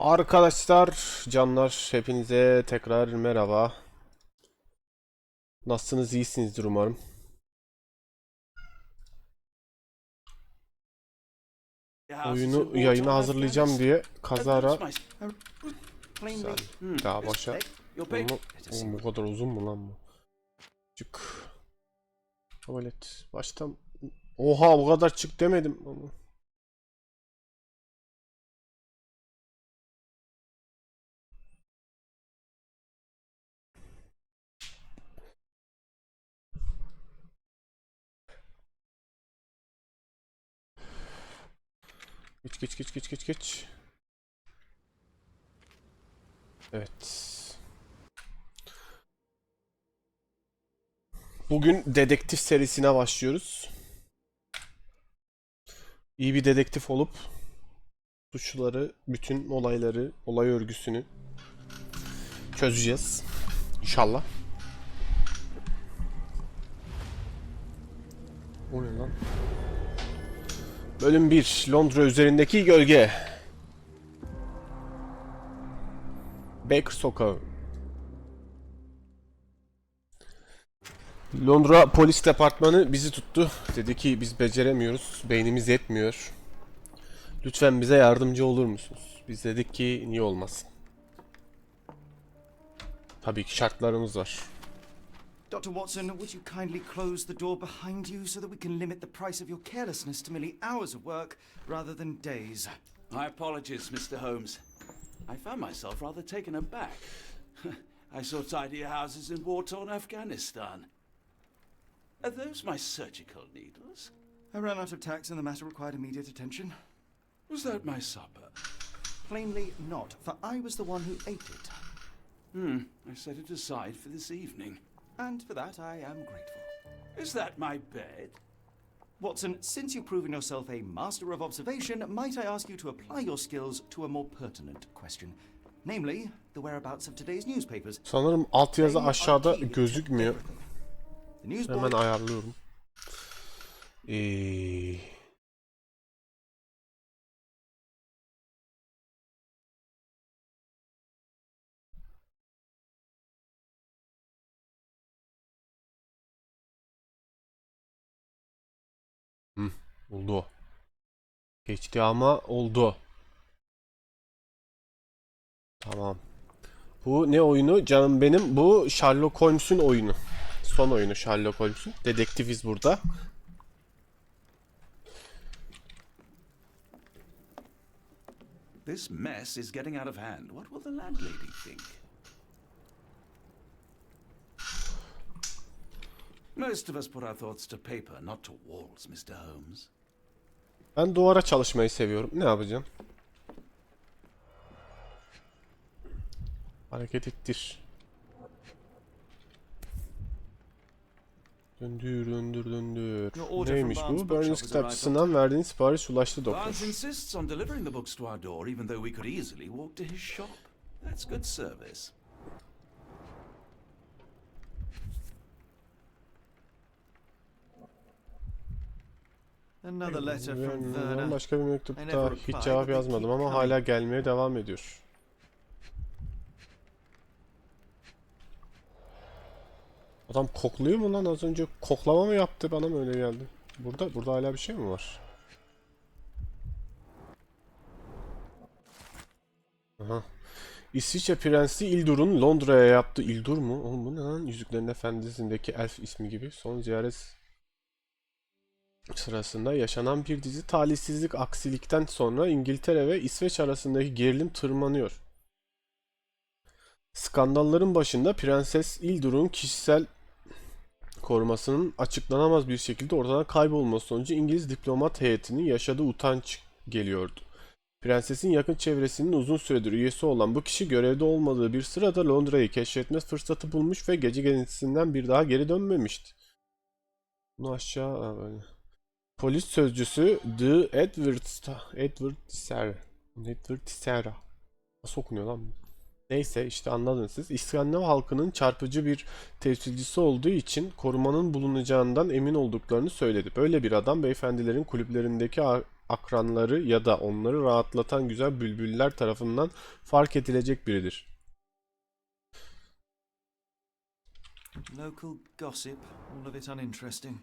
Arkadaşlar, canlar, hepinize tekrar merhaba. Nasılsınız, iyisinizdir umarım. Oyunu yayına hazırlayacağım diye kazara... Sen daha başa... Oğlum, bu kadar uzun mu lan bu? Çık. Tuvalet. Baştan... Oha, bu kadar çık demedim. Geç. Evet. Bugün dedektif serisine başlıyoruz. İyi bir dedektif olup suçluları, bütün olayları, olay örgüsünü çözeceğiz. İnşallah. O ne lan? Bölüm 1. Londra üzerindeki gölge. Baker Sokağı. Londra Polis Departmanı bizi tuttu. Dedi ki biz beceremiyoruz. Beynimiz yetmiyor. Lütfen bize yardımcı olur musunuz? Biz dedik ki niye olmasın. Tabii ki şartlarımız var. Dr. Watson, would you kindly close the door behind you so that we can limit the price of your carelessness to merely hours of work rather than days? My apologies, Mr. Holmes. I found myself rather taken aback. I saw tidier houses in war-torn Afghanistan. Are those my surgical needles? I ran out of tacks and the matter required immediate attention. Was that my supper? Plainly not, for I was the one who ate it. I set it aside for this evening. And for that I am grateful. Is that my bed? Watson, since you've proven yourself a master of observation, might I ask you to apply your skills to a more pertinent question? Namely, the whereabouts of today's newspapers. Sanırım altyazı aşağıda gözükmüyor. Hemen ayarlıyorum. Oldu. Geçti ama oldu. Tamam. Bu ne oyunu canım benim? Bu Sherlock Holmes'un oyunu. Son oyunu Sherlock Holmes'un. Dedektifiz burada. This mess is getting out of hand. What will the landlady think? Most of us put our thoughts to paper, not to walls, Mr. Holmes. Ben duvara çalışmayı seviyorum. Ne yapacağım? Hareket ettir. Döndür. Neymiş bu? Burns kitapçısından verdiğiniz sipariş ulaştı doktor. Barnes insists on delivering the books to our door, even though we could easily walk to his shop. That's good service. Another letter from Werner. Başka bir mektupta hiç cevap yazmadım ama hala gelmeye devam ediyor. Adam kokluyor mu lan? Az önce koklama mı yaptı? Bana mı öyle geldi? Burada hala bir şey mi var? Aha. İsviçre Prensi Ildur'un Londra'ya yaptığı... İldur mu? Oğlum bu ne lan? Yüzüklerin Efendisi'ndeki elf ismi gibi. Son ziyaret sırasında yaşanan bir dizi talihsizlik aksilikten sonra İngiltere ve İsveç arasındaki gerilim tırmanıyor. Skandalların başında Prenses Ildur'un kişisel korumasının açıklanamaz bir şekilde ortadan kaybolması sonucu İngiliz diplomat heyetinin yaşadığı utanç geliyordu. Prensesin yakın çevresinin uzun süredir üyesi olan bu kişi görevde olmadığı bir sırada Londra'yı keşfetme fırsatı bulmuş ve gece gezintisinden bir daha geri dönmemişti. Bunu aşağı böyle. Polis sözcüsü Edward Tisera. Nasıl okunuyor lan bu? Neyse işte anladınız siz. İskandinav halkının çarpıcı bir temsilcisi olduğu için korumanın bulunacağından emin olduklarını söyledi. Böyle bir adam beyefendilerin kulüplerindeki akranları ya da onları rahatlatan güzel bülbüller tarafından fark edilecek biridir. Local gossip, all of it uninteresting.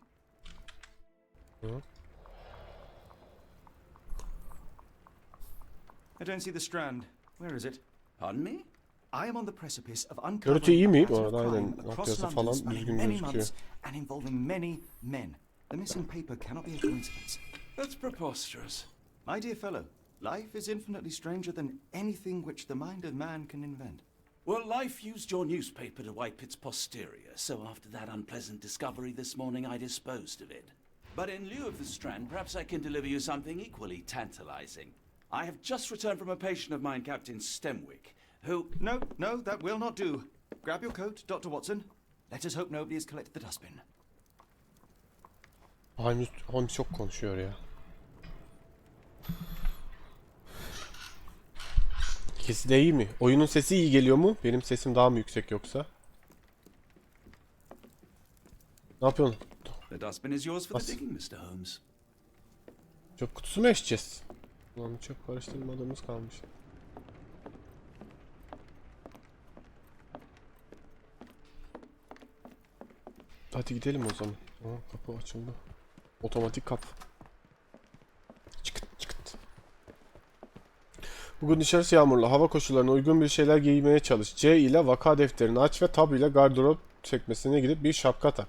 Hı. I don't see the Strand. Where is it? Pardon me? I am on the precipice of Görüntü iyi uncovering a mi? Bu pattern of arada crime aynen across altyazı London falan spanning düzgün many gözüküyor. months and involving many men. The missing paper cannot be a coincidence. That's preposterous. My dear fellow, life is infinitely stranger than anything which the mind of man can invent. Well, life used your newspaper to wipe its posterior, so after that unpleasant discovery this morning, I disposed of it. But in lieu of the Strand, perhaps I can deliver you something equally tantalizing. I have just returned from a patient of mine, Captain Stemwick, who... No, that will not do. Grab your coat, Dr. Watson. Let us hope nobody has collected the dustbin. Holmes çok konuşuyor ya. İkisi de iyi mi? Oyunun sesi iyi geliyor mu? Benim sesim daha mı yüksek yoksa? Ne yapıyorsun? The dustbin is yours for Bas. the digging, Mr. Holmes. Çöp kutusu mu eşeceğiz? Ulan çöp karıştırmadığımız kalmış. Hadi gidelim o zaman. Aa, kapı açıldı. Otomatik kapı. Çıkıt çıkıt. Bugün dışarısı yağmurlu. Hava koşullarına uygun bir şeyler giymeye çalış. C ile vaka defterini aç ve tab ile gardırop sekmesine gidip bir şapka tak.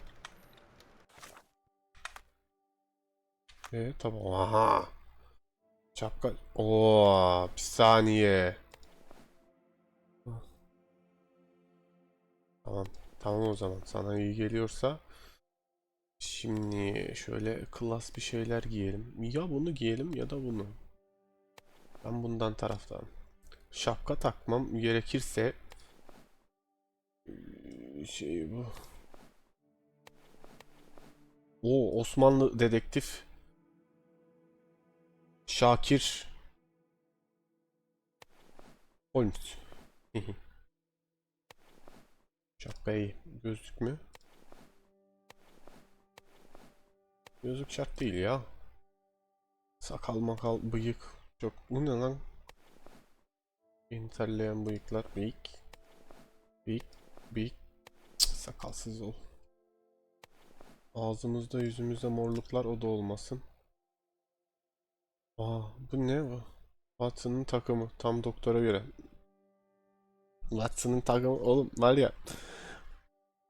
Tamam. Aha. Şapka. Oo, bir saniye. Tamam. Tamam o zaman. Sana iyi geliyorsa. Şimdi şöyle klas bir şeyler giyelim. Ya bunu giyelim ya da bunu. Ben bundan taraftarım. Şapka takmam gerekirse şey bu. O Osmanlı dedektif Şakir Holmes. Şapka iyi. Gözlük mü? Gözlük şart değil ya. Sakal makal bıyık. Çok. Bu ne lan? İnterleyen bıyıklar. Bıyık. Bıyık. Bıyık. Sakalsız ol. Ağzımızda yüzümüzde morluklar o da olmasın. Aa, bu ne bu? Watson'ın takımı. Tam doktora göre. Watson'ın takımı. Oğlum var ya.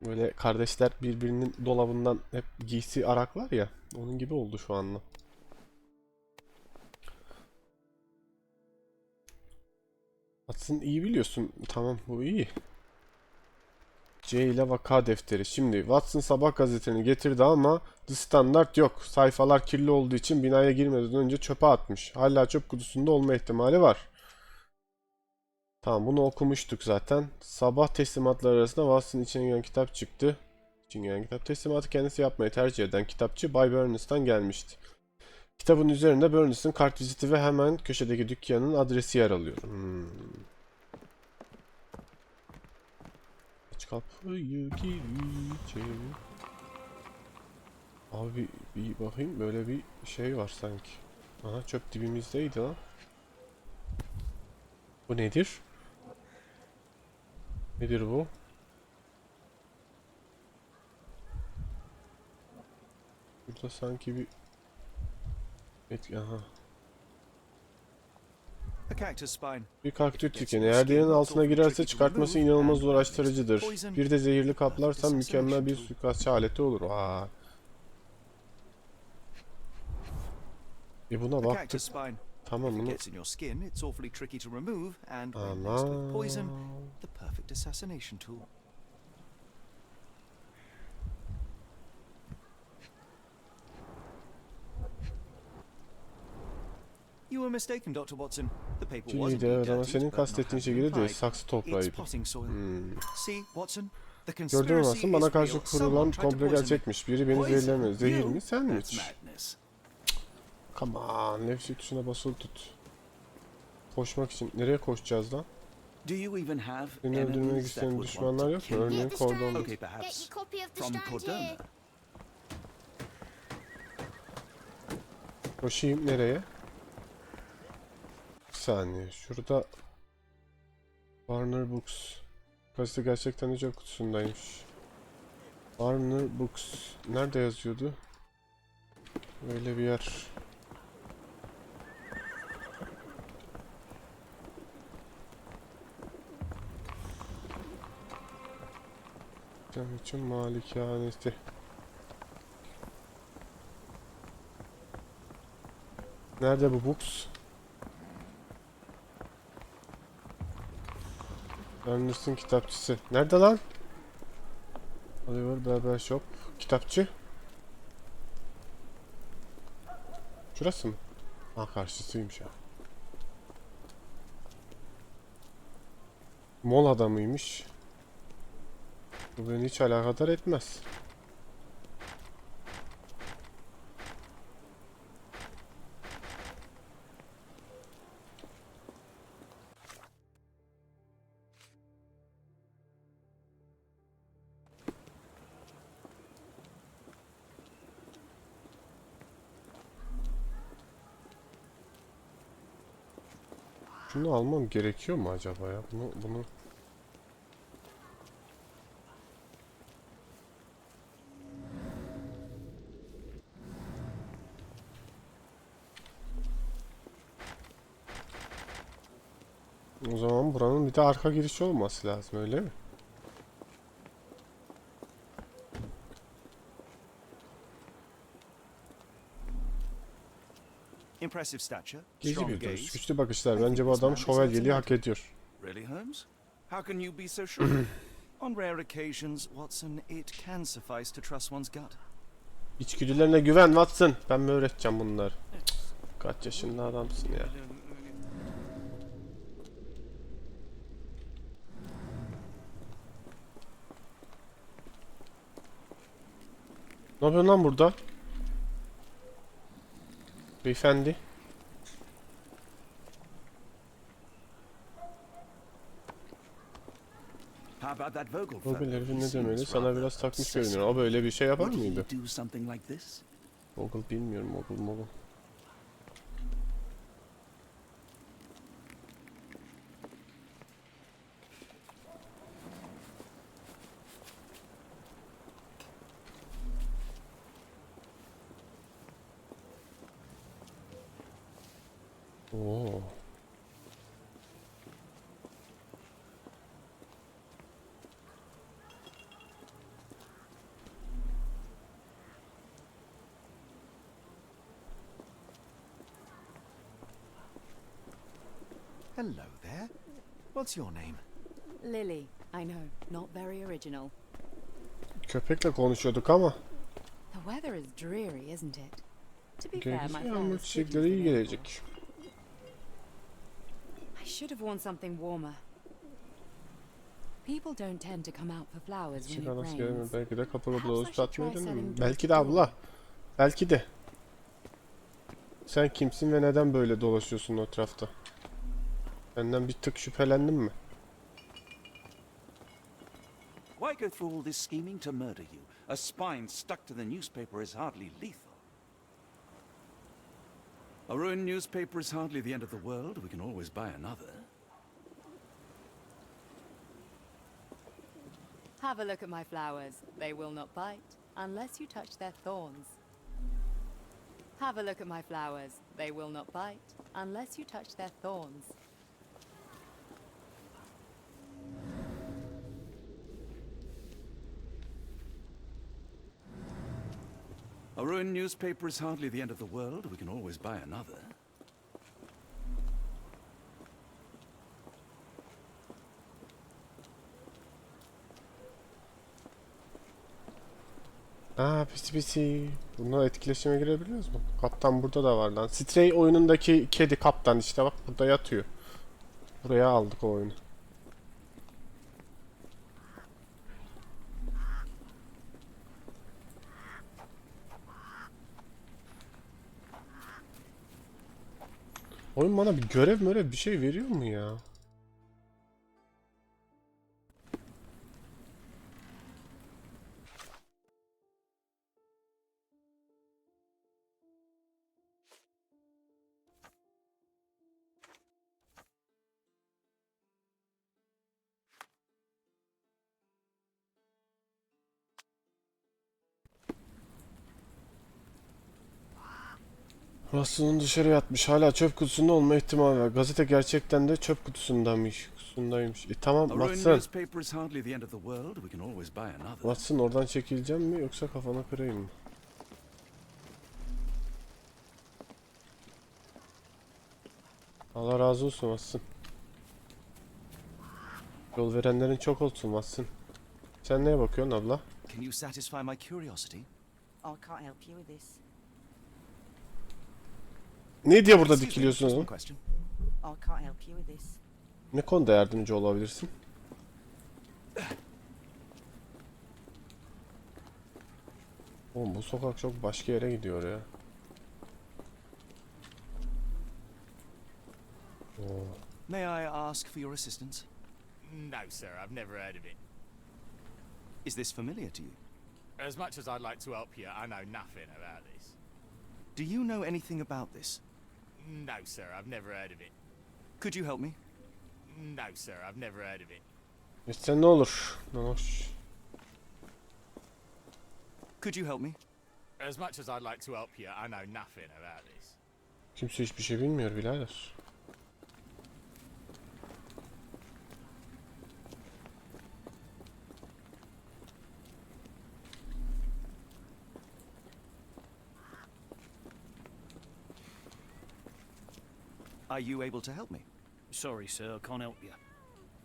Böyle kardeşler birbirinin dolabından hep giysi araklar ya. Onun gibi oldu şu anda. Watson iyi biliyorsun. Tamam bu iyi. C ile vaka defteri. Şimdi Watson sabah gazeteni getirdi ama The Standard yok. Sayfalar kirli olduğu için binaya girmeden önce çöpe atmış. Hala çöp kutusunda olma ihtimali var. Tamam bunu okumuştuk zaten. Sabah teslimatları arasında Watson'ın içine giren kitap çıktı. İçine giren kitap teslimatı kendisi yapmayı tercih eden kitapçı Bay Burns'tan gelmişti. Kitabın üzerinde Burns'ın kartviziti ve hemen köşedeki dükkanın adresi yer alıyor. Aç kapıyı gir içeri. Abi bir bakayım böyle bir şey var sanki. Aha çöp dibimizdeydi lan. Bu nedir? Nedir bu? Burada sanki bir... Aha. A cactus spine. Bir kaktüs dikeni. Eğer derinin altına girerse çıkartması inanılmaz uğraştırıcıdır. Bir de zehirli kaplarsa mükemmel bir suikastçı aleti olur. Vay. Buna baktık. Tamam bunu. Aman. You were mistaken, Dr. Watson. The paper Çiğ wasn't de ama dirty, senin but not kastettiğin half şekilde değil. implied. Saksı It's toprağıydı. potting soil. See, Watson, the Gördün mü conspiracy Watson? Bana is karşı real. kurulan Someone tried to komple poison me. gerçekmiş. Biri beni zehirleme. Zehir mi? Sen mi? That's madness. Come on. Nefsi tuşuna basılı tut. Koşmak için. Nereye koşacağız lan? Do you even have Seni öldürmek enemies that isteyen would want düşmanlar to yok mu? kill you? Örneğin kordon. Okay, perhaps from Cordona. Koşayım nereye? saniye. Şurada Warner Books. Gazete gerçekten ücret kutusundaymış. Warner Books. Nerede yazıyordu? Öyle bir yer. Can için malikanesi. Nerede bu books? Anderson kitapçısı. Nerede lan? Oliver Barber Shop. Kitapçı. Şurası mı? Ha, karşısıymış ya. Mol adamıymış. Bu beni hiç alakadar etmez. Şunu almam gerekiyor mu acaba ya? Bunu o zaman buranın bir de arka girişi olması lazım, öyle mi? Impressive stature, Gezi strong bir duruş, gaze. güçlü bakışlar. I think Bence bu this adam man deserves a şövalyeliği hak medal. ediyor. Really, Holmes? How can you be so sure? On rare occasions, Watson, it can suffice to trust one's gut. İçgüdülerine güven Watson. Ben mi öğreteceğim bunları? Kaç yaşında adamsın ya. Ne yapıyorsun lan burada? Beyefendi. How about that Vogel Vogel fellow? herifin He ne demeli? seems Sana rather biraz takmış obsessive. görünüyor. O böyle bir şey yapar Would he mıydı? do something like this? Vogel bilmiyorum. Vogel. Oo. Hello there. What's your name? Lily, I know, not very original. Köpekle konuşuyorduk ama. The weather is dreary, isn't it? To be fair, Gerekirse my yağmur fur is çiçekleri pretty iyi for gelecek. I should have worn something warmer. People don't tend to come out for flowers when Çiçek it anası gelmiyor. rains. Belki de kapalı Perhaps I bloğuz should satmaya try dönüyorum. selling Belki de door to door. abla. Belki de. Sen kimsin ve neden böyle dolaşıyorsun o etrafta? Benden bir tık şüphelendin mi? Why go through all this scheming to murder you? A spine stuck to the newspaper is hardly lethal. A ruined newspaper is hardly the end of the world. We can always buy another. Have a look at my flowers. They will not bite unless you touch their thorns. Have a look at my flowers. They will not bite unless you touch their thorns. A ruined newspaper is hardly the end of the world. We can always buy another. Aa, pisi. Bununla etkileşime girebiliyoruz mu? Kaptan burada da var lan. Stray oyunundaki kedi kaptan işte, bak burada yatıyor. Buraya aldık o oyunu. Oyun bana bir görev bir şey veriyor mu ya? Watson'un dışarıya atmış. Hala çöp kutusunda olma ihtimali var. Gazete gerçekten de çöp kutusundaymış. Tamam A ruined Watson. newspaper is hardly the end of the world. We can always buy another. Watson oradan çekileceğim mi yoksa kafana kırayım mı? Allah razı olsun Watson. Yol verenlerin çok olsun Watson. Sen neye bakıyorsun abla? Can you satisfy my curiosity? I can't help you with this. Ne diye burada Excuse me, dikiliyorsun just one oğlum? question. I can't help you with this. Ne konuda yardımcı olabilirsin? Oğlum bu sokak çok başka yere gidiyor ya. Oo. May I ask for your assistance? No, sir, I've never heard of it. Is this familiar to you? As much as I'd like to help you, I know nothing about this. Do you know anything about this? No, sir, I've never heard of it. Could you help me? No, sir, I've never heard of it. İşte ne olur? Hoş. Could you help me? As much as I'd like to help you, I know nothing about this. Kimse hiçbir şey bilmiyor birader. Are you able to help me? Sorry, sir, I can't help you.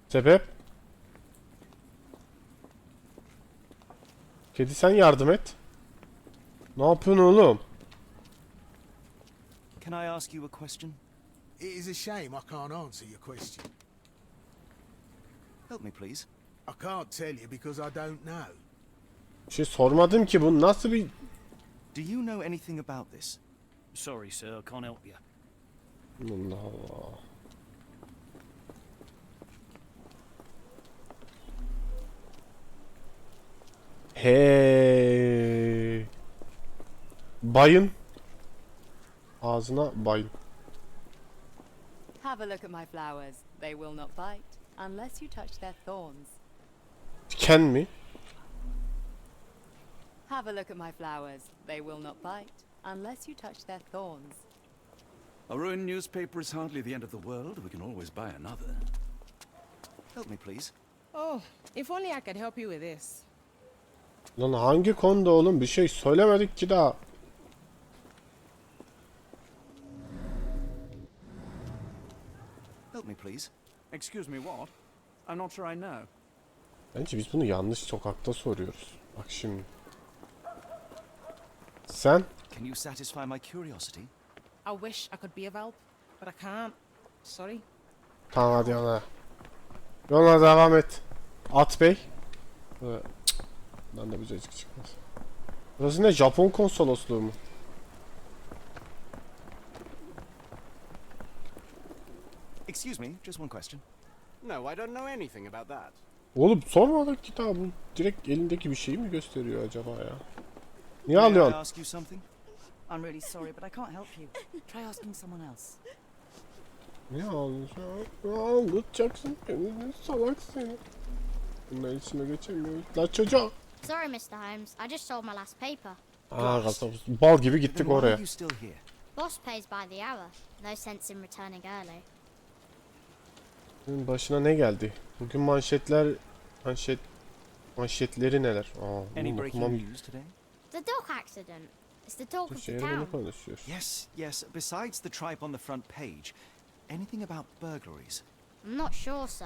Sebep? Kedi sen yardım et. Ne yapıyorsun oğlum? Can I ask you a question? It is a shame I can't answer your question. Help me, please. I can't tell you because I don't know. Bir şey sormadım ki, bu nasıl bir... Do you know anything about this? Sorry, sir, I can't help you. Allah Allah. Hey. Bayın. Ağzına bayın. Have a look at my flowers. They will not bite unless you touch their thorns. Diken mi? Have a look at my flowers. They will not bite unless you touch their thorns. A ruined newspaper is hardly the end of the world. We can always buy another. Help me, please. Oh, if only I could help you with this. Lan hangi konuda oğlum? Bir şey söylemedik ki daha. Help me, please. Excuse me, what? I'm not sure I know. Bence biz bunu yanlış sokakta soruyoruz. Bak şimdi. Sen? Can you satisfy my curiosity? I wish I could be of help, but I can't. Sorry. Tamam hadi yana. Yoluna devam et. At Bey. Cık. Lan da bir çıkmaz. Burası ne? Japon konsolosluğu mu? Excuse me, just one question. No, I don't know anything about that. Oğlum sormadık ki daha, bu direkt elindeki bir şeyi mi gösteriyor acaba ya? Niye May I alıyorsun? ask you something? I'm really sorry, but I can't help you. Try asking someone else. Niye alıyorsun? Anlatacaksın beni, salak seni. Bunlar içine geçemiyoruz. La çocuğa. Sorry, Mr. Holmes. I just sold my last paper. Aa kasap. Bal gibi Then gittik why are oraya. you still here? Boss pays by the hour. No sense in returning early. Bugün başına ne geldi? Bugün manşetleri neler? Aa, Any bunu breaking okumam. news today? The dog accident. It's the talk of the Şehirde ne town. konuşuyor? Yes, yes. Besides the tripe on the front page, anything about burglaries? I'm not sure, sir.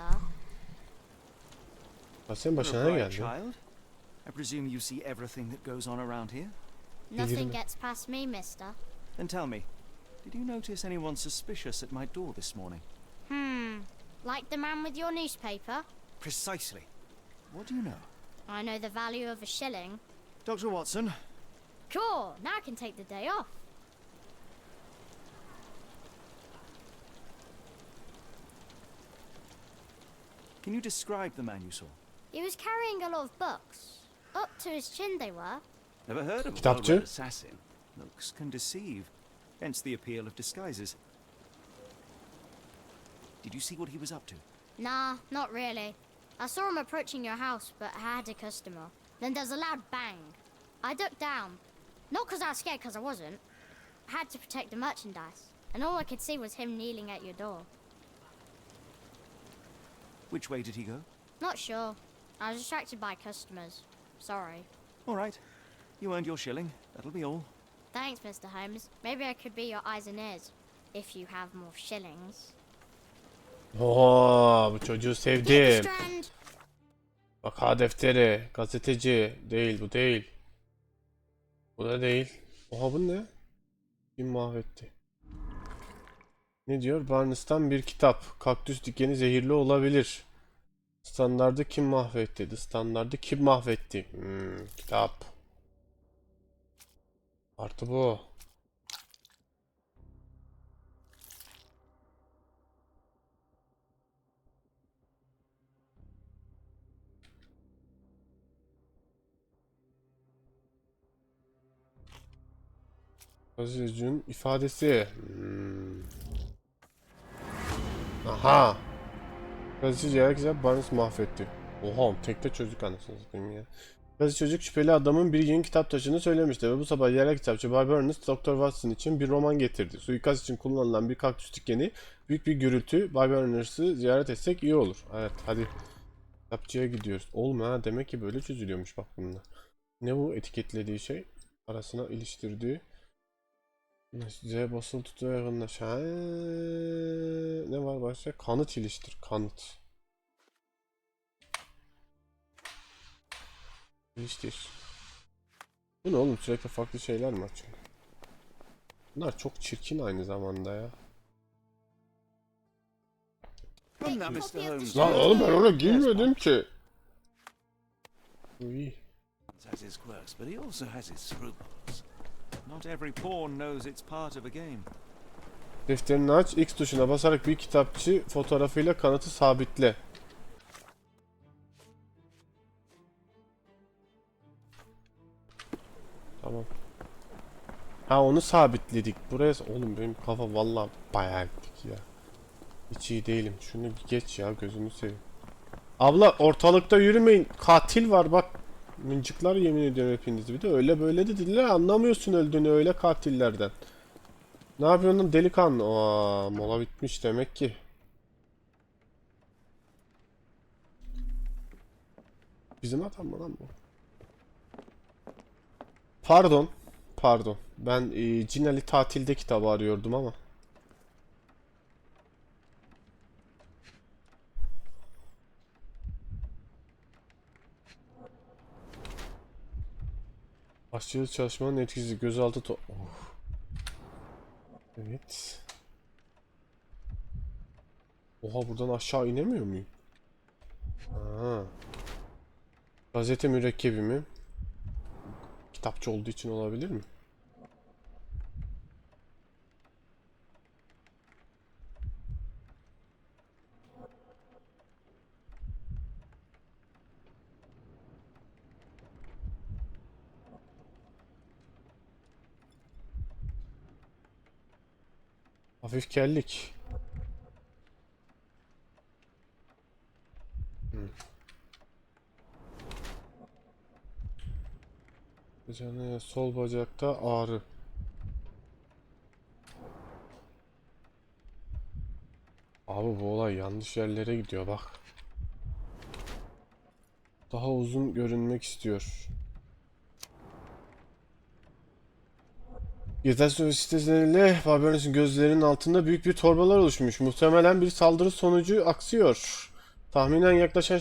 Ya senin başına You're ne a bright geldi? child. I presume you see everything that goes on around here? Nothing Bilirimi. gets past me, mister. Then tell me, did you notice anyone suspicious at my door this morning? Like the man with your newspaper? Precisely. What do you know? I know the value of a shilling. Dr. Watson, Cool, now I can take the day off. can you describe the man you saw? He was carrying a lot of books. Up to his chin they were. Never heard of a Kitapçı. well-read assassin. Looks can deceive, hence the appeal of disguises. Did you see what he was up to? Nah, not really. I saw him approaching your house, but I had a customer. Then there's a loud bang. I ducked down. Not 'cause I was scared, 'cause I wasn't. I had to protect the merchandise, and all I could see was him kneeling at your door. Which way did he go? Not sure. I was distracted by customers. Sorry. All right. You earned your shilling. That'll be all. Thanks, Mr. Holmes. Maybe I could be your eyes and ears, if you have more shillings. Oo, bu çocuğu sevdim. Strand! Vaka defteri, gazeteci. Değil, bu değil. Bu da değil. Oha, bu ne? Kim mahvetti? Ne diyor? Barnes'tan bir kitap. Kaktüs dikeni zehirli olabilir. Standardı kim mahvetti? Standardı kim mahvetti? Kitap. Artı bu. Gazetecinin ifadesi. Aha. Gazeteci herkese Barnes mahvetti. Oha, tekte çocuk anasını satayım ya. Gazeteci çocuk şüpheli adamın bir gün kitap taşını söylemişti ve bu sabah yerel kitapçı Bay Barnes Dr. Watson için bir roman getirdi. Suikast için kullanılan bir kaktüs dikeni, büyük bir gürültü. Bay Barnes'ı ziyaret etsek iyi olur. Evet, hadi. Kitapçıya gidiyoruz. Oğlum ha, demek ki böyle çözülüyormuş bak bununla. Ne bu etiketlediği şey? Arasına iliştirdiği. Z basılı tutuyor yakınlaş. Ha, ne var başka? Kanıt iliştir. Kanıt. İliştir. Bu ne oğlum? Sürekli farklı şeyler mi açıyor? Bunlar çok çirkin aynı zamanda ya. Come now, Mr. Holmes. Lan oğlum, ben oraya girmedim ki. Uy. Has his quirks, but he also has his scruples. Not every pawn knows it's part of a game. Defterini aç. X tuşuna basarak bir kitapçı fotoğrafıyla kanıtı sabitle. Tamam. Ha, onu sabitledik. Buraya oğlum, benim kafa vallahi bayağı gittik ya. Hiç iyi değilim. Şunu bir geç ya, gözünü seveyim. Abla, ortalıkta yürümeyin. Katil var bak. Mıncıklar yemin ediyorum hepinizi. Bir de öyle böyle de dediler, anlamıyorsun öldüğünü öyle katillerden. Ne yapıyorsun delikanlı? Aa, mola bitmiş demek ki. Bizim adam mı lan bu? Pardon. Pardon. Ben Cinali tatilde kitabı arıyordum ama. Başlıca çalışmanın etkisi gözaltı Evet. Oha, buradan aşağı inemiyor muyum? Aa. Gazete mürekkebi mi? Kitapçı olduğu için olabilir mi? Hafif kellik. Sol bacakta ağrı. Abi, bu olay yanlış yerlere gidiyor bak. Daha uzun görünmek istiyor. Yetersiz sitesiyle Barbaros'un gözlerinin altında büyük bir torbalar oluşmuş. Muhtemelen bir saldırı sonucu aksıyor. Tahminen yaklaşan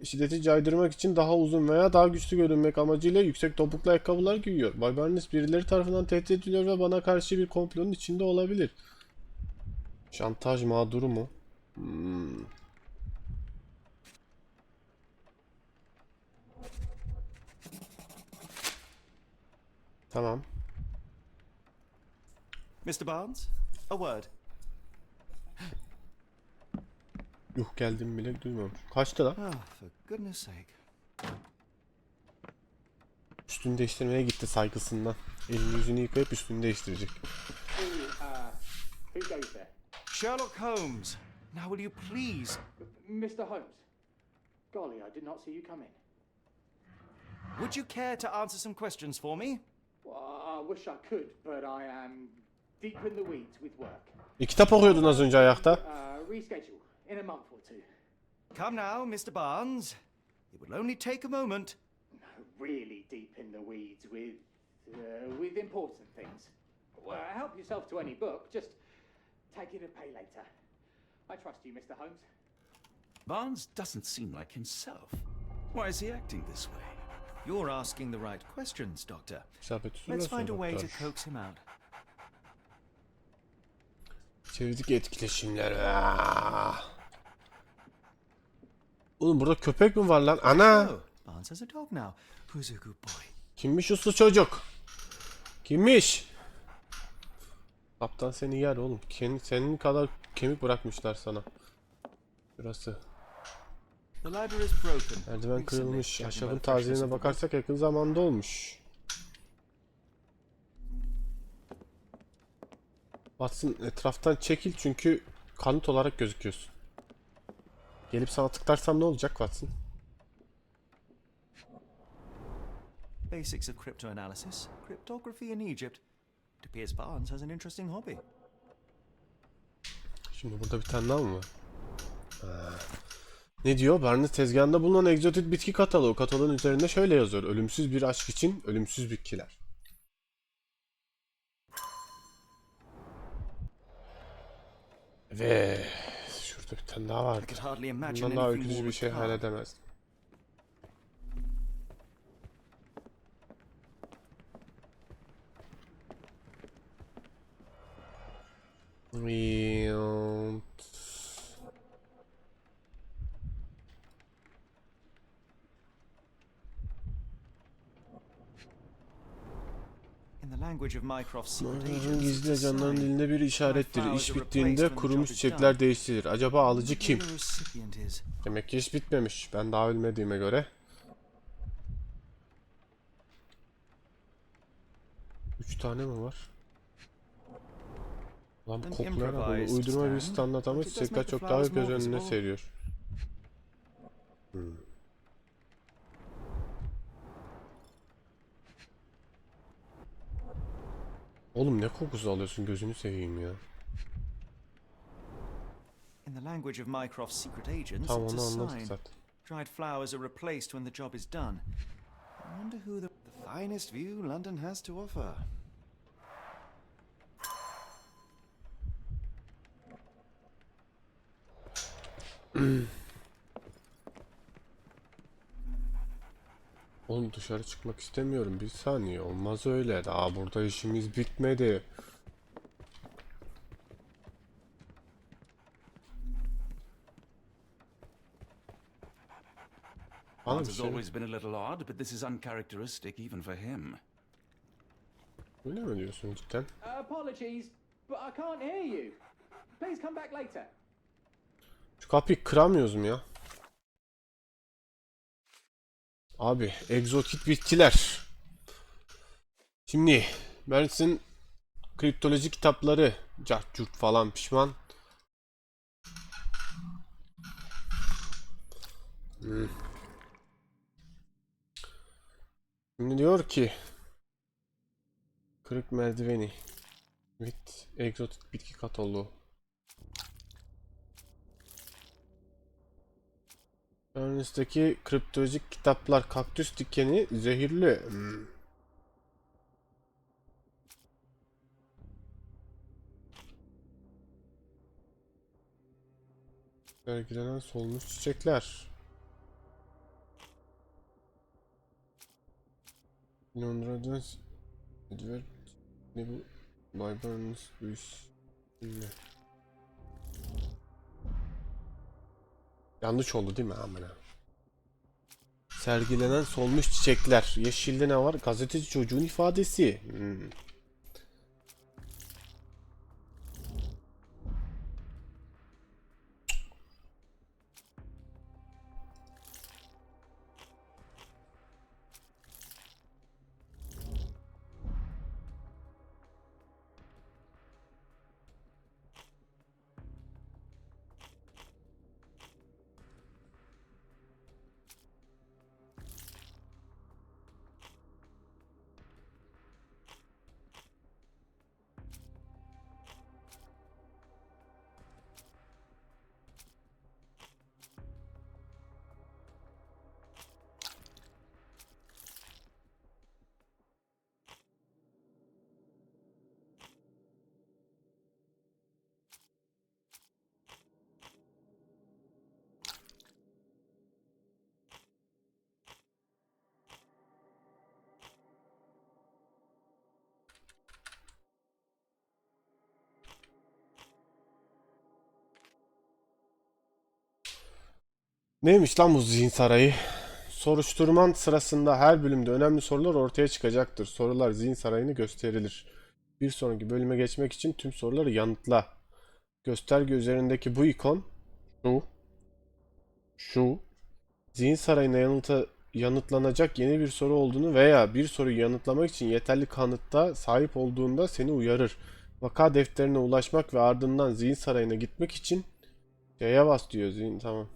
şiddeti caydırmak için daha uzun veya daha güçlü görünmek amacıyla yüksek topuklu ayakkabılar giyiyor. Bay Barnes birileri tarafından tehdit ediliyor ve bana karşı bir komplonun içinde olabilir. Şantaj mağduru mu? Tamam. Mr. Barnes, a word. Yuh, geldim bile duymamış. Kaçtı lan? Oh, for goodness sake. Üstünü değiştirmeye gitti saygısından. Elini yüzünü yıkayıp üstünü değiştirecek. Sherlock Holmes. Now will you please? Mr. Holmes. Golly, I did not see you come in. Would you care to answer some questions for me? Well, I wish I could, but I am deep in the weeds with work. Kitap okuyordun az önce ayakta. Reschedule in a month or two. Come now, Mr. Barnes. It will only take a moment. Really deep in the weeds with important things. Well, help yourself to any book. Just take it and pay later. I trust you, Mr. Holmes. Barnes doesn't seem like himself. Why is he acting this way? You're asking the right questions, Doctor. İsabet Let's tutuyorsun find a way to doktor. coax him out. Çevik etkileşimler. Oğlum burada köpek mi var lan? Ana! Oh, Barnes has a dog now. Who's a good boy? Kimmiş uslu çocuk? Kimmiş? Kaptan seni yer oğlum. Senin kadar kemik bırakmışlar sana. Burası. The ladder is broken. Merdiven kırılmış. Ahşabın tazeliğine bakarsak yakın zamanda olmuş. Watson etraftan çekil çünkü kanıt olarak gözüküyorsun. Gelip sana tıklarsam ne olacak Watson? Basics of cryptanalysis. Cryptography in Egypt. It appears Barnes has an interesting hobby. Şimdi burada bir tane daha mı var? Ne diyor? Barnes tezgahında bulunan egzotik bitki kataloğu. Kataloğun üzerinde şöyle yazıyor. Ölümsüz bir aşk için ölümsüz bitkiler. Ve şurada bir tane daha vardı. Bundan daha ürkütücü bir şey halledemezdim. Mağaraların gizli ajanların dilinde bir işarettir. İş bittiğinde kurumuş çiçekler değiştirilir. Acaba alıcı kim? Demek ki iş bitmemiş. Ben daha ölmediğime göre. 3 tane mi var? Lan koklayan adamı uydurma bir standart ama çiçekler çok daha göz önüne seriyor. Oğlum ne kokusu alıyorsun gözünü seveyim ya. Tamam onu anladık zaten. Dried flowers are replaced when the job is done. I wonder who the finest view London has to offer. Oğlum dışarı çıkmak istemiyorum. Bir saniye. Olmaz öyle. Daha burada işimiz bitmedi. Barnes has always been a little odd, but this is uncharacteristic even for him. Öyle mi diyorsun cidden? Apologies, but I can't hear you. Please come back later. Şu kapıyı kıramıyoruz mu ya? Abi egzotik bitkiler. Şimdi Barnes'in kriptoloji kitapları cart curt falan pişman. Şimdi diyor ki kırık merdiveni with egzotik bitki kataloğu. Barnes'taki kriptolojik kitaplar kaktüs dikeni zehirli. Sergilenen solmuş çiçekler. Londra'dan Edward ne bu? Bay Barnes bu iş ne? Yanlış oldu değil mi amına? Sergilenen solmuş çiçekler. Yeşilde ne var? Gazeteci çocuğun ifadesi. Neymiş lan bu zihin sarayı? Soruşturman sırasında her bölümde önemli sorular ortaya çıkacaktır. Sorular zihin sarayını gösterilir. Bir sonraki bölüme geçmek için tüm soruları yanıtla. Gösterge üzerindeki bu ikon şu zihin sarayına yanıtlanacak yeni bir soru olduğunu veya bir soruyu yanıtlamak için yeterli kanıtta sahip olduğunda seni uyarır. Vaka defterine ulaşmak ve ardından zihin sarayına gitmek için C'ye bas diyor zihin. Tamam.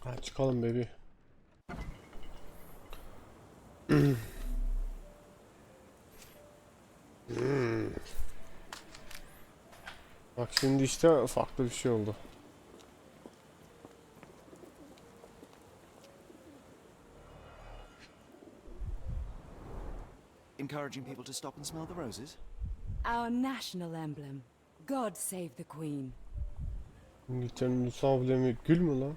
Ha, çıkalım baby. Bak şimdi işte farklı bir şey oldu. Encouraging people to stop and smell the roses? Our national emblem. God save the Queen. İngiltere'nin ulusal amblemi gül mü lan?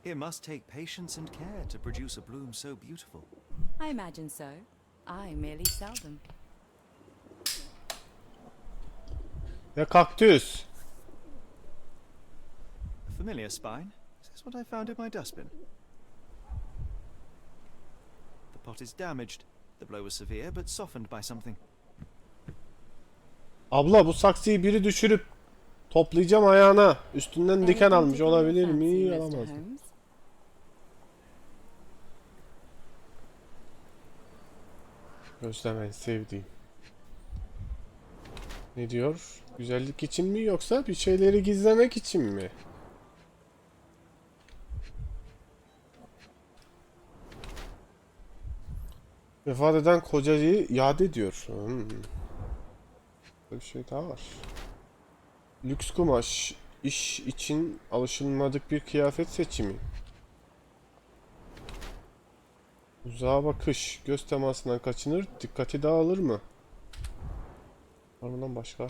It must take patience and care to produce a bloom so beautiful. I imagine so. I merely sell them. Ya kaktüs. A familiar spine? Is this what I found in my dustbin? The pot is damaged. The blow was severe, but softened by something. Abla bu saksıyı biri düşürüp toplayacağım ayağına. Üstünden diken almış olabilir mi? Alamaz mı? Gözlemen sevdiğim. Ne diyor? Güzellik için mi yoksa bir şeyleri gizlemek için mi? Vefat eden kocayı yad ediyor. Bir şey daha var. Lüks kumaş. İş için alışılmadık bir kıyafet seçimi. Uzağa bakış. Göz temasından kaçınır. Dikkati dağılır mı? Var mı lan başka?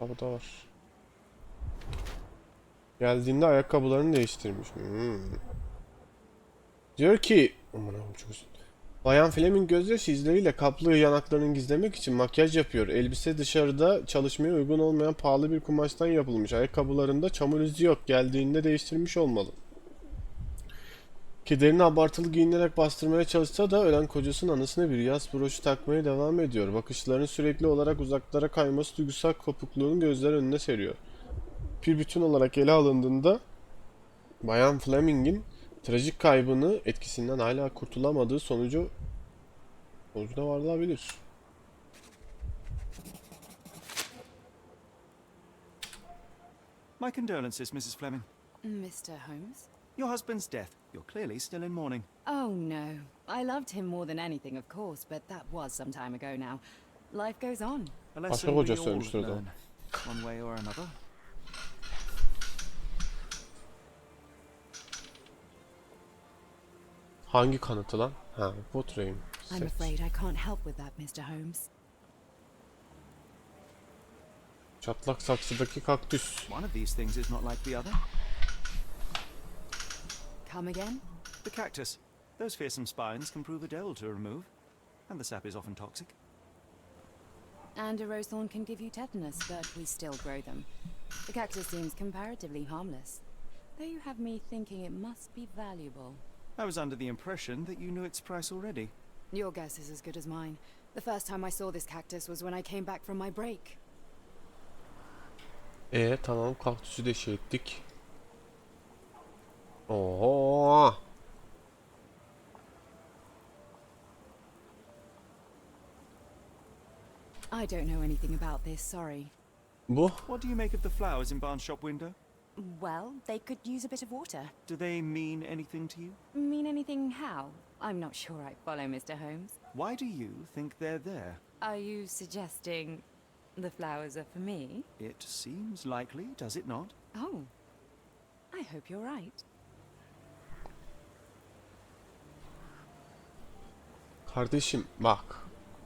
Bu da var. Geldiğinde ayakkabılarını değiştirmiş. Diyor ki Bayan Fleming gözyaşı izleriyle kaplı yanaklarını gizlemek için makyaj yapıyor. Elbise dışarıda çalışmaya uygun olmayan pahalı bir kumaştan yapılmış. Ayakkabılarında çamur izi yok. Geldiğinde değiştirmiş olmalı. Kederini abartılı giyinerek bastırmaya çalışsa da ölen kocasının anısına bir yas broşu takmaya devam ediyor. Bakışlarının sürekli olarak uzaklara kayması duygusal kopukluğunu gözler önüne seriyor. Bir bütün olarak ele alındığında Bayan Fleming'in trajik kaybını etkisinden hala kurtulamadığı sonucuna varılabilir. My condolences, Mrs. Fleming. Mr. Holmes? Your husband's death. You're clearly still in mourning. Oh no. I loved him more than anything, of course, but that was some time ago now. Life goes on. A Başka lesson we kocası all ölmüştür o zaman. learn, one way or another. Hangi kanıtı lan? Ha, portrayım. I'm afraid I can't help with that, Mr. Holmes. Çatlak saksıdaki kaktüs. One of these things is not like the other. Come again? The cactus. Those fearsome spines can prove a devil to remove, and the sap is often toxic. And a rose thorn can give you tetanus, but we still grow them. The cactus seems comparatively harmless, though you have me thinking it must be valuable. I was under the impression that you knew its price already. Your guess is as good as mine. The first time I saw this cactus was when I came back from my break. Tamam, kaktüsü de şey ettik. Oho. I don't know anything about this, sorry. Bu? What do you make of the flowers in Barnes' shop window? Well, they could use a bit of water. Do they mean anything to you? Mean anything how? I'm not sure I follow, Mr. Holmes. Why do you think they're there? Are you suggesting the flowers are for me? It seems likely, does it not? Oh, I hope you're right. Kardeşim bak.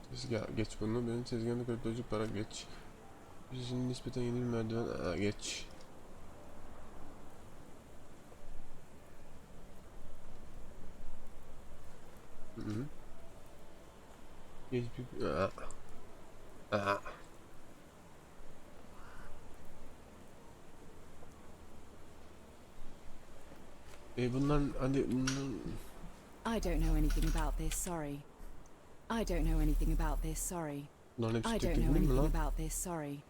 Tezgah geç bunu. Benim tezgahımda kriptolojik para geç. Yüzünün nispeten yeni bir merdiven geç. Geç bir... Bunlar hadi... I don't know anything about this, sorry. I don't know anything about this, sorry. I don't know anything about this, sorry.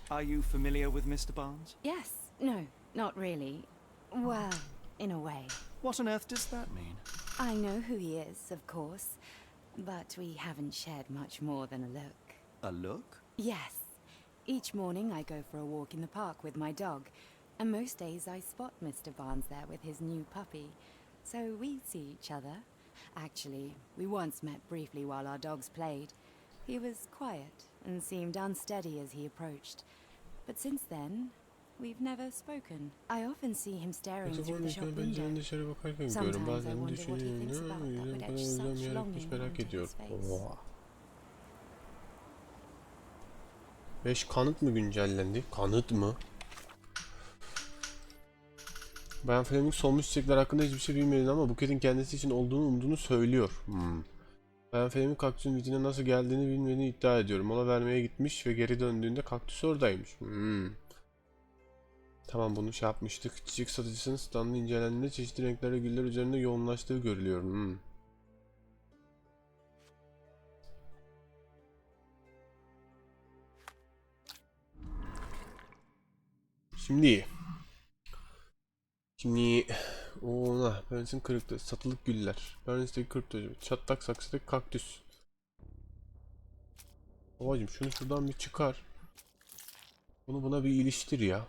Are you familiar with Mr. Barnes? Yes, no, not really. Well, in a way. What on earth does that mean? I know who he is, of course, but we haven't shared much more than a look. A look? Yes. Each morning I go for a walk in the park with my dog, and most days I spot Mr. Barnes there with his new puppy, so we see each other. Actually, we once met briefly while our dogs played. He was quiet and seemed unsteady as he approached, but since then, we've never spoken. I often see him staring through the shop window. Sometimes I wonder what he thinks about that would etch such longing onto his face. 5 kanıt mı güncellendi? Kanıt mı? Bayan Fleming solmuş çiçekler hakkında hiçbir şey bilmediğini ama buketin kendisi için olduğunu umduğunu söylüyor. Bayan Fleming kaktüsün vitine nasıl geldiğini bilmediğini iddia ediyor. Mola vermeye gitmiş ve geri döndüğünde kaktüs oradaymış. Tamam, bunu şey yapmıştık. Çiçek satıcısının standı incelendiğinde çeşitli renklerde güller üzerinde yoğunlaştığı görülüyor. Şimdi ona Burns'in kırıklığı, satılık güller, Burns'teki kriptocu, çatlak saksıdaki kaktüs. Babacım şunu şuradan bir çıkar. Bunu buna bir iliştir ya.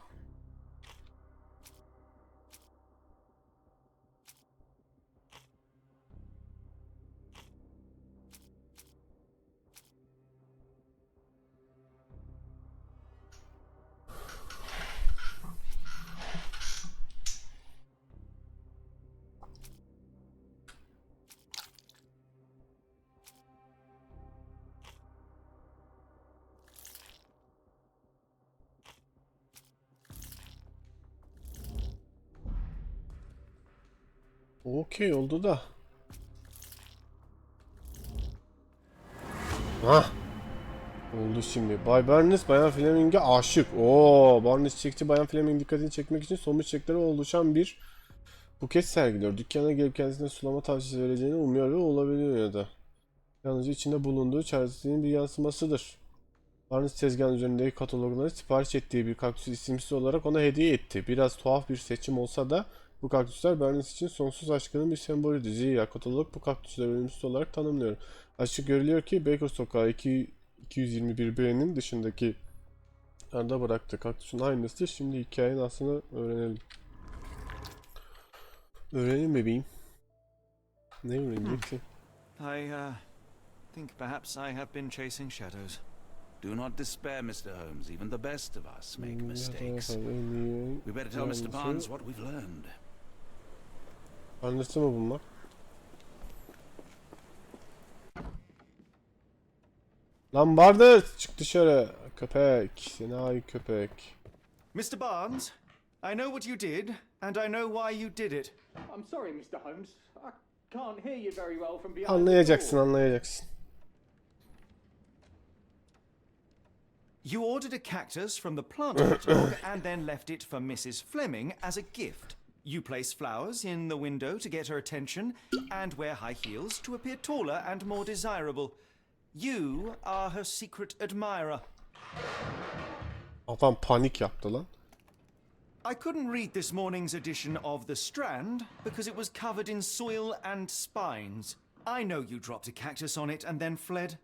Okey oldu da. Oldu şimdi. Bay Barnes Bayan Fleming'e aşık. Barnes çiçekçi Bayan Fleming dikkatini çekmek için somut çiçekleri oluşan bir buket sergiliyor. Dükkana gelip kendisine sulama tavsiyesi vereceğini umuyor ve olabiliyor ya da. Yalnızca içinde bulunduğu çaresizliğin bir yansımasıdır. Barnes tezgahın üzerindeki katalogları sipariş ettiği bir kaktüsü isimsiz olarak ona hediye etti. Biraz tuhaf bir seçim olsa da bu kaktüsler Barnes için sonsuz aşkının bir sembolüdür. Zira katalog bu kaktüsleri ölümsüz olarak tanımlıyor. Açık görülüyor ki Baker Sokağı 221B'nin dışındaki arada bıraktığı kaktüsün aynısı. Şimdi hikayenin aslını öğrenelim. Öğrenelim bebeğim. Ne öğreneceksin? I think perhaps I have been chasing shadows. Do not despair, Mr. Holmes. Even the best of us make mistakes. We better tell Mr. Barnes what we've learned. Anlaşıldı mı bunlar? Lan Barnes! Çık dışarı! Köpek! Seni ay köpek. Mr. Barnes, I know what you did, and I know why you did it. I'm sorry, Mr. Holmes. I can't hear you very well from behind. Anlayacaksın, anlayacaksın. You ordered a cactus from the plant catalogue and then left it for Mrs. Fleming as a gift. You place flowers in the window to get her attention and wear high heels to appear taller and more desirable. You are her secret admirer. Adam panik yaptı lan. I couldn't read this morning's edition of The Strand because it was covered in soil and spines. I know you dropped a cactus on it and then fled.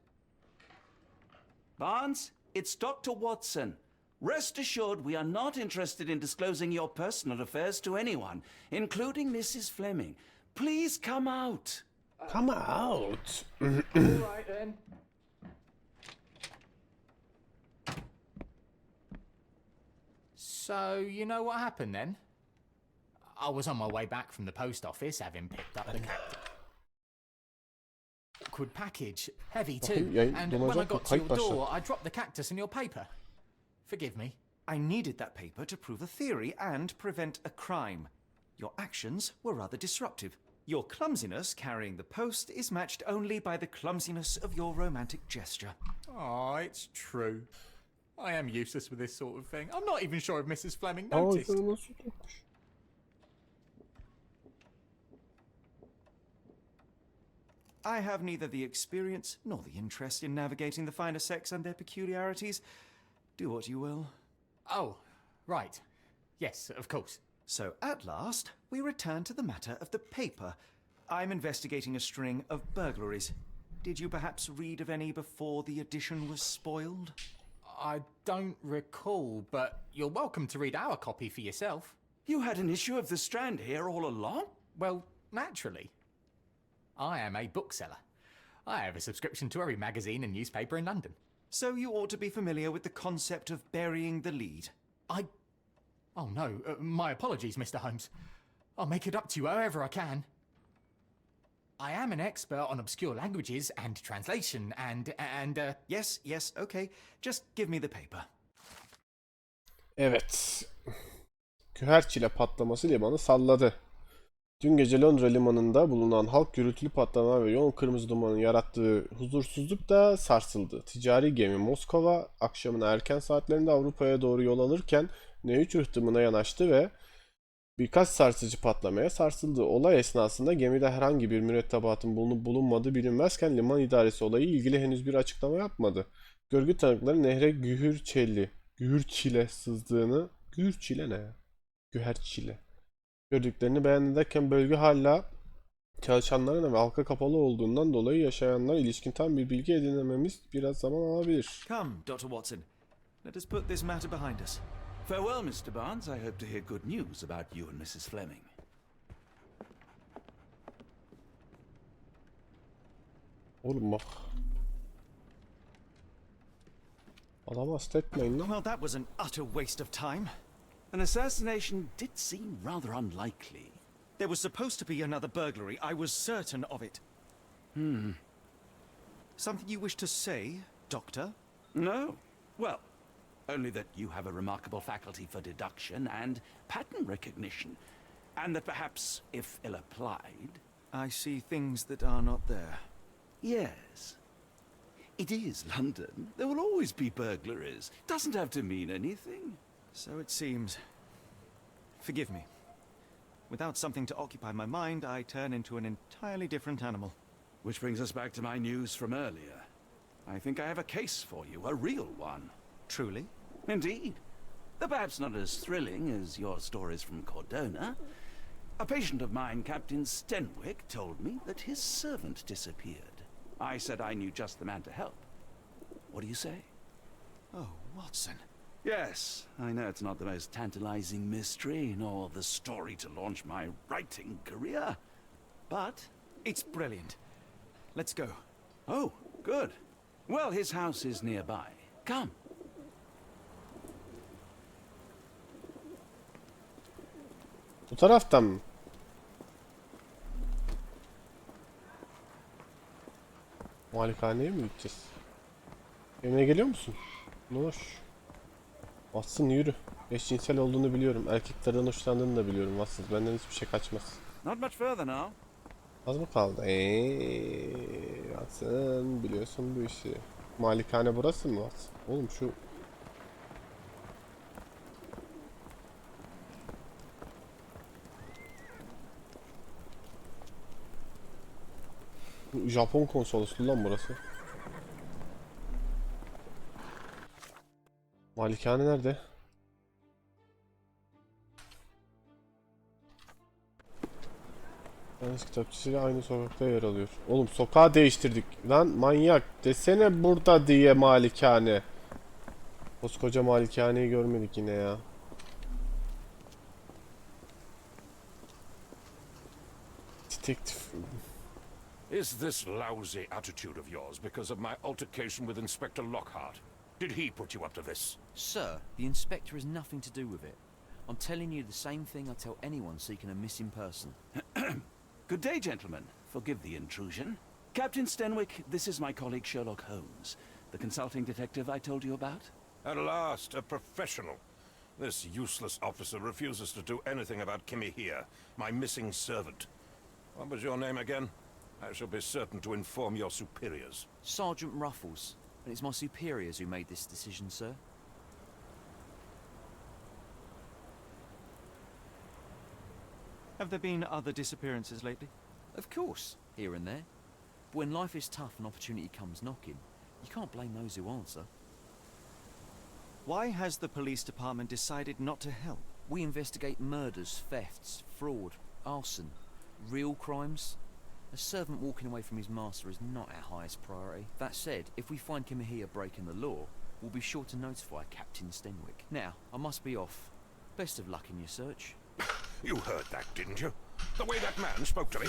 Barnes, it's Dr. Watson. Rest assured we are not interested in disclosing your personal affairs to anyone, including Mrs. Fleming. Please come out. Come out. All right then. So, you know what happened then? I was on my way back from the post office, having picked up the cactus. Awkward package, heavy too. And when I got to your door, I dropped the cactus in your paper. Forgive me. I needed that paper to prove a theory and prevent a crime. Your actions were rather disruptive. Your clumsiness carrying the post is matched only by the clumsiness of your romantic gesture. Oh, it's true. I am useless with this sort of thing. I'm not even sure if Mrs. Fleming noticed. I have neither the experience nor the interest in navigating the finer sex and their peculiarities. Do what you will. Oh, right. Yes, of course. So, at last, we return to the matter of the paper. I'm investigating a string of burglaries. Did you perhaps read of any before the edition was spoiled? I don't recall, but you're welcome to read our copy for yourself. You had an issue of The Strand here all along? Well, naturally. I am a bookseller. I have a subscription to every magazine and newspaper in London. So you ought to be familiar with the concept of burying the lead. Oh no, my apologies, Mr. Holmes. I'll make it up to you however I can. I am an expert on obscure languages and translation and Yes, okay. Just give me the paper. Evet. Küherçile patlaması limanı salladı. Dün gece Londra limanında bulunan halk gürültülü patlama ve yoğun kırmızı dumanın yarattığı huzursuzluk da sarsıldı. Ticari gemi Moskova akşamın erken saatlerinde Avrupa'ya doğru yol alırken N3 rıhtımına yanaştı ve birkaç sarsıcı patlamaya sarsıldı. Olay esnasında gemide herhangi bir mürettebatın bulunup bulunmadığı bilinmezken liman idaresi olayı ilgili henüz bir açıklama yapmadı. Görgü tanıkları nehre Gühürçile sızdığını... Gühürçile ne ya? Güherçile. Gördüklerini beyan ederken bölge hala çalışanların ve halka kapalı olduğundan dolayı yaşayanlar ilişkin tam bir bilgi edinememiz biraz zaman alabilir. Come, Dr. Watson. Let us put this matter behind us. Farewell, Mr. Barnes. I hope to hear good news about you and Mrs. Fleming. Oğlum bak. Adamı hasta etmeyin lan. Well, that was an utter waste of time. An assassination did seem rather unlikely. There was supposed to be another burglary. I was certain of it. Something you wish to say, Doctor? No. Well, only that you have a remarkable faculty for deduction and pattern recognition, and that perhaps, if ill-applied... I see things that are not there. Yes. It is London. There will always be burglaries. Doesn't have to mean anything. So it seems. Forgive me. Without something to occupy my mind, I turn into an entirely different animal. Which brings us back to my news from earlier. I think I have a case for you, a real one. Truly? Indeed. Though perhaps not as thrilling as your stories from Cordona. A patient of mine, Captain Stenwick, told me that his servant disappeared. I said I knew just the man to help. What do you say? Oh, Watson. Yes, I know it's not the most tantalizing mystery, nor the story to launch my writing career, but... It's brilliant. Let's go. Oh, good. Well, his house is nearby. Come. Bu taraftan mı? Malikaneye mi gideceğiz? Evine geliyor musun? Noş. Watson yürü. Eşcinsel olduğunu biliyorum. Erkeklerden hoşlandığını da biliyorum Watson. Benden hiçbir şey kaçmaz. Not much further now. Az mı kaldı? Watson biliyorsun bu işi. Malikane burası mı Watson? Oğlum şu Japon konsolosu lan burası. Malikane nerede? Deniz kitapçısıyla aynı sokakta yer alıyor. Oğlum sokağı değiştirdik. Lan manyak desene burada diye malikane. Koskoca malikaneyi görmedik yine ya. Detective. Is this lousy attitude of yours because of my altercation with Inspector Lockhart? Did he put you up to this? Sir, the inspector has nothing to do with it. I'm telling you the same thing I tell anyone seeking a missing person. Good day, gentlemen. Forgive the intrusion. Captain Stenwick, this is my colleague Sherlock Holmes, the consulting detective I told you about. At last, a professional. This useless officer refuses to do anything about Kimmy here, my missing servant. What was your name again? I shall be certain to inform your superiors. Sergeant Ruffles, and it's my superiors who made this decision, sir. Have there been other disappearances lately? Of course, here and there. But when life is tough and opportunity comes knocking, you can't blame those who answer. Why has the police department decided not to help? We investigate murders, thefts, fraud, arson, real crimes. A servant walking away from his master is not our highest priority. That said, if we find Kimahia breaking the law, we'll be sure to notify Captain Stenwick. Now, I must be off. Best of luck in your search. You heard that, didn't you? The way that man spoke to me.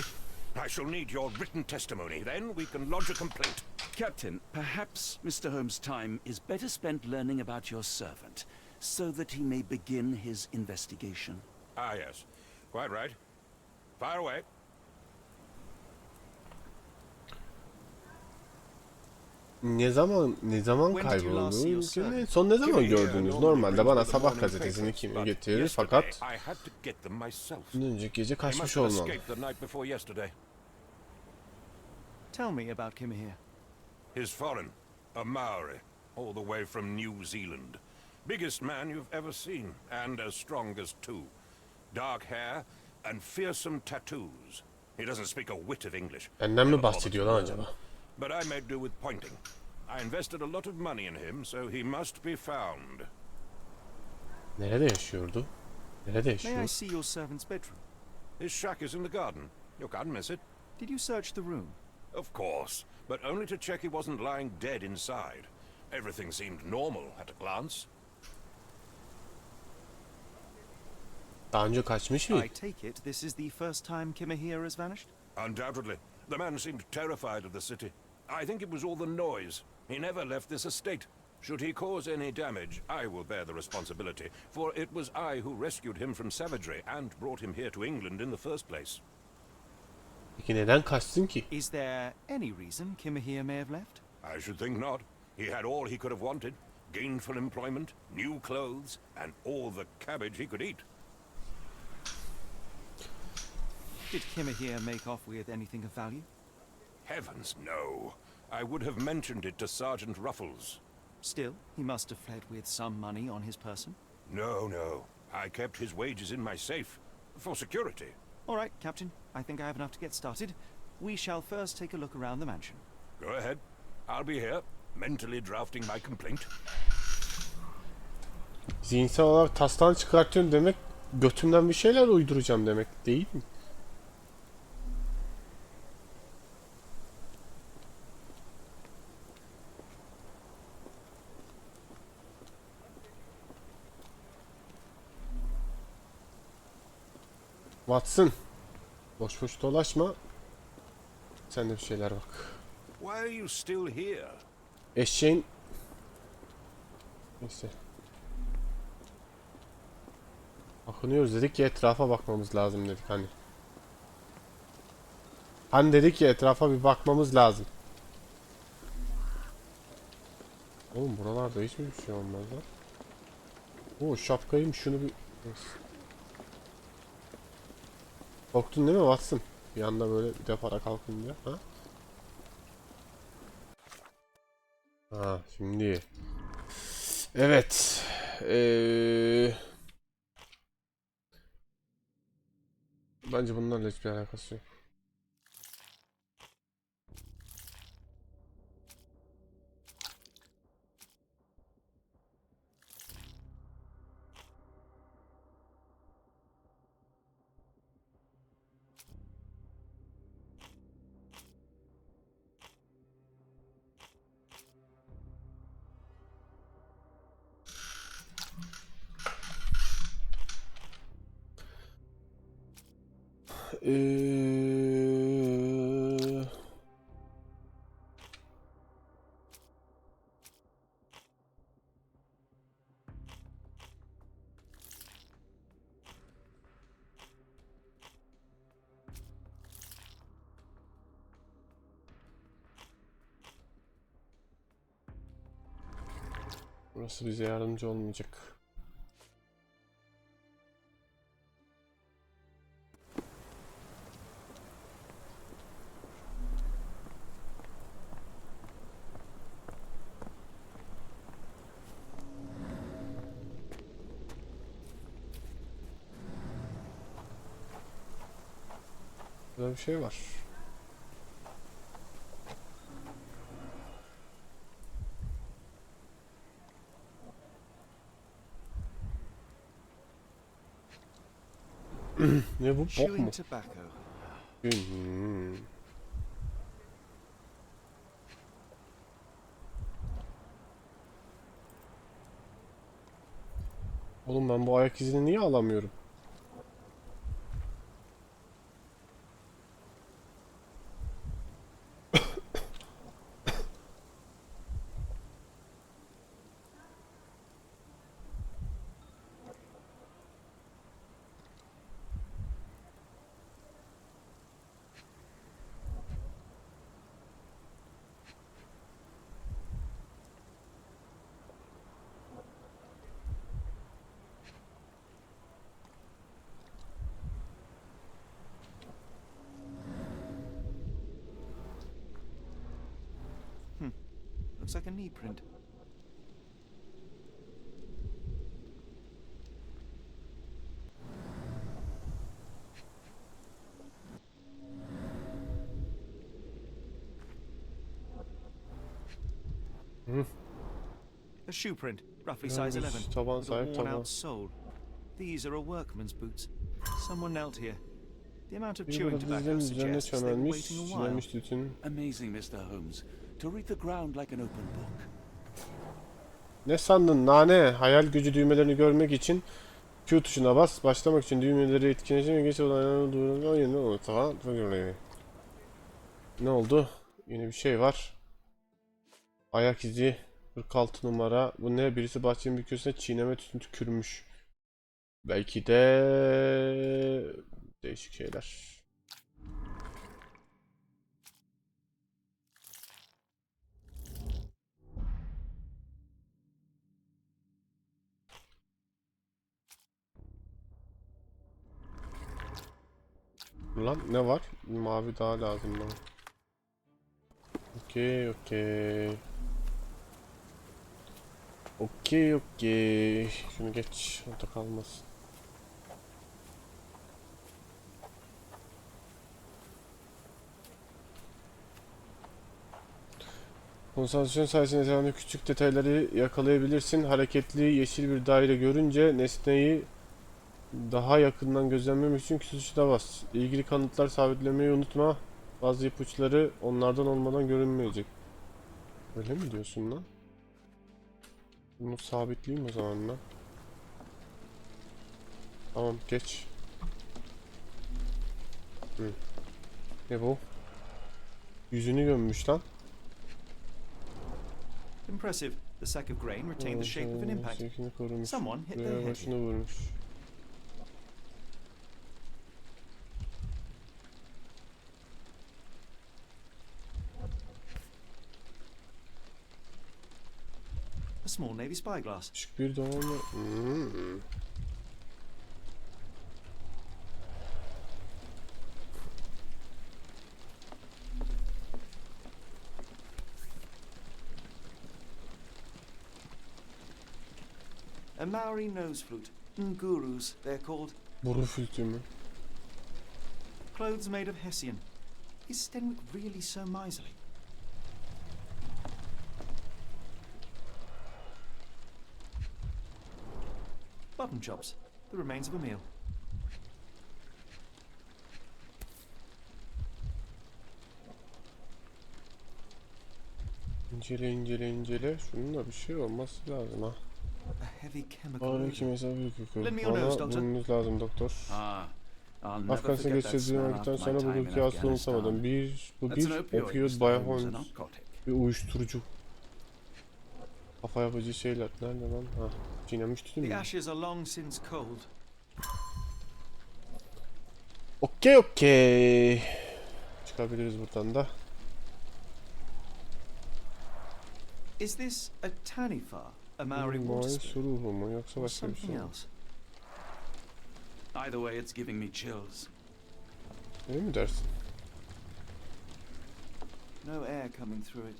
I shall need your written testimony. Then we can lodge a complaint. Captain, perhaps Mr. Holmes' time is better spent learning about your servant, so that he may begin his investigation. Ah, yes. Quite right. Fire away. Ne zaman kayboldu? Son ne zaman gördünüz? Normalde bana sabah gazetesini kim getirir fakat önceki gece kaçmış olmalı. Tell me about Kimahia. He's foreign, a Maori, all the way from New Zealand. Biggest man you've ever seen, and as strong as two. Dark hair and fearsome tattoos. He doesn't speak a whit of English. Benden mi bahsediyor lan acaba? But I made do with pointing. I invested a lot of money in him, so he must be found. Nerede yaşıyordu? Nerede yaşıyor? May I see your servant's bedroom? His shack is in the garden. You can't miss it. Did you search the room? Of course, but only to check he wasn't lying dead inside. Everything seemed normal at a glance. Daha önce kaçmış mı? I take it this is the first time Kimahia has vanished? Undoubtedly. The man seemed terrified of the city. I think it was all the noise. He never left this estate. Should he cause any damage, I will bear the responsibility, for it was I who rescued him from savagery and brought him here to England in the first place. Peki neden kaçsın ki? Is there any reason Kimahia may have left? I should think not. He had all he could have wanted. Gainful employment, new clothes, and all the cabbage he could eat. Did Kimahia make off with anything of value? Heavens, no. I would have mentioned it to Sergeant Ruffles. Still, he must have fled with some money on his person. No. I kept his wages in my safe. For security. All right, Captain. I think I have enough to get started. We shall first take a look around the mansion. Go ahead. I'll be here, mentally drafting my complaint. Zihinsel olarak tastan çıkartıyorum demek, götümden bir şeyler uyduracağım demek değil mi? Watson, boş boş dolaşma. Sen de bir şeyler bak. Why are you still here? Eşeğin... Neyse. Bakınıyoruz dedik ki etrafa bakmamız lazım dedik hani. Hani dedik ki etrafa bir bakmamız lazım. Oğlum buralarda hiçbir şey olmaz lan. Oo şapkayım şunu bir... Neyse. Korktun değil mi Watson? Bir anda böyle bir defara kalkınca. Ha? Ha şimdi. Evet. Bence bunlarla hiçbir alakası yok. Burası bize yardımcı olmayacak. Burada bir şey var. Ne bu? Bok mu? Oğlum ben bu ayak izini niye alamıyorum? Looks like a knee print. A shoe print, roughly size 11, with a worn-out sole. These are a workman's boots. Someone knelt here. The amount of chewing tobacco suggests they were waiting a while. Amazing, Mr. Holmes. To read the ground like an open book. Ne sandın nane? Hayal gücü düğmelerini görmek için Q tuşuna bas. Başlamak için düğmeleri etkileşim ve geç olaylarını duyurun. Tamam. Ne oldu? Yeni bir şey var. Ayak izi 46 numara. Bu ne? Birisi bahçenin bir köşesine çiğneme tükürmüş. Belki de değişik şeyler. Lan ne var? Mavi daha lazım bana. Okey. Okey. Şunu geç. Orada kalmasın. Konsantrasyon sayesinde etrafındaki küçük detayları yakalayabilirsin. Hareketli yeşil bir daire görünce nesneyi daha yakından gözlemlemek için Q tuşuna bas. İlgili kanıtlar sabitlemeyi unutma. Bazı ipuçları onlardan olmadan görünmeyecek. Öyle mi diyorsun lan? Bunu sabitleyeyim o zaman ben. Tamam geç. Ne bu? Yüzünü gömmüş lan. Impressive. The sack of grain retained the shape of an impact. Someone hit their head. Başını vurmuş. A small navy spyglass. Küçük bir doğumlu. A Maori nose flute. Ngurus, they're called. Boru flütü mü? Clothes made of Hessian. Is Stenwick really so miserly? Button chops. The remains of a meal. İncele. Şunun da bir şey olması lazım ha. A heavy chemical. Bana kim hesabı Lend me your nose, doctor. bulunuz lazım doktor. Ah, I'll never Afganistan forget that geçirdiğim smell vakitten after sonra my time in bugünkü hastalığı unutamadım. Afghanistan. Bu That's an bir opioid, opioid Mr. Bay Holmes, a Holmes. narcotic. Bir uyuşturucu. Kafa yapıcı şeyler. Nerede lan? Ha, çiğnemiştim The mi? ashes are long since cold. Okey. Çıkabiliriz buradan da. Is this a tanifa, a Maori water spirit, Su ruhu mu yoksa or başka bir şey something mi? else? Either way, it's giving me chills. Öyle mi dersin? No air coming through it.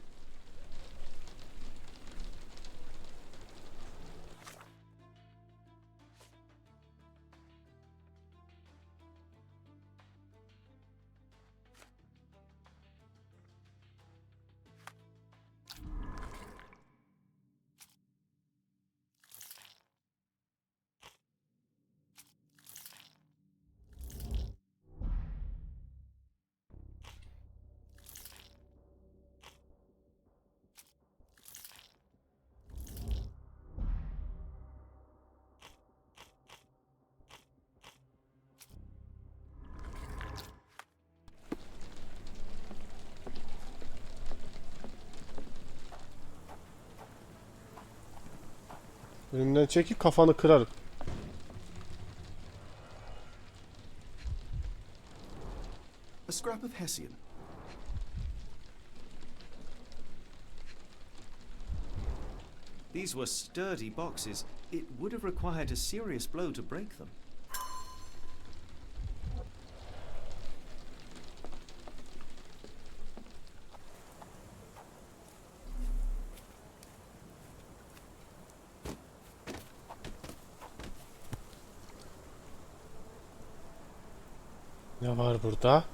Önümden çekil, kafanı kırarım. A scrap of Hessian. These were sturdy boxes. It would have required a serious blow to break them. Ne var burada?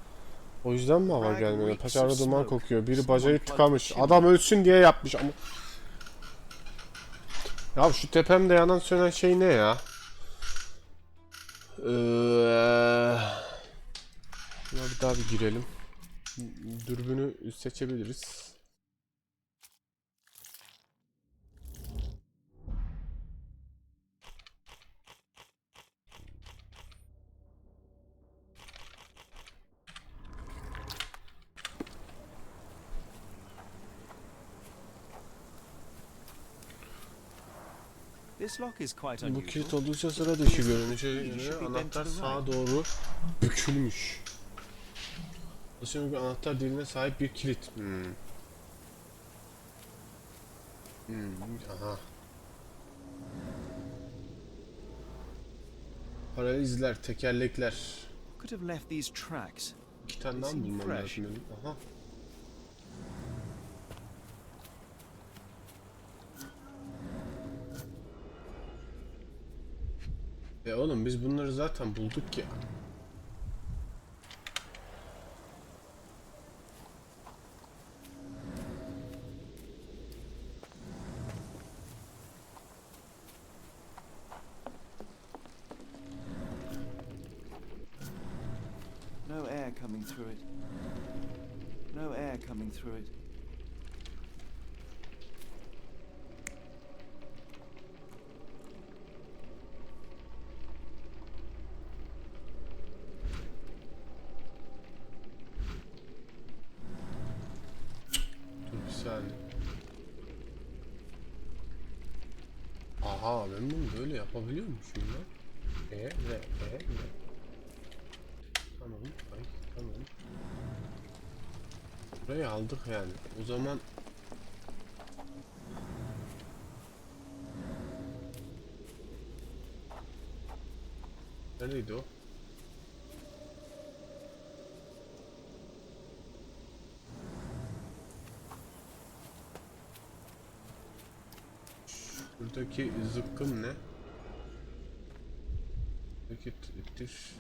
O yüzden mi hava gelmiyor? Paçavra duman kokuyor. Biri bacayı tıkamış. Adam ölsün diye yapmış ama. Ya şu tepemde yanan sönen şey ne ya? Buna bir daha bir girelim. Dürbünü seçebiliriz. This lock is quite Bu unusual. kilit oldukça sıra dışı görünüşe göre anahtar sağa doğru bükülmüş. Aslında anahtar diline sahip bir kilit. Aha. Paralel izler, tekerlekler. Could have left these tracks. İki tane daha mı bulmam lazım benim? Aha. Oğlum biz bunları zaten bulduk ya. No air coming through it. No air coming through it. Dur bir saniye. Aha, ben bunu böyle yapabiliyormuşum lan. Ne? Tamam, ay, tamam. Burayı aldık yani. O zaman neredeydi o? Buradaki zıkkım ne? Peki ittir.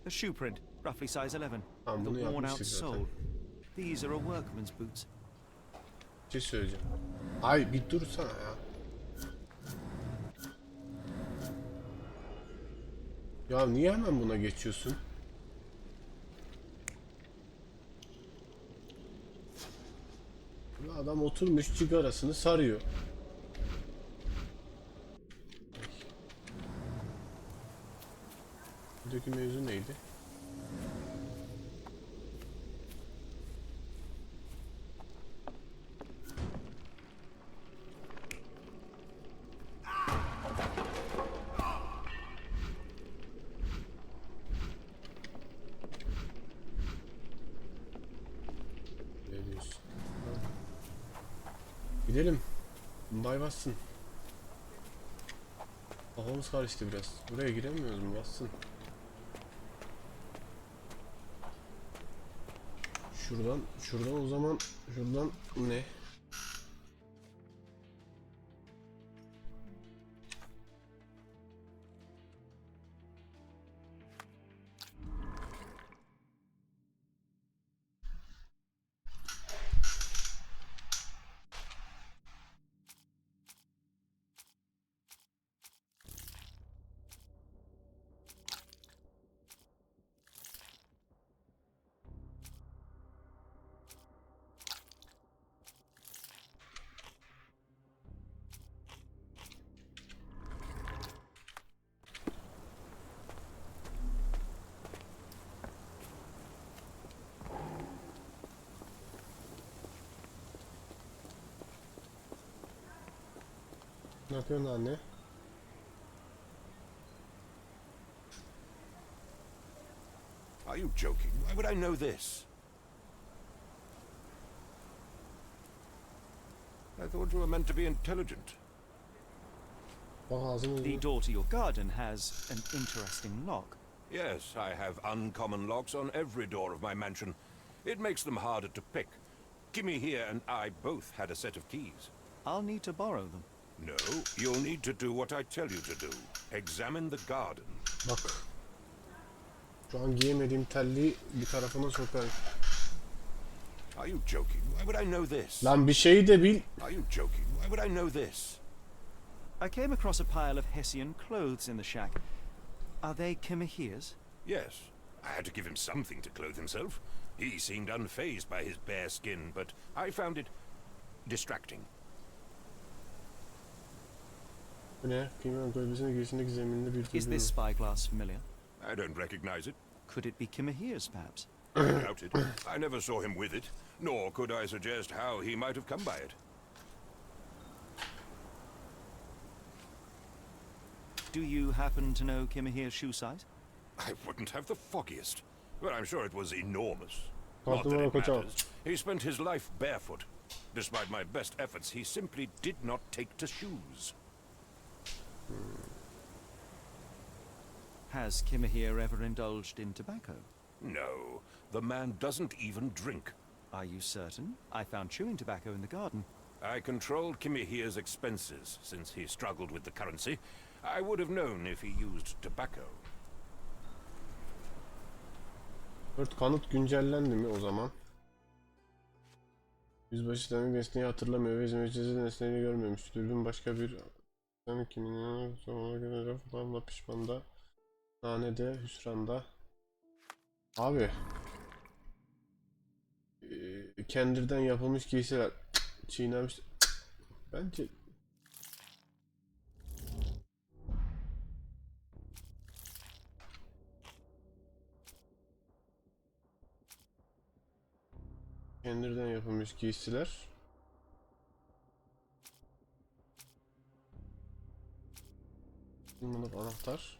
A shoe print, roughly size 11. Tamam, The bunu worn out yapmıştık zaten. sole. These are a workman's boots. Bir şey söyleyeceğim. Ay bir dursana ya. Ya niye hemen buna geçiyorsun? Adam oturmuş cigarasını sarıyor. Buradaki mevzu neydi? Ne diyorsun? Gidelim. Bay bassın. Kafamız karıştı biraz. Buraya giremiyoruz mu? Bassın. Şuradan o zaman şuradan ne? Ne yapıyorsun anne? Are you joking? Why would I know this? I thought you were meant to be intelligent. The door to your garden has an interesting lock. Yes, I have uncommon locks on every door of my mansion. It makes them harder to pick. Kimmy here and I both had a set of keys. I'll need to borrow them. No, you'll need to do what I tell you to do. Examine the garden. Bak. Şu an giyemediğim telliği bir tarafına sokar. Are you joking? Why would I know this? Lan bir şeyi de bil. Are you joking? Why would I know this? I came across a pile of Hessian clothes in the shack. Are they Kimahir's? Yes. I had to give him something to clothe himself. He seemed unfazed by his bare skin, but I found it distracting. Bu ne? Kıyman gölgesine girişindeki zeminde bir Is this spyglass familiar? I don't recognize it. Could it be Kimahir's, perhaps? I doubt it. I never saw him with it, nor could I suggest how he might have come by it. Do you happen to know Kimahir's shoe size? I wouldn't have the foggiest, but I'm sure it was enormous. Not Not that it that it matters. He spent his life barefoot. Despite my best efforts, he simply did not take to shoes. Has Kimahir ever indulged in tobacco? No, the man doesn't even drink. Are you certain? I found chewing tobacco in the garden. I controlled Kimihir's expenses since he struggled with the currency. I would have known if he used tobacco. Evet, kanıt güncellendi mi o zaman? Yüzbaşı tanık nesneyi hatırlamıyor ve hizmetçisi nesneyi görmemiş. Dürbün başka bir tanık kiminin sonuna göre falan pişmanda. Nanede, hüsranda. Abi. Kendirden yapılmış giysiler. Çiğnemiş. Bence kendirden yapılmış giysiler. Bunun anahtar.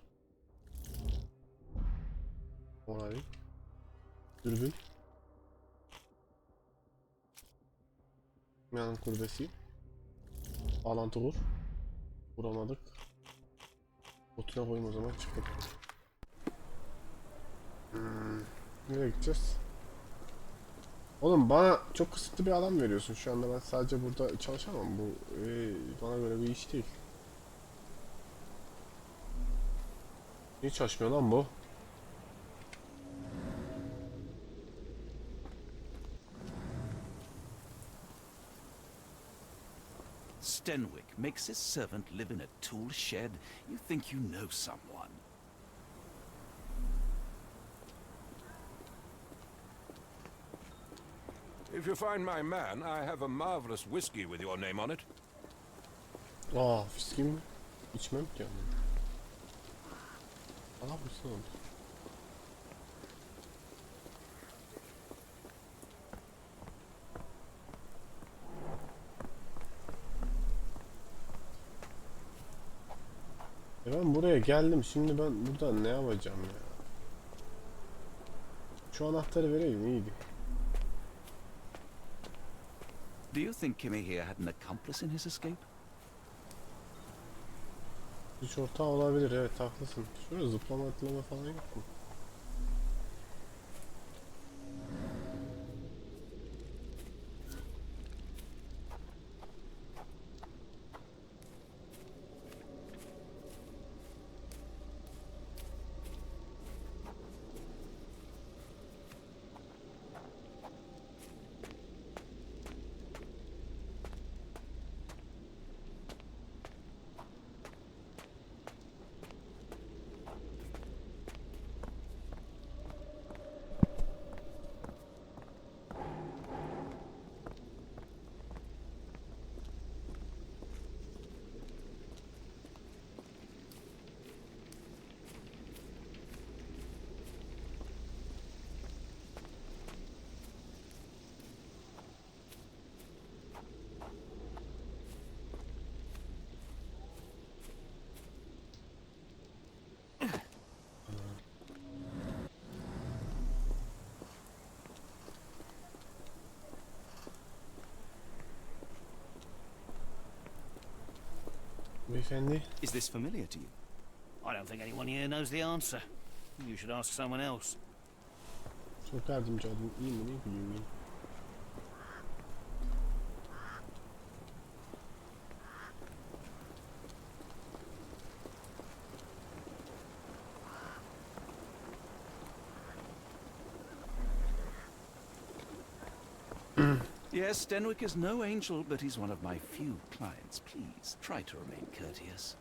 Olay. Dürbün. Dünyanın kurbesi. Bağlantı kur. Vuramadık. Botuna koyayım o zaman, çıktık. Nereye gideceğiz? Oğlum bana çok kısıtlı bir alan veriyorsun şu anda, ben sadece burada çalışamam, bu bana göre bir iş değil. Niye çalışmıyor lan bu? Stenwick makes his servant live in a tool shed. You think you know someone. If you find my man, I have a marvelous whiskey with your name on it. Aa, viski mi? İçmem ki yani. Allah mısın? Ben buraya geldim. Şimdi ben buradan ne yapacağım ya? Şu anahtarı vereyim iyiydi. Do you think Kimmy here had an accomplice in his escape? Güç ortağı olabilir, evet haklısın. Şurada zıplama atlama falan yok mu? Beyefendi. Is this familiar to you? I don't think anyone here knows the answer. You should ask someone else. Çok yardımcı oldun. İyi mi? Ne bileyim ben. Yes, Stenwick is no angel, but he's one of my few clients. Please, try to remain courteous.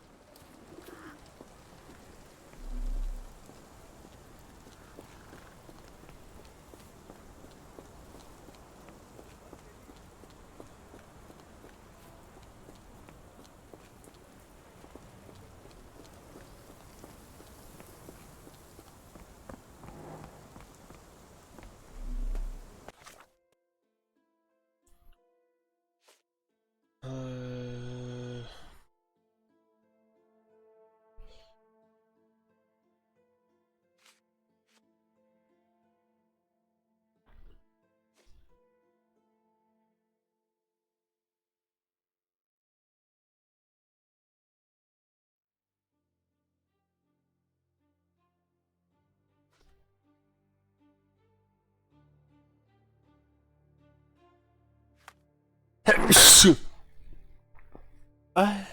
Ay.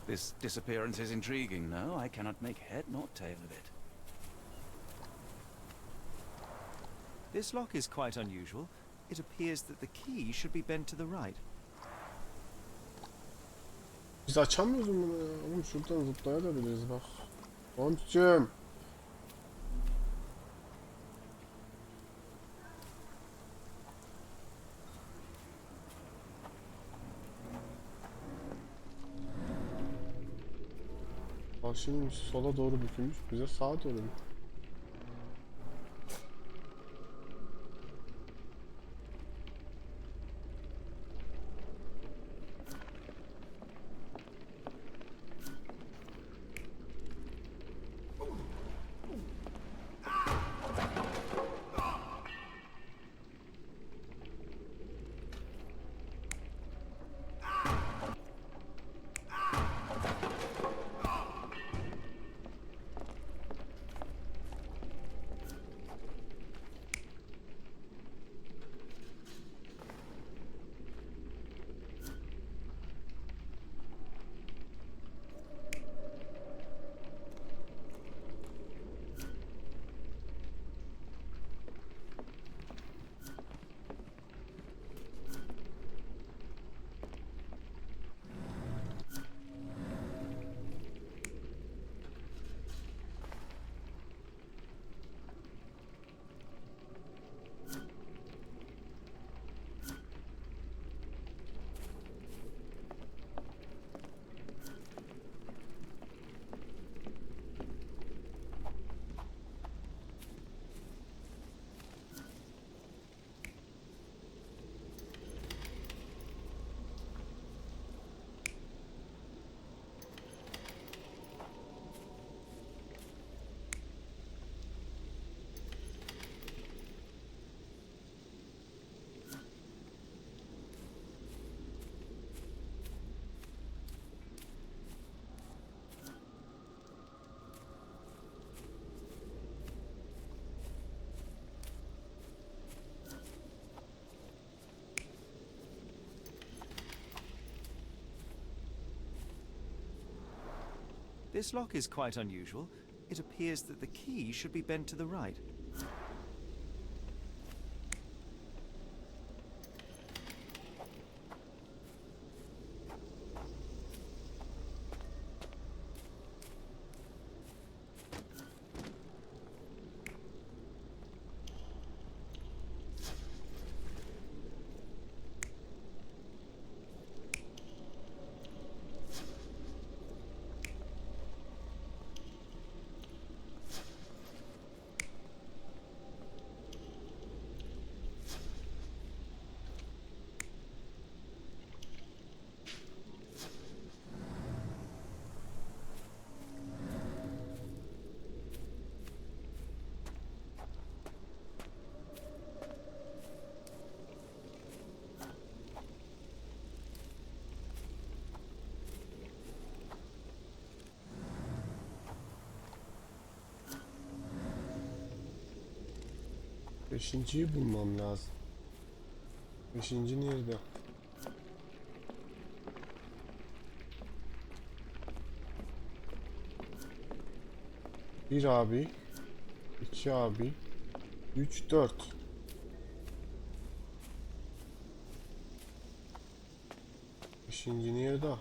This disappearance is intriguing, no? I cannot make head nor tail of it. This lock is quite unusual. It appears that the key should be bent to the right. Biz açamıyoruz bunu ya. Oğlum şuradan zıplayabiliriz bak. Holmes'cum. Bak şimdi sola doğru bükülmüş. Bize sağa doğru bükülmüş. This lock is quite unusual. It appears that the key should be bent to the right. Beşinciyi bulmam lazım. Beşinci nerede? Bir abi, iki abi, 3, 4. Beşinci nerede?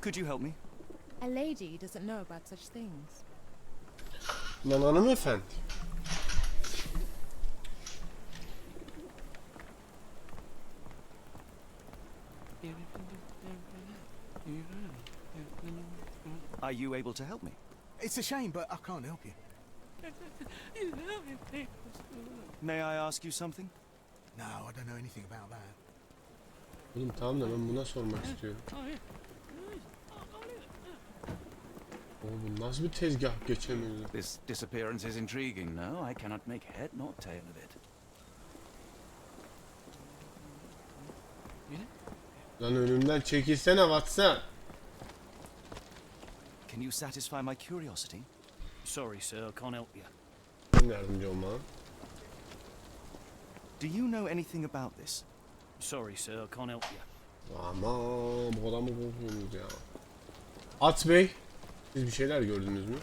Could you help me? A lady doesn't know about such things. Lan hanımefendi. Are you able to help me? It's a shame, but I can't help you. May I ask you something? No, I don't know anything about that. Oğlum tamam da ben buna sormak istiyorum. Oğlum nasıl bir tezgah geçemiyordu? This disappearance is intriguing, no? I cannot make head nor tail of it. Lan önümden çekilsene Watson. Can you satisfy my curiosity? Sorry, sir, I can't help you. Ben yardımcı olma. Do you know anything about this? Sorry, sir, I can't help you. Aman bu kadar mı korkuyorsunuz ya? At Bey, siz bir şeyler gördünüz mü?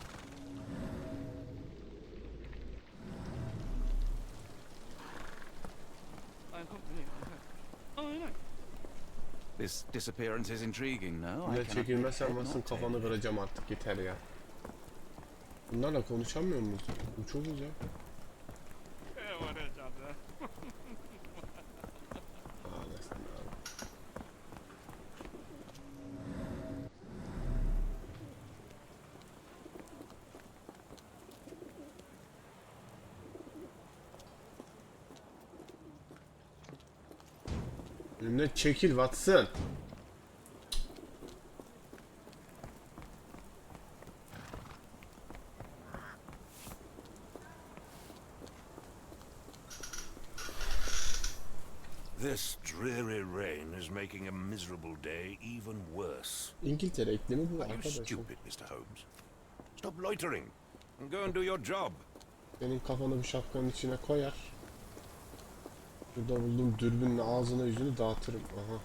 This disappearance is intriguing, no? I Ya cannot make çekilmezsen head nor basın tail. kafanı kıracağım artık yeter ya. Bunlarla konuşamıyor muyuz? Bu çok güzel. Ağlasın abi. Önüne çekil Watson. This dreary rain is making a miserable day even worse. İngiltere iklimi bu Are you arkadaşım. stupid, Mr. Holmes? Stop loitering and go and do your job. Senin kafanı bir şapkanın içine koyar. Burada bulduğum dürbünle ağzına yüzünü dağıtırım. Aha.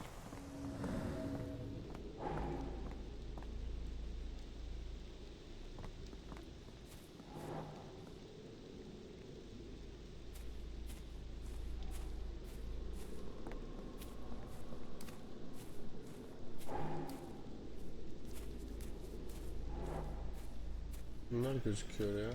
Bunlar gözüküyor ya.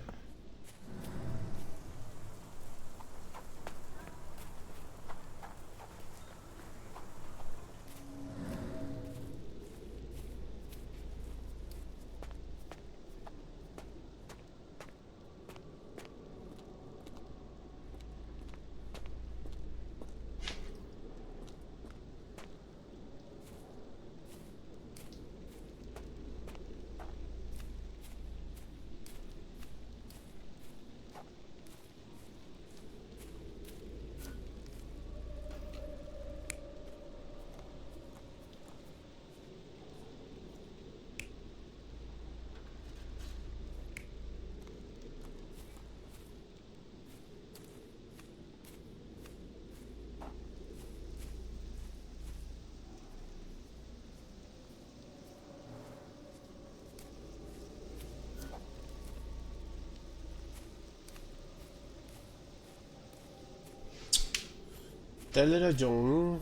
Deleracağım.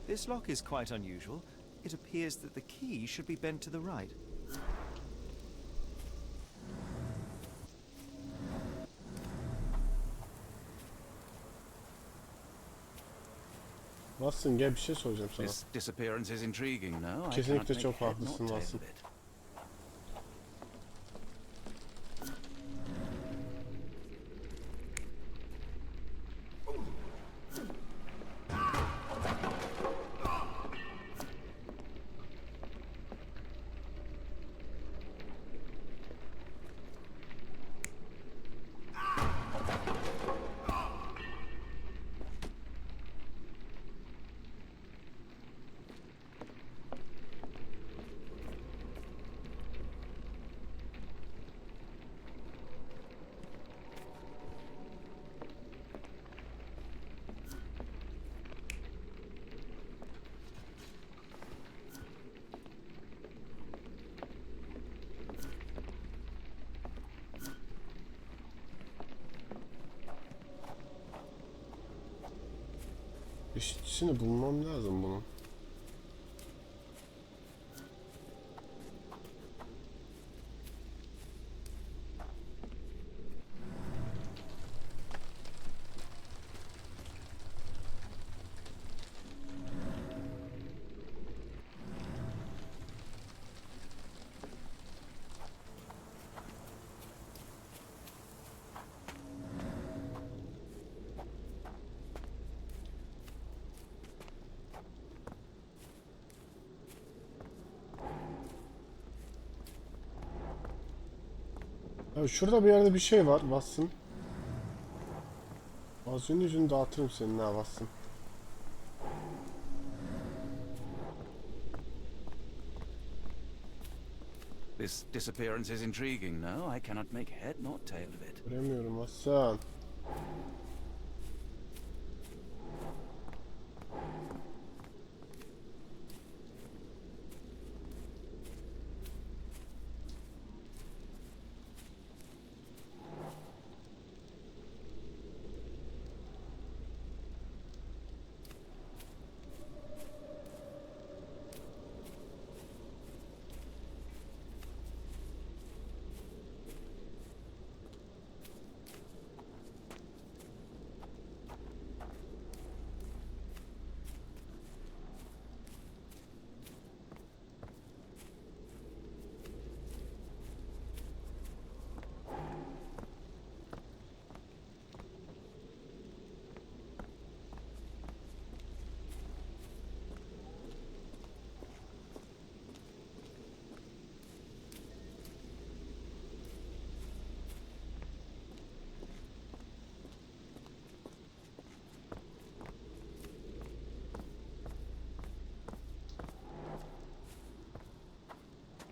This lock is quite unusual. It appears that the key should be bent to the right. Watson gel bir şey soracağım sana. This disappearance is intriguing, no? I cannot Kesinlikle make çok head nor haklısın tail Watson. of it. İşçisini bulmam lazım bunun. Abi şurada bir yerde bir şey var Watson. Ağzının yüzünü dağıtırım senin ha Watson. This disappearance is intriguing, no? I cannot make head nor tail of it. Göremiyorum Watson.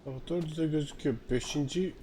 Laboratuvar düze gözüküyor. Beşinci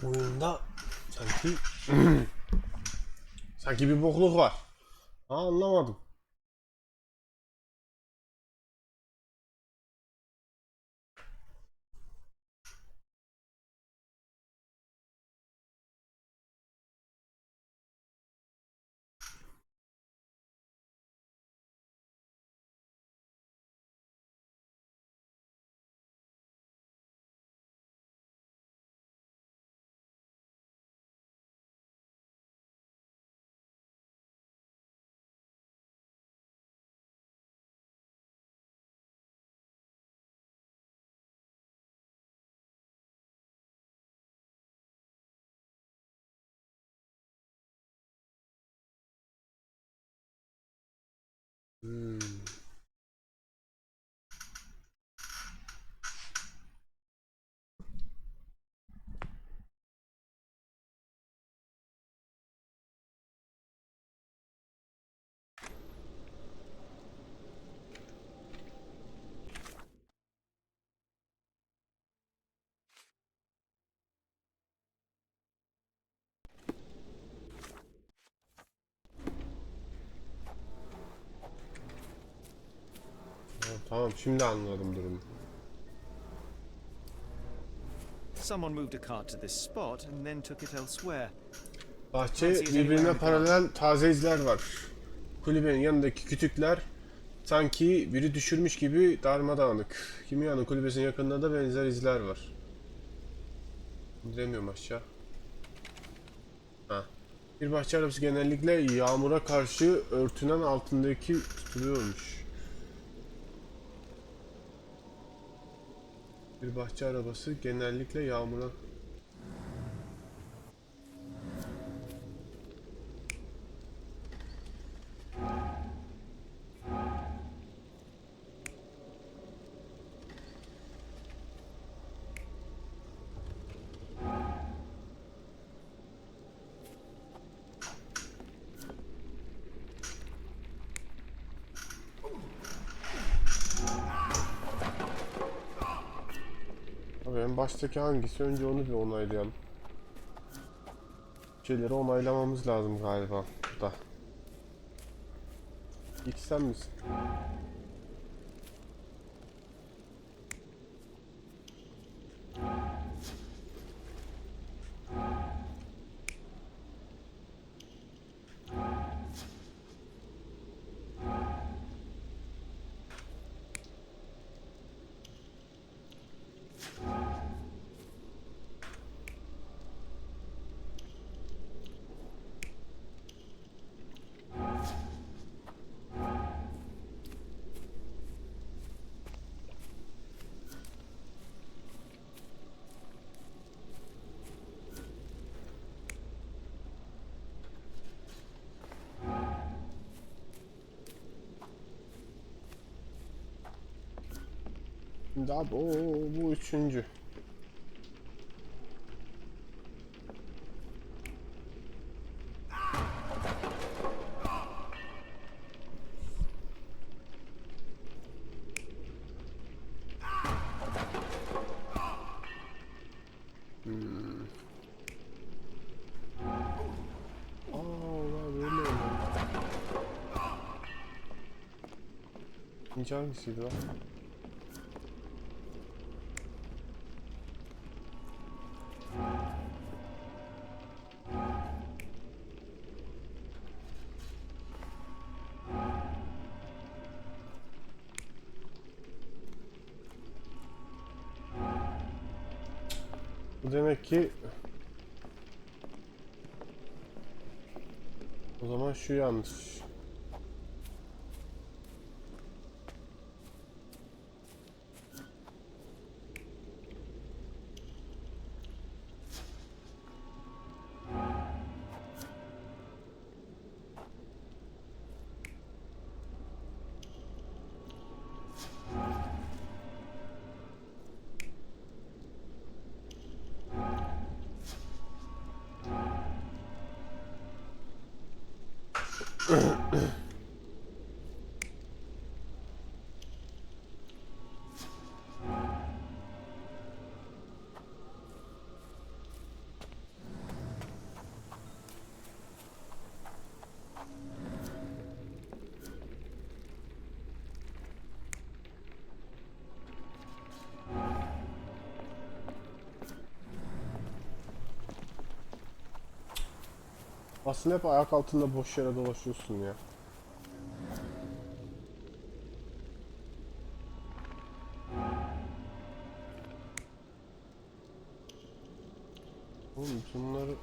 Oyunda sanki sanki bir bokluk var. Ha, anlamadım. Tamam, şimdi anladım durumu. Someone moved a cart to this spot and then took it elsewhere. Bahçe birbirine paralel taze izler var. Kulübenin yanındaki kütükler sanki biri düşürmüş gibi darmadağınık. Kimyanın kulübesinin yakınında da benzer izler var. İndiremiyorum aşağı. Ha. Bir bahçe arabası genellikle yağmura karşı örtünen altındaki tutuluyormuş. Bir bahçe arabası genellikle yağmura... Abi en baştaki hangisi? Önce onu bir onaylayalım. Şeyleri onaylamamız lazım galiba burada. İlk sen misin? Şimdi abi bu üçüncü. Böyle oluyor. İkinci hangisiydi lan? Bu demek ki o zaman şu yanlış. Aslında hep ayak altında boş yere dolaşıyorsun ya. Oğlum bunları...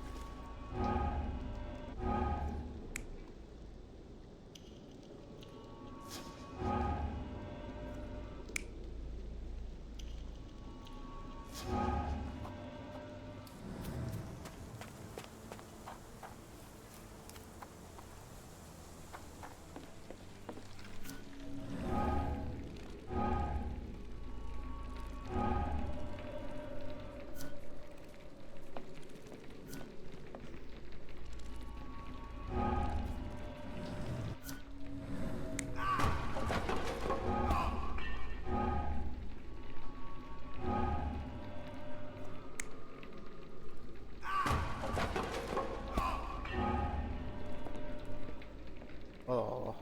Aa.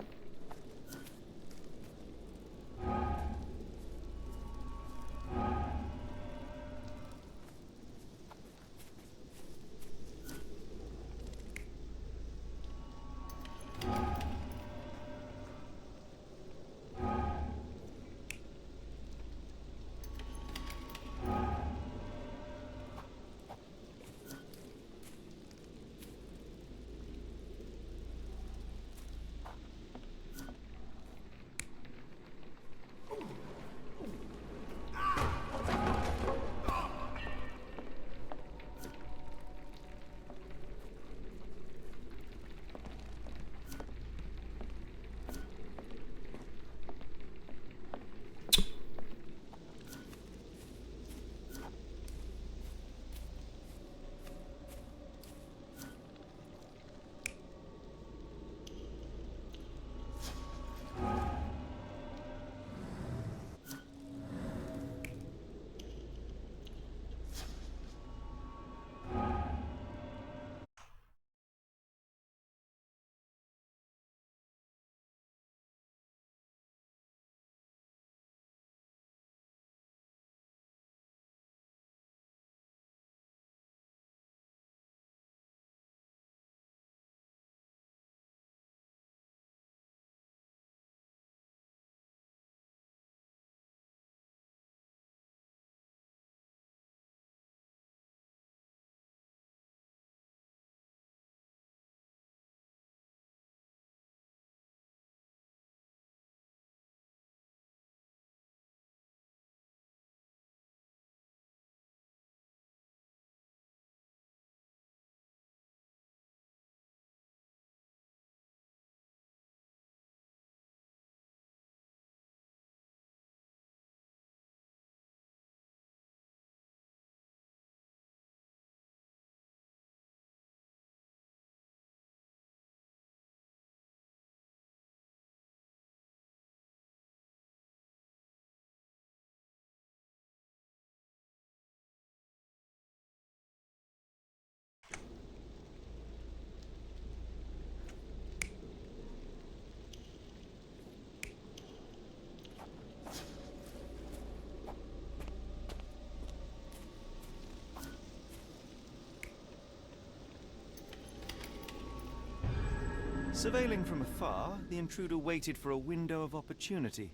Surveilling from afar, the intruder waited for a window of opportunity.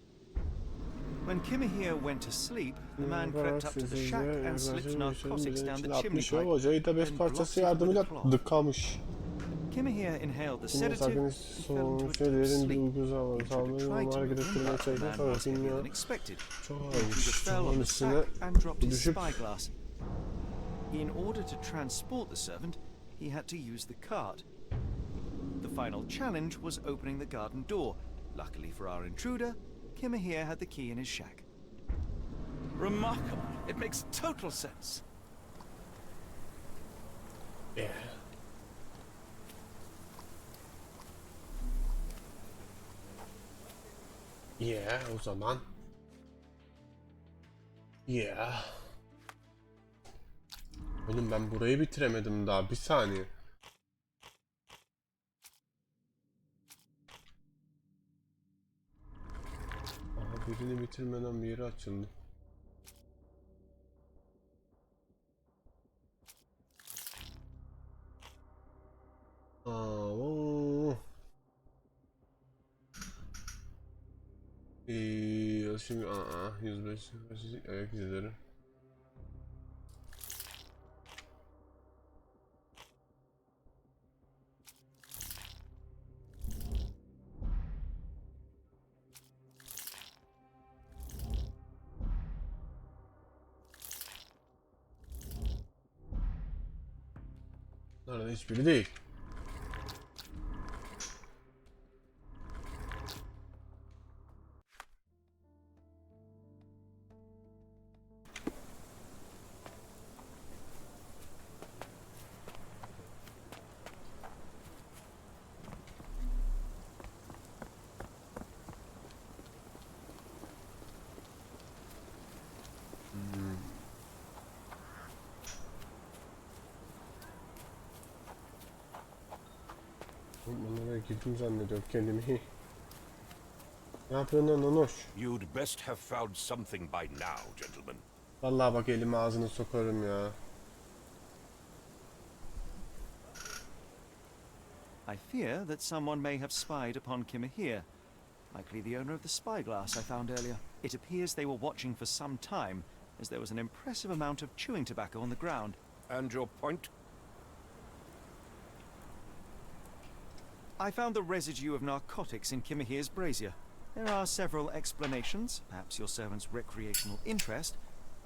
When Kimahir went to sleep, the man crept up to the shack and slipped narcotics down the chimney pipe, Hocayı da bez then parçası blocked it with a yardımıyla cloth. dıkamış. Kimahir inhaled the Şimdi sedative and sakinleşmiş fell into a deep şeylerin sleep. uyku The intruder sağlığı tried to hareket move him, ettirmeye but the çalışıyor man sonra was heavier dünya than expected. çok The intruder ağırmış. fell on Çuvalın the üstüne sack and dropped his düşüp spyglass. In order to transport the servant, he had to use the cart. The final challenge was opening the garden door. Luckily for our intruder, Kimahir had the key in his shack. Remarkable. It makes total sense. Yeah. Yeah, o zaman. Yeah. Oğlum ben burayı bitiremedim daha. Bir saniye. Aha birini bitirmeden bir yeri açıldı. Aa. Çalışım 105 ayak izleri. Nerede hiçbiri değil. Onlara girdim zannediyorum kendimi. Ne yapıyorsun lan Onoş? You'd best have found something by now, gentlemen. Vallahi bak elimi ağzına sokarım ya. I fear that someone may have spied upon Kimahir. Likely the owner of the spyglass I found earlier. It appears they were watching for some time, as there was an impressive amount of chewing tobacco on the ground. And your point? I found the residue of narcotics in Kimahir's brazier. There are several explanations, perhaps your servant's recreational interest,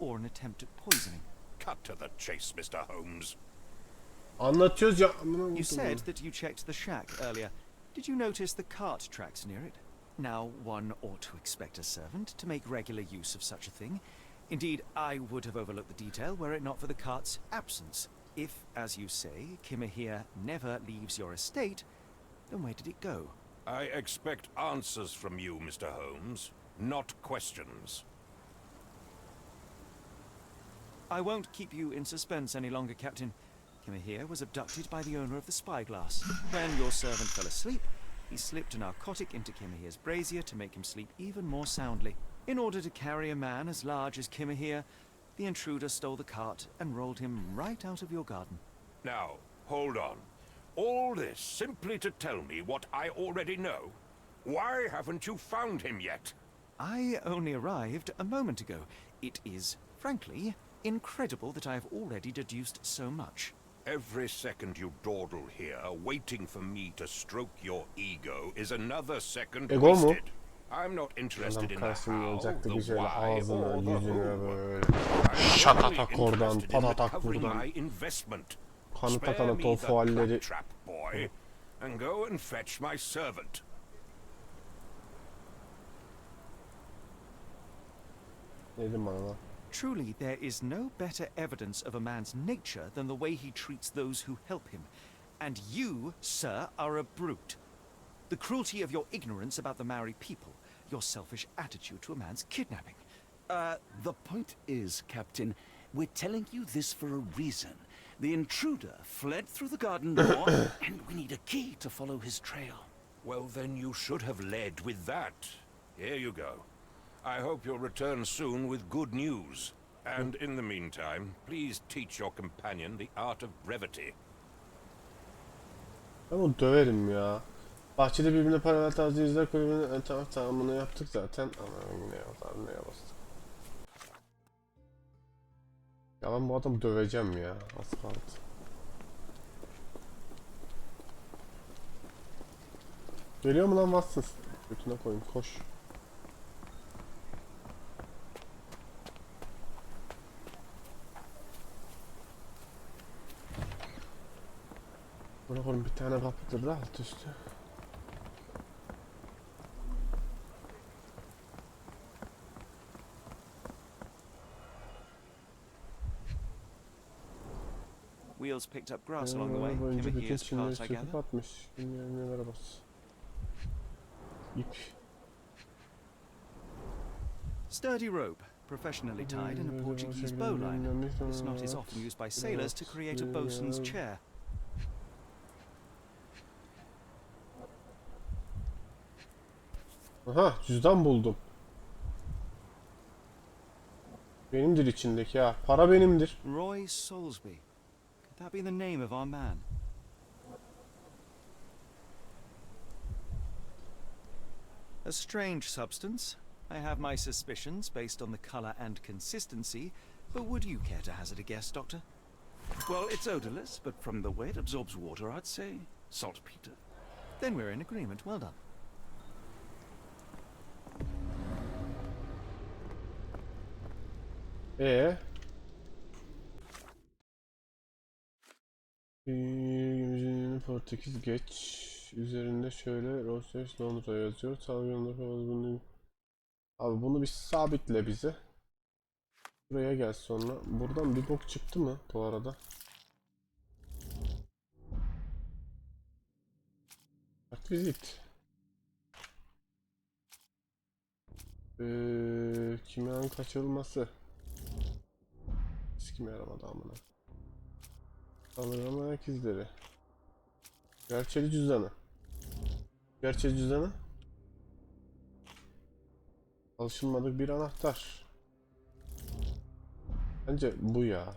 or an attempt at poisoning. Cut to the chase, Mr. Holmes. Anlatıyoruz ya. You said that you checked the shack earlier. Did you notice the cart tracks near it? Now, one ought to expect a servant to make regular use of such a thing. Indeed, I would have overlooked the detail were it not for the cart's absence. If, as you say, Kimahir never leaves your estate, then where did it go? I expect answers from you, Mr. Holmes, not questions. I won't keep you in suspense any longer, Captain. Kimahir was abducted by the owner of the spyglass. When your servant fell asleep, he slipped a narcotic into Kimahir's brazier to make him sleep even more soundly. In order to carry a man as large as Kimahir, the intruder stole the cart and rolled him right out of your garden. Now, hold on. All this simply to tell me what I already know? Why haven't you found him yet? I only arrived a moment ago. It is, frankly, incredible that I have already deduced so much. Every second you dawdle here, waiting for me to stroke your ego, is another second Ego mu? wasted. I'm not interested in the how, olacaktı the bir şöyle why, ağzına or the yüzüne who. böyle I'm şatatak only oradan interested in patatak recovering buradan my investment. kanıta Spare kanıta me o the fualleri claptrap, boy, and go and fetch my servant. dedim bana lan. Truly, there is no better evidence of a man's nature than the way he treats those who help him. And you, sir, are a brute. The cruelty of your ignorance about the Maori people, your selfish attitude to a man's kidnapping. The point is, Captain, we're telling you this for a reason. The intruder fled through the garden door, and we need a key to follow his trail. Well, then you should have led with that. Here you go. I hope you'll return soon with good news. And in the meantime, please teach your companion the art of brevity. Ben onu döverim ya. Bahçede birbirine paralel tarzı yüzler koyuyoruz. Tamam bunu yaptık zaten. Ama yine yazar neye bastık. Ya ben bu adamı döveceğim ya. Az kaldı. Geliyor mu lan Watson? Götüne koyayım koş. Buna koyayım bir tane kapıdır da alt üstü. Wheels picked up grass along the way. Kimahir's cart, I gather. Atmış. Nelere bas. İp. Sturdy rope, professionally tied in a Portuguese bowline. This knot is often used by sailors to create a bosun's chair. Aha, cüzdan buldum. Benimdir içindeki ha. Para benimdir. Roy Soulsby. Could that be the name of our man? A strange substance. I have my suspicions based on the colour and consistency, but would you care to hazard a guess, Doctor? Well, it's odorless, but from the way it absorbs water, I'd say saltpeter. Then we're in agreement. Well done. Portekiz geç. Üzerinde şöyle Rosses Londra yazıyor. Salgınlık. Abi bunu bir sabitle bize. Buraya gel sonra. Buradan bir bok çıktı mı bu arada? Akvizit. Kimyanın kaçırılması. Hiç kime yaramadı amına. Saldırgan ayak izleri. Gerçeli cüzdanı. Gerçeli cüzdanı. Alışılmadık bir anahtar. Bence bu ya.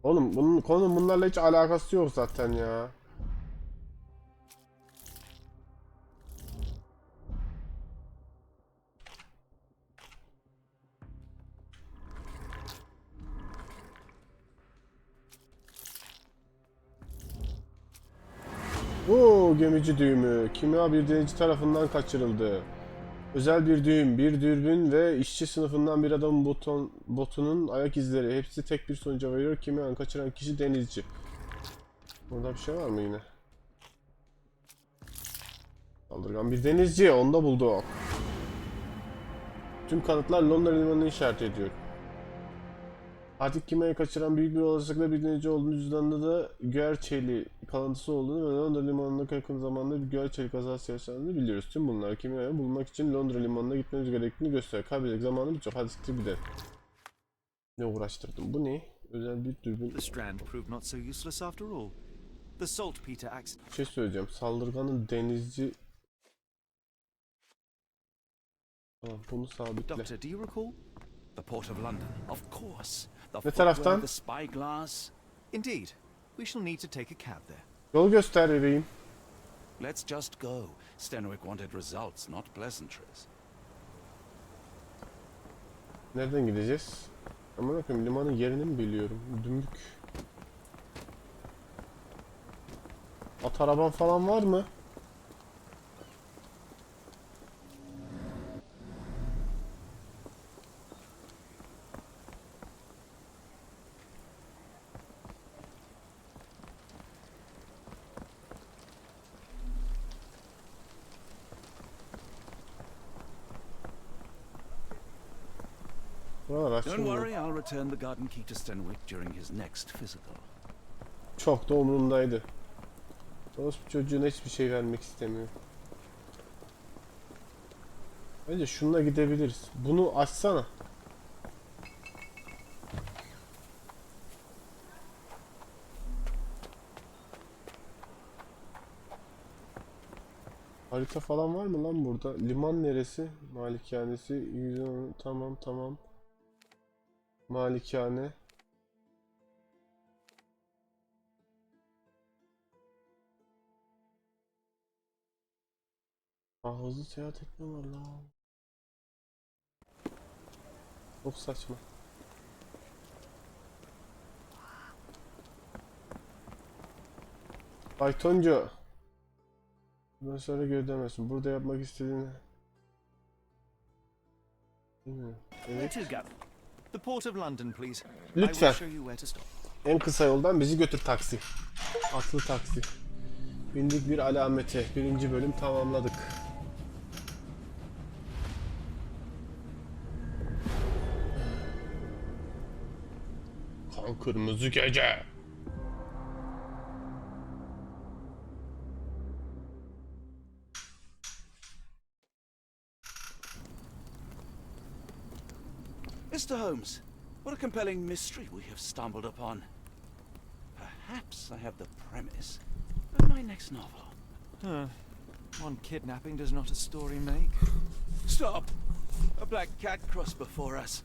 Oğlum bunun konu bunlarla hiç alakası yok zaten ya. Oo, gemici düğümü. Kimya bir denizci tarafından kaçırıldı. Özel bir düğüm, bir dürbün ve işçi sınıfından bir adamın botunun ayak izleri. Hepsi tek bir sonuca varıyor. Kimyanı kaçıran kişi denizci. Burada bir şey var mı yine? Saldırgan bir denizci. Onu da bulduk. Tüm kanıtlar Londra limanını işaret ediyor. Artık kimyayı kaçıran büyük bir olasılıkla bir denizci olduğunu, cüzdanında da Göğerçeli kalıntısı olduğunu ve Londra limanına yakın zamanda bir Göğerçeli kazası yaşandığını biliyoruz. Tüm bunlar kimyayı bulmak için Londra limanına gitmemiz gerektiğini gösteriyor. Kaybedecek zamanımız çok. Hadi siktir gidelim. Ne uğraştırdım? Bu ne? Özel bir dürbün. The strand proved not so useless after all. The saltpeter accident. Bir şey söyleyeceğim. Saldırganın denizci... Tamam, bunu sabitle. Doctor, do you recall? The Port of London, of course. Ne taraftan? The spyglass. Indeed. We shall need to take a cab there. Yol göster bebeğim. Let's just go. Stenwick wanted results, not pleasantries. Nereden gideceğiz? Aman bakayım, limanın yerini mi biliyorum? Dümbük. At araban falan var mı? Don't worry, I'll return the garden key to Stenwick during his next physical. Çok da umurumdaydı. Orospu çocuğuna hiçbir şey vermek istemiyor. Bence şununla gidebiliriz. Bunu açsana. Harita falan var mı lan burada? Liman neresi? Malikanesi. 110. Tamam. Malikane. Hızlı seyahat etme var lan. Çok saçma. Faytoncu. Bundan sonra geri dönemezsin. Burada yapmak istediğini... Değil mi? Evet. The Port of London, please. Lütfen. Stop. En kısa yoldan bizi götür taksi. Atlı taksi. Bindik bir alamete. Birinci bölüm tamamladık. Kan kırmızı gece. Mr. Holmes, what a compelling mystery we have stumbled upon. Perhaps I have the premise of my next novel. One kidnapping does not a story make. Stop! A black cat crossed before us.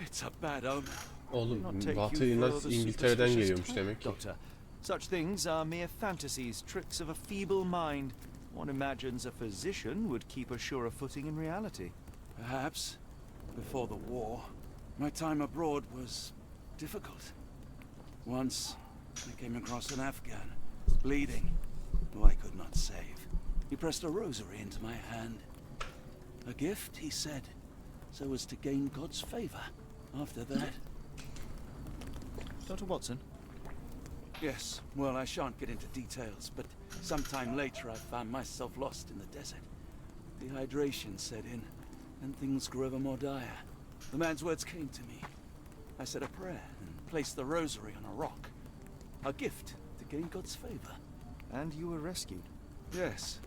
It's a bad omen. Oğlum, Batı İngiltere'den geliyormuş demek ki. Doctor, such things are mere fantasies, tricks of a feeble mind. One imagines a physician would keep a surer footing in reality. Perhaps. Before the war, my time abroad was difficult. Once, I came across an Afghan, bleeding, who I could not save. He pressed a rosary into my hand. A gift, he said, so as to gain God's favor. After that... Dr. Watson? Yes, well, I shan't get into details, but sometime later I found myself lost in the desert. Dehydration set in, and things grew ever more dire. The man's words came to me. I said a prayer and placed the rosary on a rock. A gift to gain God's favor. And you were rescued? Yes.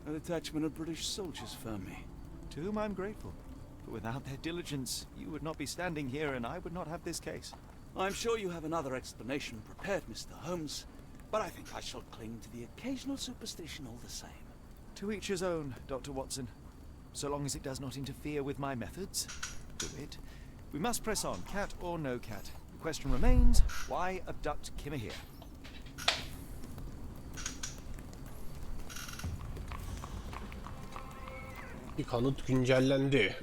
A detachment of British soldiers found me. To whom I'm grateful. But without their diligence, you would not be standing here and I would not have this case. I'm sure you have another explanation prepared, Mr. Holmes, but I think I shall cling to the occasional superstition all the same. To each his own, Dr. Watson. So long as it does not interfere with my methods, do it. We must press on, cat or no cat. The question remains, why abduct Kimahir? Bir kanıt güncellendi.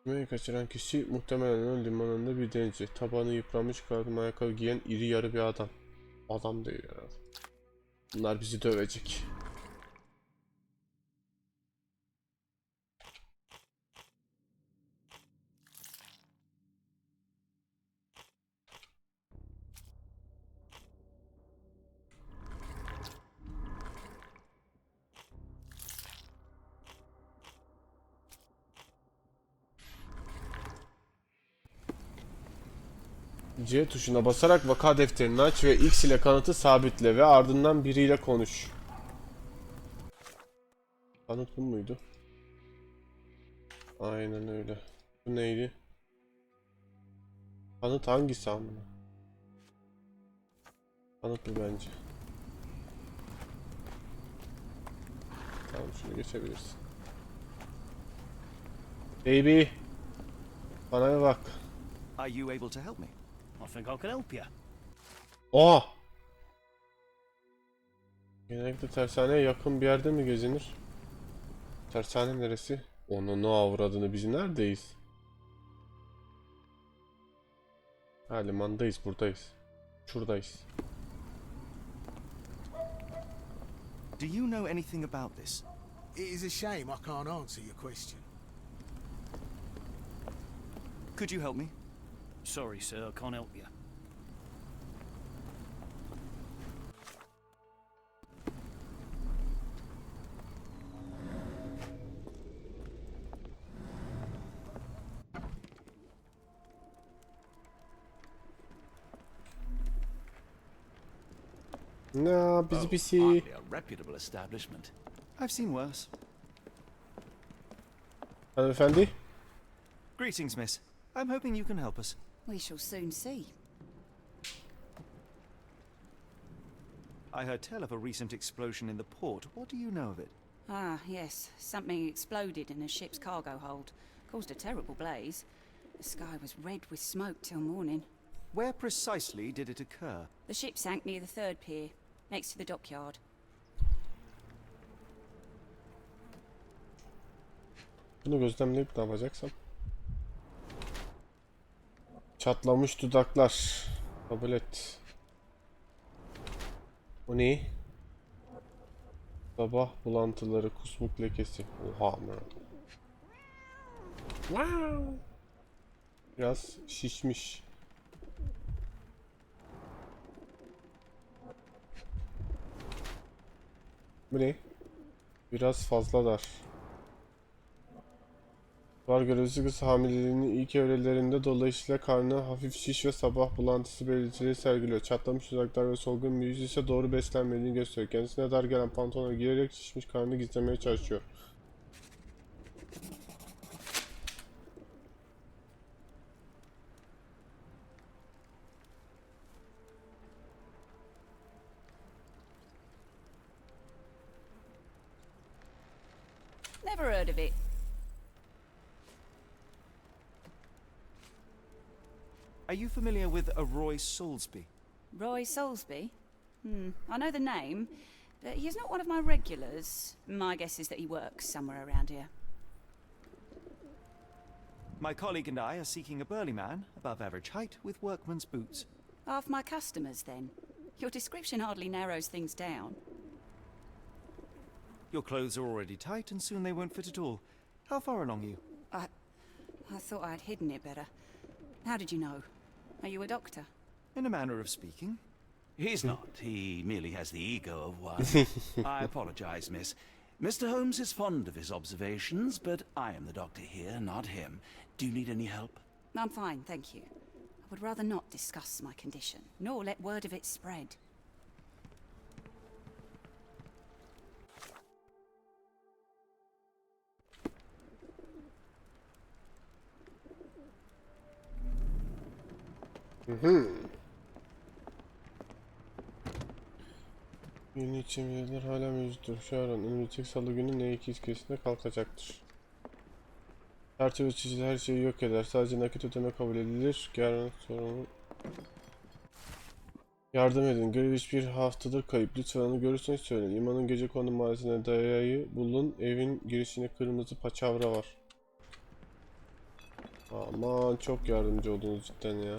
Kimahir'i kaçıran kişi muhtemelen limanında bir denizci. Tabanı yıpranmış kardım ayakkabı giyen iri yarı bir adam. Adam değil herhalde. Bunlar bizi dövecek. C tuşuna basarak vaka defterini aç ve X ile kanıtı sabitle ve ardından biriyle konuş. Kanıt bu muydu? Aynen öyle. Bu neydi? Kanıt hangisi amına? Kanıt bu bence. Tamam, şunu geçebilirsin. Baby. Bana bir bak. Are you able to help me? I think I can help you. Aa! Genellikle tersaneye yakın bir yerde mi gezinir? Tersane neresi? Onun ne avradını, biz neredeyiz? Ha, limandayız, buradayız. Şuradayız. Do you know anything about this? It is a shame I can't answer your question. Could you help me? Sorry, sir, I can't help you. No, busy busy. Hardly a reputable establishment. I've seen worse. Hanımefendi. Greetings, miss. I'm hoping you can help us. We shall soon see. I heard tell of a recent explosion in the port. What do you know of it? Ah, yes. Something exploded in a ship's cargo hold. Caused a terrible blaze. The sky was red with smoke till morning. Where precisely did it occur? The ship sank near the third pier, next to the dockyard. Bunu gözlemleyip ne yapacaksam? Çatlamış dudaklar. Kabul et. O ne? Sabah bulantıları, kusmuk lekesi. Oha man. Wow. Biraz şişmiş. Bu ne? Biraz fazla dar. Var görevlisi kız hamileliğinin ilk evrelerinde dolayısıyla karnı hafif şiş ve sabah bulantısı belirtileri sergiliyor. Çatlamış dudaklar ve solgun bir yüz ise doğru beslenmediğini gösteriyor. Kendisine dar gelen pantolona giyerek şişmiş karnını gizlemeye çalışıyor. Never heard of it. Are you familiar with a Roy Soulsby? Roy Soulsby? I know the name, but he's not one of my regulars. My guess is that he works somewhere around here. My colleague and I are seeking a burly man, above average height, with workman's boots. Half my customers, then. Your description hardly narrows things down. Your clothes are already tight, and soon they won't fit at all. How far along are you? I thought I'd hidden it better. How did you know? Are you a doctor? In a manner of speaking. He's not. He merely has the ego of one. I apologize, miss. Mr. Holmes is fond of his observations, but I am the doctor here, not him. Do you need any help? I'm fine, thank you. I would rather not discuss my condition, nor let word of it spread. Yeni içimciler hala mevcuttur. Şu an önümüzdeki salı günü N2 iskelesinde kalkacaktır. Çerçeve çizili her şeyi yok eder. Sadece nakit ödeme kabul edilir. Sorunu. Yardım edin. Greenwich bir haftadır kayıp. Lütfen onu görürseniz söyleyin. Limanın gecekondu mahallesine dayayı bulun. Evin girişine kırmızı paçavra var. Aman çok yardımcı oldunuz cidden ya.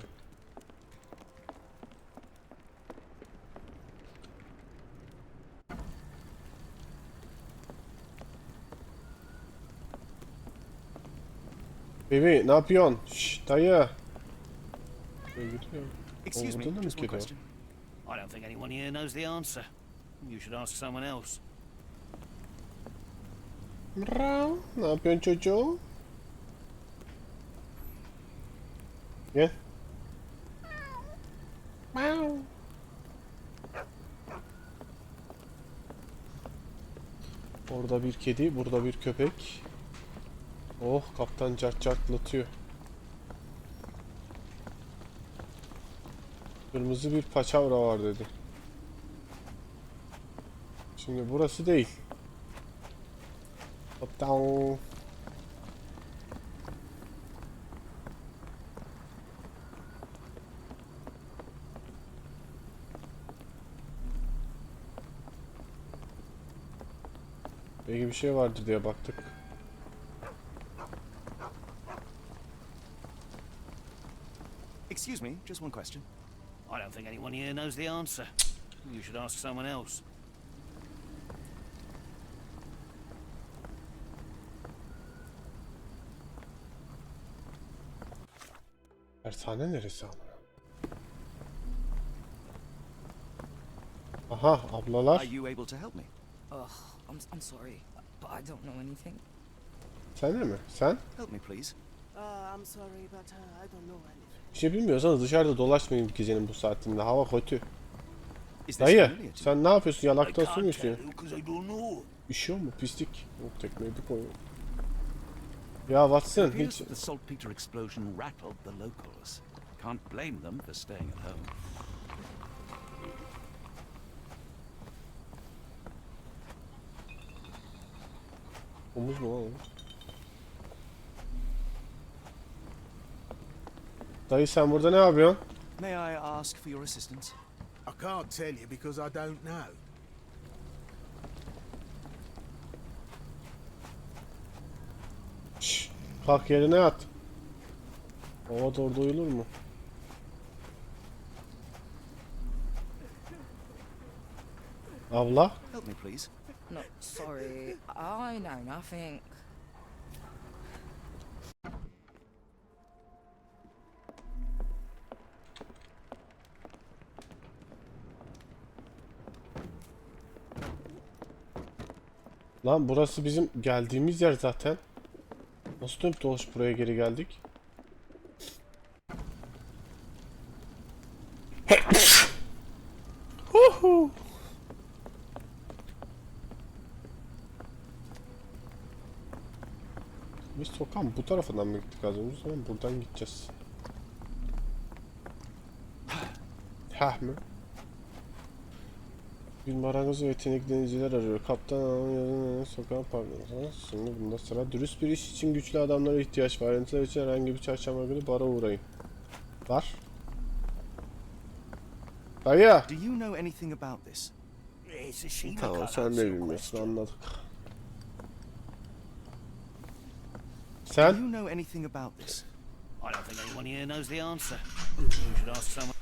Bebi ne yapıyorsun? Şşş dayı. Excuse me, just one question. I don't think anyone here knows the answer. You should ask someone else. Ne yapıyorsun çocuğum? Gel. Orada bir kedi, burada bir köpek. Oh, kaptan cart cartlatıyor. Kırmızı bir paçavra var dedi. Şimdi burası değil. Kaptan. Belki bir şey vardır diye baktık. Excuse me, just one question. I don't think anyone here knows the answer. You should ask someone else. Tersane neresi ama? Aha, ablalar. Are you able to help me? I'm sorry, but I don't know anything. Sen de mi? Sen? Help me, please. I'm sorry, but I don't know anything. Bir şey bilmiyorsanız dışarıda dolaşmayın gecenin bu saatinde. Hava kötü. Is this Dayı, familiar to sen ne yapıyorsun? Yalaktan su mu Can't içiyorsun? tell because I don't know. Üşüyor mu? Pislik. Yok tekmeyi bir koyuyor. Ya Watson It appears hiç... that the saltpeter explosion rattled the locals. Can't blame them for staying at home. Omuz mu lan o? Dayı sen burada ne yapıyorsun? May I ask for your assistance? I can't tell you because I don't know. Şşş, kalk yerine yat. Hava doğru uyulur mu? Abla? Help me, please. No, sorry, I know nothing. Lan burası bizim geldiğimiz yer zaten. Nasıl dönüp dolaşıp buraya geri geldik? Huhu. Biz sokağın bu tarafından mı gittik az önce? O zaman buradan gideceğiz. Hah mı? Bir marangoz ve yetenekli denizciler arıyor. Kaptan yarın sokağın pardon. Şimdi bunda sıra. Dürüst bir iş için güçlü adamlara ihtiyaç var. Ayrıntılar için herhangi bir çarşamba günü bara uğrayın. Var. Dayı. Do you know anything about this? It's a shame I Tamam can't sen answer de your bilmiyorsun, question. anladık. Do Sen? you know anything about this? I don't think anyone here knows the answer. You should ask someone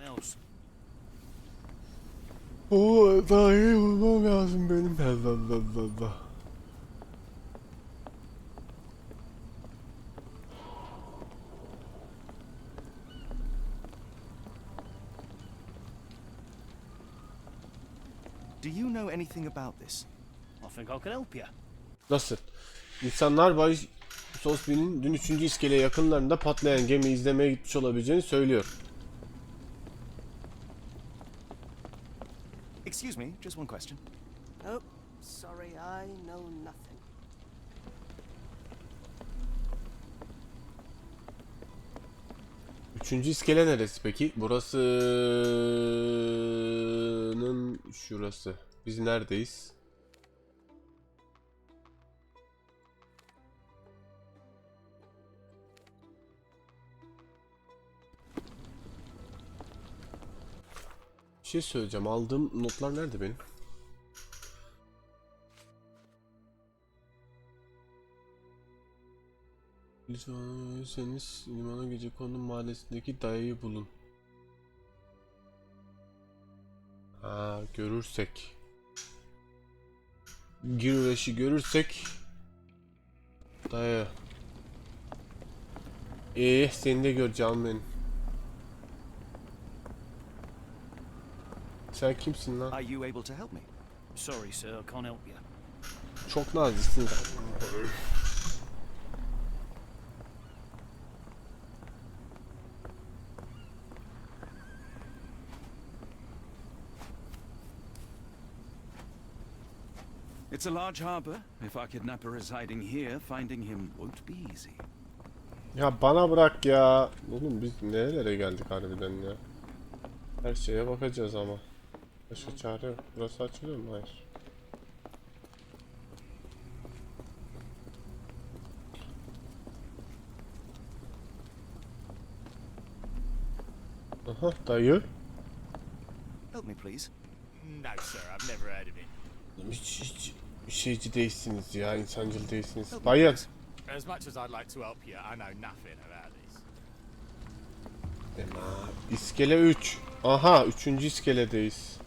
else. Oo, daha iyi bulmam lazım benim. Allah. Do you know anything about this? I think I can help you. Nasıl? İnsanlar Bay Sosby'nin dün 3. iskele yakınlarında patlayan gemiyi izlemeye gitmiş olabileceğini söylüyor. Excuse me, just one question. Oh, sorry, I know nothing. Üçüncü iskele neresi peki? Burasının şurası. Biz neredeyiz? Bir şey söyleyeceğim. Aldığım notlar nerede benim? Lütfen limana gecekondu mahallesindeki dayıyı bulun. Ha, görürsek. Güreşi görürsek. Dayı. Seni de göreceğim benim. Sen kimsin lan? Are you able to help me? Sorry, sir, I can't help you. Çok naziksin zaten. It's a large harbor. If our kidnapper is hiding here, finding him won't be easy. Ya bana bırak ya. Oğlum biz nerelere geldik harbiden ya. Her şeye bakacağız ama. Başka çare yok. Burası açılıyor mu? Hayır. Aha dayı. Help me, please. No, sir, I've never heard of it. Hiç şeyci değilsiniz ya. İnsancıl değilsiniz. Dayı. As much as I'd like to help you, I know nothing about this. İskele 3. Aha 3. iskeledeyiz.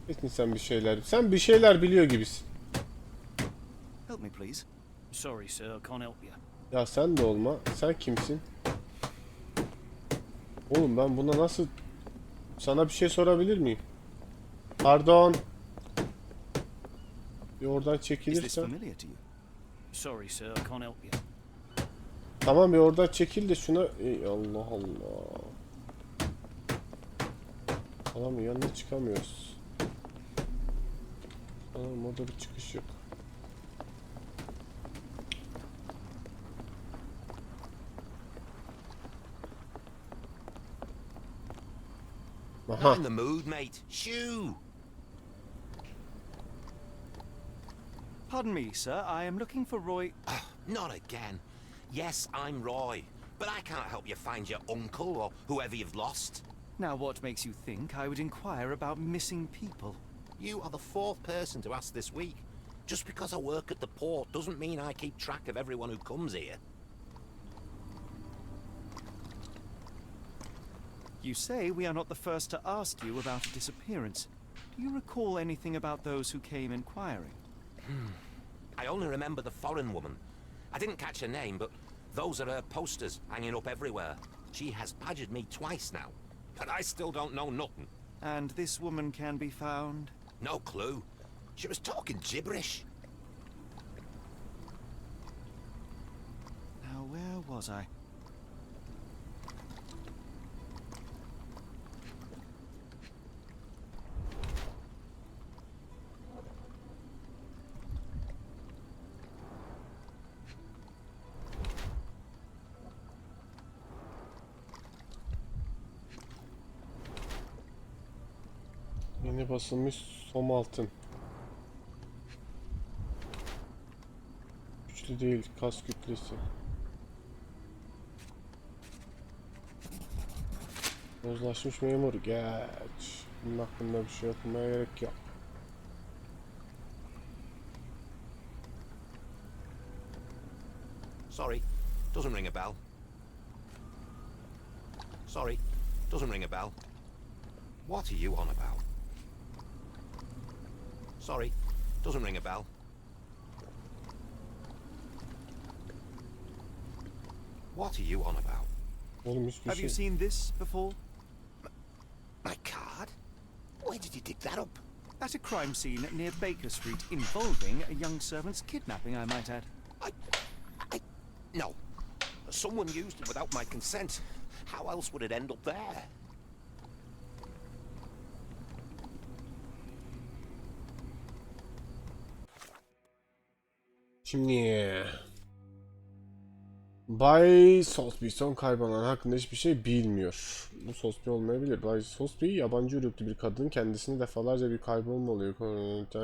Kesin sen bir şeyler. Sen bir şeyler biliyor gibisin. Help me, please. Sorry, sir, I can't help you. Ya sen de olma. Sen kimsin? Oğlum ben buna nasıl... Sana bir şey sorabilir miyim? Pardon. Bir oradan Is this çekilirsen. familiar to you? Sorry, sir, I can't help you. Tamam bir oradan çekil de şuna... Ey Allah Allah. Tamam yanına çıkamıyoruz. Tamam orada bir çıkış yok. Aha. Not in the mood, mate. Shoo! Pardon me, sir. I am looking for Roy. Not again. Yes, I'm Roy, but I can't help you find your uncle or whoever you've lost. Now, what makes you think I would inquire about missing people? You are the 4th person to ask this week. Just because I work at the port doesn't mean I keep track of everyone who comes here. You say we are not the first to ask you about a disappearance. Do you recall anything about those who came inquiring? I only remember the foreign woman. I didn't catch her name, but those are her posters hanging up everywhere. She has badgered me twice now, but I still don't know nothing. And this woman can be found? No clue. She was talking gibberish. Now, where was I? Yeni basılmış som altın. Güçlü değil, kas kütlesi. Uzlaşmış memur, geç. Bunun hakkında bir şey okumaya gerek yok. Sorry, doesn't ring a bell. Sorry, doesn't ring a bell. What are you on about? Sorry, doesn't ring a bell. What are you on about? Oğlum hiçbir Have you şey. seen this before? My card? Where did you dig that up? At a crime scene near Baker Street involving a young servant's kidnapping, I might add. No. Someone used it without my consent. How else would it end up there? Şimdi Bay Sosby son kaybolan hakkında hiçbir şey bilmiyor. Bu Sosby olmayabilir. Bay Sosby yabancı uyruklu bir kadın, kendisini defalarca bir kaybolma oluyor.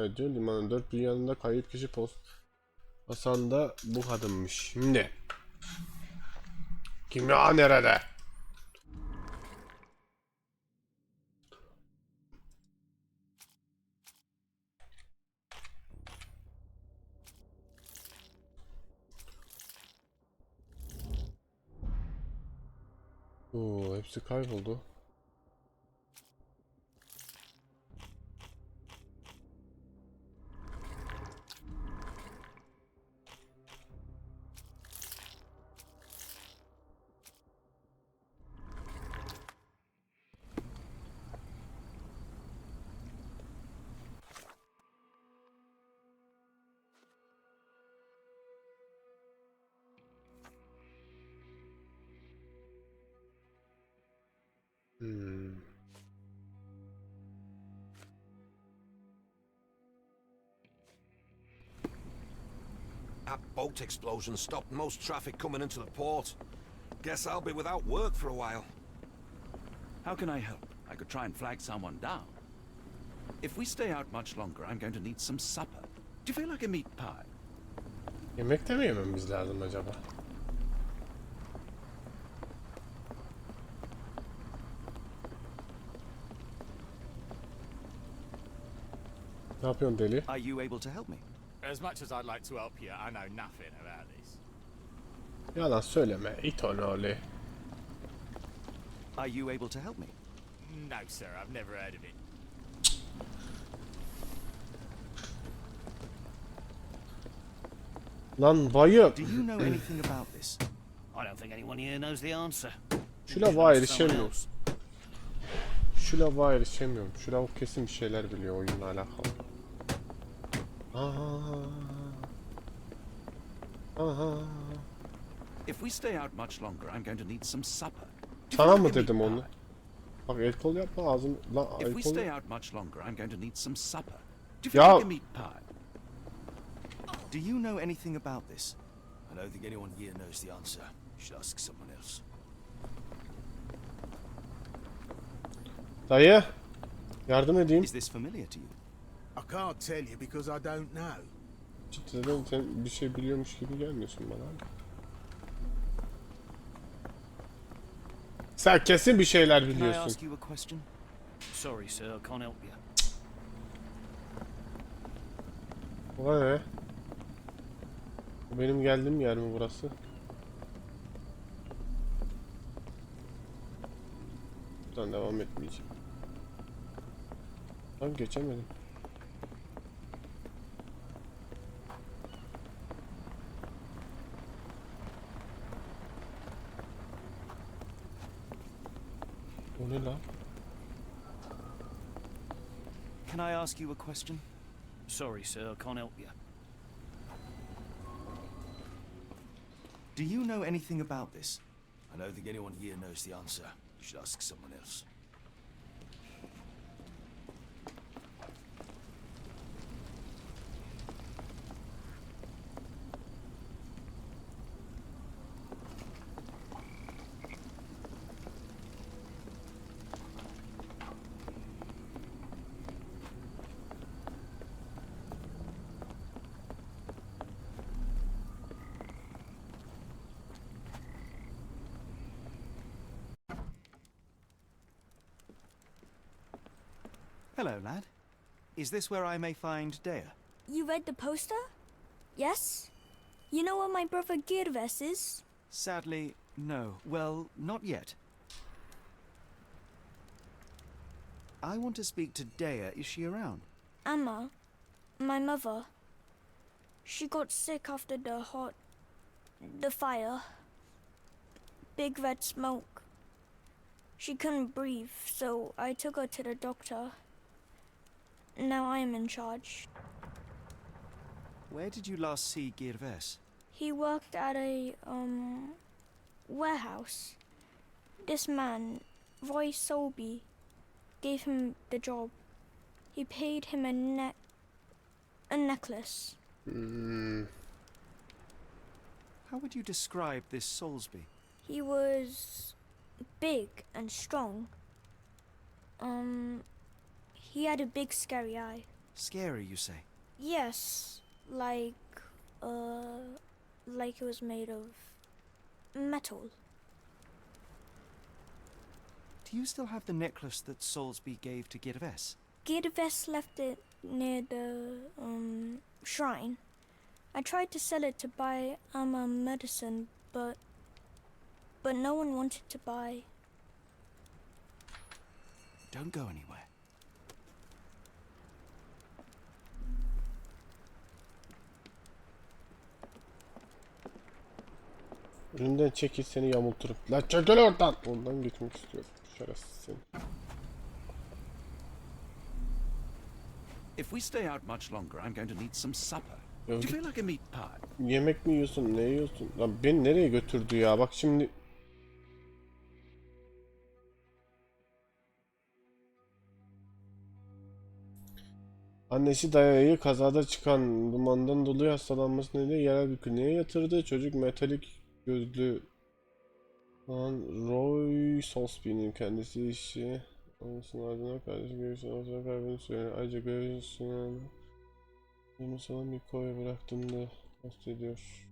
Ediyor. Limanın dört bir yanında kayıp kişi post basan da bu kadınmış. Şimdi kimya nerede? Oo, hepsi kayboldu. That boat explosion stopped most traffic coming into the port. Guess I'll be without work for a while. How can I help? I could try and flag someone down. If we stay out much longer, I'm going to need some supper. Do you feel like a meat pie? Yemek de mi yememiz lazım acaba? Ne yapıyorsun deli? Are you able to help me? As much as I'd like to help you, I know nothing about this. Yalan söyleme. İt onu öyle. Are you able to help me? No, sir, I've never heard of it. Lan bayım. Do you know anything about this? I don't think anyone here knows the answer. Şu lava erişemiyorum. Şu lava erişemiyorum. Şu lavuk kesin bir şeyler biliyor oyunla alakalı. Aha. If we stay out much longer, I'm going to need some supper. Sana mı dedim onu? Bak el kol yapma ağzım. Lan If el we kol. stay out much longer, I'm going to need some supper. Do you Ya. feel like a meat pie? Do you know anything about this? I don't think anyone here knows the answer. You should ask someone else. Dayı. Yardım edeyim. Is this familiar to you? I can't tell you because I don't know. Cidden sen bir şey biliyormuş gibi gelmiyorsun bana. Sen kesin bir şeyler Can I biliyorsun. ask you a question? Sorry, sir, I can't help you. O ne? Benim geldiğim yer mi burası? Buradan devam etmeyeceğim. Lan geçemedim. O ne lan? Can I ask you a question? Sorry, sir, I can't help you. Do you know anything about this? I don't think anyone here knows the answer. You should ask someone else. Hello, lad. Is this where I may find Dea? You read the poster? Yes? You know where my brother Girves is? Sadly, no. Well, not yet. I want to speak to Dea. Is she around? Amma, my mother. She got sick after the fire. Big red smoke. She couldn't breathe, so I took her to the doctor. Now I am in charge. Where did you last see Girves? He worked at a, warehouse. This man, Roy Solby, gave him the job. He paid him a necklace. How would you describe this Soulsby? He was big and strong. He had a big scary eye. Scary, you say? Yes, like it was made of metal. Do you still have the necklace that Soulsby gave to Girves? Girves left it near the shrine. I tried to sell it to buy Amma medicine, but no one wanted to buy. Don't go anywhere. Önünden çekil, seni yamulturum. La çekil oradan. Ondan geçmek istiyorum. Şerefsiz seni. If we stay out much longer, I'm going to need some supper. Ya Do you git, feel like a meat pie? yemek mi yiyorsun? Ne yiyorsun? Lan beni nereye götürdü ya? Bak şimdi. Annesi Daya'yı kazada çıkan dumandan dolayı hastalanması nedeniyle yerel bir kliniğe yatırdı. Çocuk metalik gözlü olan Roy Solsby'nin kendisi işi olmasının ardından kardeşi görüşünü ortadan kaybını söyledi. Ayrıca görüşünü yalnız olan Bikayya bıraktığını da kastediyor.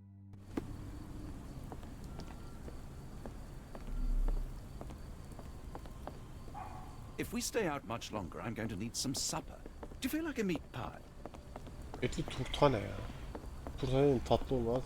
If we stay out much longer, I'm going to need some supper. Do you feel like a meat pie? Etli turta ne ya? Turta dedim, tatlı olmaz.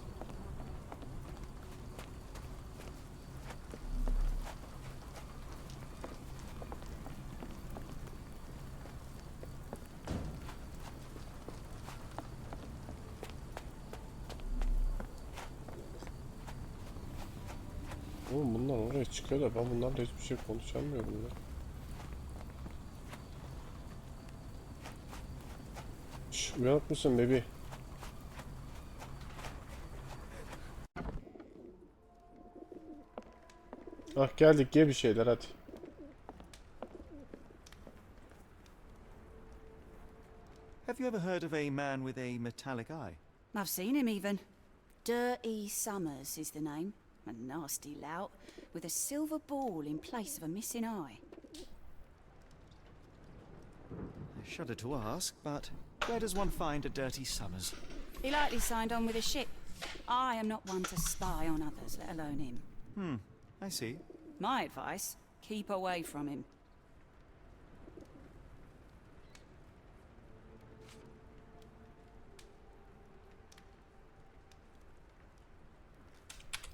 Oğlum bunlar oraya çıkıyor da ben bunlarla hiçbir şey konuşamıyorum ya. Şşş, uyanık mısın bebi? Ah geldik, ye bir şeyler hadi. Have you ever heard of a man with a metallic eye? I've seen him even. Dirty Summers is the name. A nasty lout, with a silver ball in place of a missing eye. I shudder to ask, but where does one find a Dirty Summers? He likely signed on with a ship. I am not one to spy on others, let alone him. I see. My advice, keep away from him.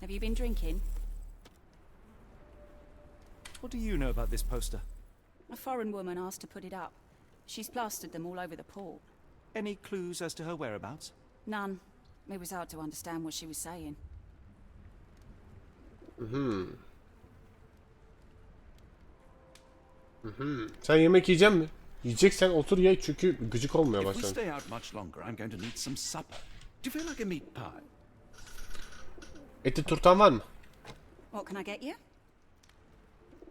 Have you been drinking? What do you know about this poster? A foreign woman asked to put it up. She's plastered them all over the port. Any clues as to her whereabouts? None. It was hard to understand what she was saying. Sen yemek yiyecek misin? Yiyeceksen otur ye çünkü gıcık olmaya If we başladım. stay out much longer, I'm going to need some supper. Do you feel like a meat pie? Etli turtan var mı? What can I get you?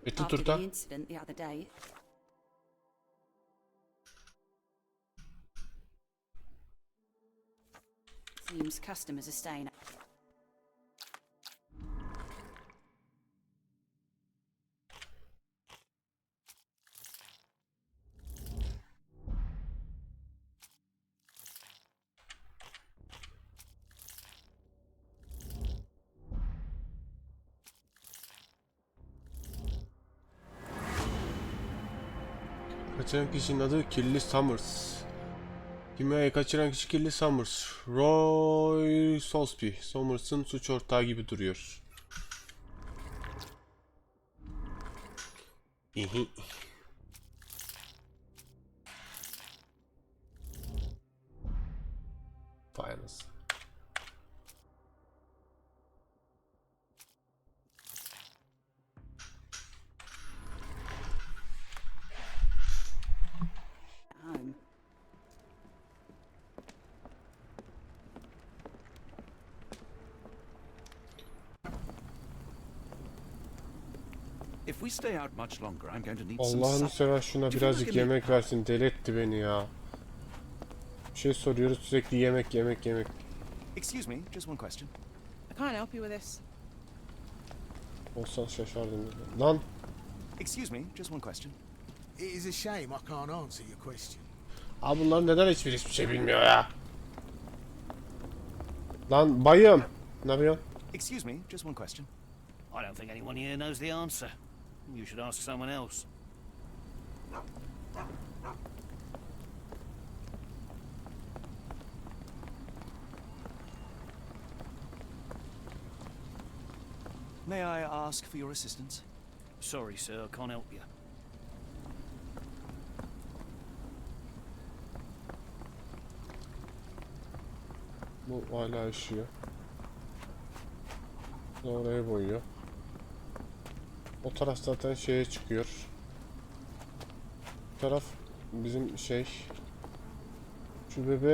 Etli After turta. the incident the other day, seems customers are staying. Kaçıran kişinin adı Kirli Summers. Kimyayı kaçıran kişi Kirli Summers. Roy Sosby. Summers'ın suç ortağı gibi duruyor. İhi. Vay anasını. Home. If we stay out much longer, I'm going to need some Allah'ını supper. sever şuna birazcık yemek versin. Deli etti beni ya. Bir şey soruyoruz sürekli yemek yemek yemek. Excuse me, just one question. I can't help you with this. Olsan şaşardım. Lan Excuse me, just one question. It is a shame I can't answer your question. abi bunlar neden hiçbir şey bilmiyor ya? Lan bayım. Ne yapıyorsun? Excuse me, just one question. I don't think anyone here knows the answer. You should ask someone else. May I ask for your assistance? Sorry, sir, I can't help you. Bu hala yaşıyor. Oraya boyuyor. O taraf zaten şeye çıkıyor. Bu taraf bizim şey. Şu bebe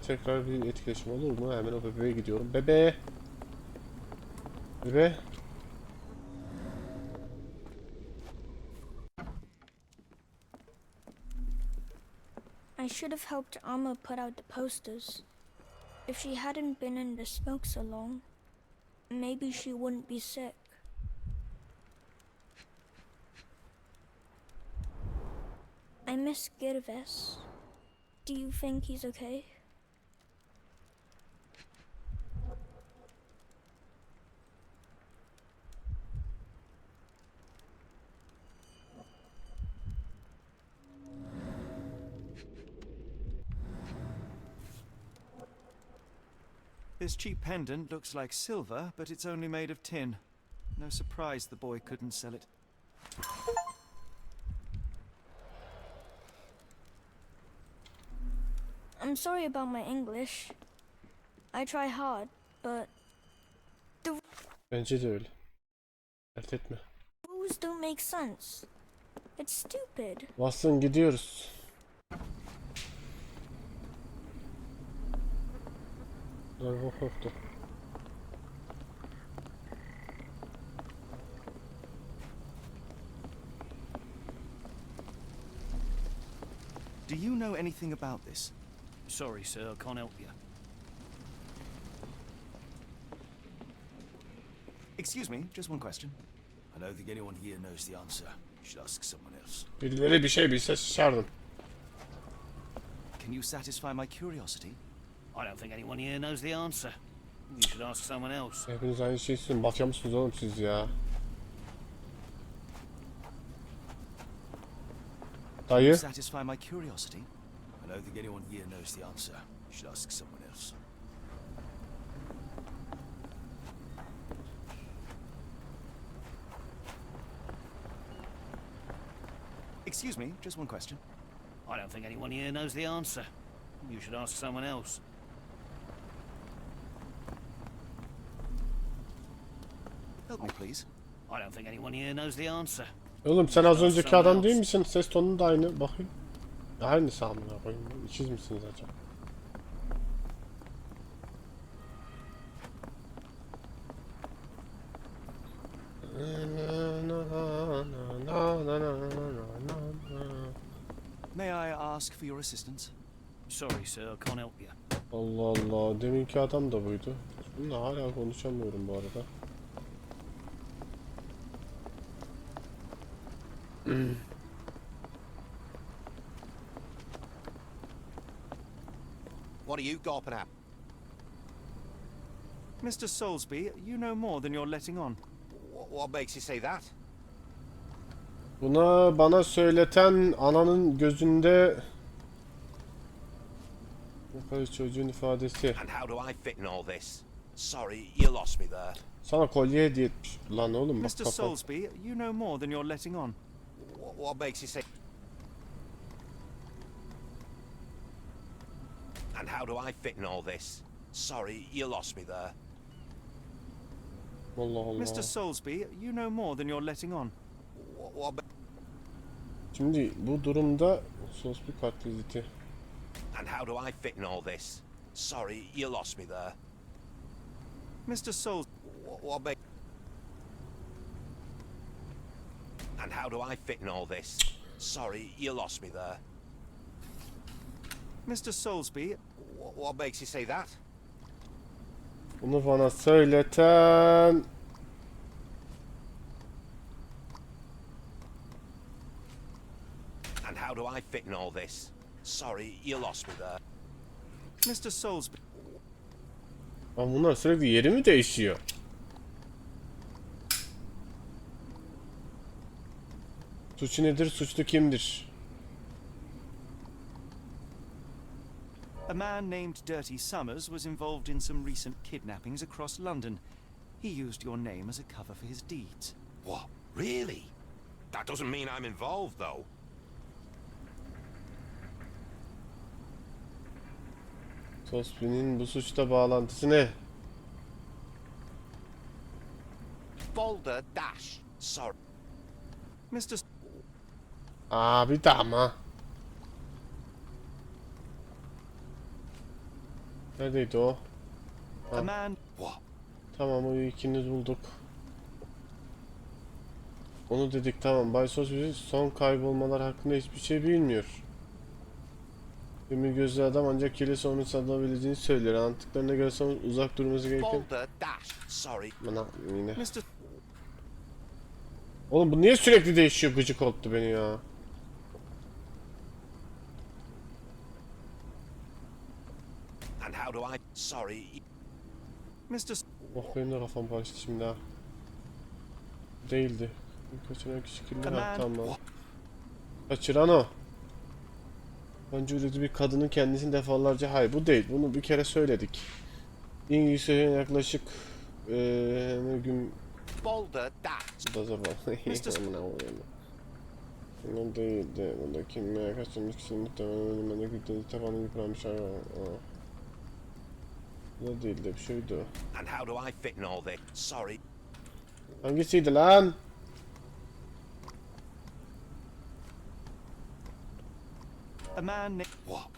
tekrar bir etkileşim olur mu? Hemen o bebeğe gidiyorum. Bebe. Bebe. I should have helped Amma put out the posters. If she hadn't been in the smoke so long, maybe she wouldn't be sick. I miss Girves. Do you think he's okay? This cheap pendant looks like silver, but it's only made of tin. No surprise the boy couldn't sell it. I'm sorry about my English. I try hard, but Bence de öyle. Dert etme. rules don't make sense. It's stupid. Basın gidiyoruz. Araba korktu. Do you know anything about this? Sorry, sir, I can't help you. Excuse me, just one question. I don't think anyone here knows the answer. You should ask someone else. Birileri bir şey bilse şaşardım. Can you satisfy my curiosity? I don't think anyone here knows the answer. You should ask someone else. Hepiniz aynı şeyi istiyorsunuz. Mafya mısınız oğlum siz ya? Can you Dayı. satisfy my curiosity? I don't think anyone here knows the answer. You should ask someone else. Excuse me, just one question. I don't think anyone here knows the answer. You should ask someone else. Help me, please. I don't think anyone here knows the answer. Oğlum sen az önceki adam değil misin? Ses tonun da aynı. Bakayım. Aynısı amına koyayım. İkiz misiniz acaba? May I ask for your assistance? Sorry, sir, I can't help you. Allah Allah. Deminki adam da buydu. Bununla hala konuşamıyorum bu arada. What are you gawping at? Mr. Soulsby, you know more than you're letting on. What makes you say that? Bana söyleten ananın gözünde ne kadar çocuğun ifadesi. And how do I fit in all this? Sorry, you lost me there. Sana kolye hediye etmiş. Lan oğlum bak Mr. kapat. Soulsby, you know more than you're letting on. What makes you say? And how do I fit in all this? Sorry, you lost me there. Allah Allah. Mr. Soulsby, you know more than you're letting on. Şimdi bu durumda sos bir katledildi. And how do I fit in all this? Sorry, you lost me there. Mr. Souls. And how do I fit in all this? Sorry, you lost me there. Mr. Soulsby. What makes you say that? Bunu bana söyleten And how do I fit in all this? Sorry, you lost me there. Mr. Soulsby. Ama bunlar sürekli yeri mi değişiyor? Suçu nedir? Suçlu kimdir? A man named Dirty Summers was involved in some recent kidnappings across London. He used your name as a cover for his deeds. What? Really? That doesn't mean I'm involved, though. Sosby'nin bu suçta bağlantısı ne? Boulder Dash. Sorry. Mr. Bir de ama. Neredeydi o? A man. What? Tamam, o ikiniz bulduk. Onu dedik, tamam. Bay Sosby son kaybolmalar hakkında hiçbir şey bilmiyor. Demir gözlü adam ancak kirli sorunu sadabileceğini söylüyor. Anlattıklarına göre son uzak durması gereken... Boulder Dash. Sorry. Bana yine. Mr. Oğlum bu niye sürekli değişiyor? Gıcık oldu beni ya. And how do I? Sorry. Mr. Oh, benim de kafam karıştı şimdi ha. Değildi. Kaçıran kişi kimdi? Ha, tamam. Kaçıran o. Bence üretici bir kadının kendisini defalarca... Hayır, bu değil. Bunu bir kere söyledik. İngilizce yaklaşık... gün... Boulder Dash. Da zaman. Bu değildi. Burada kimliğe kaçırmış kişinin muhtemelen önümde gittiğiniz tabanı yıpranmış. Bu değildi. Bir şeydi o. And how do I fit in all this? Sorry. Hangisiydi lan? A man. What?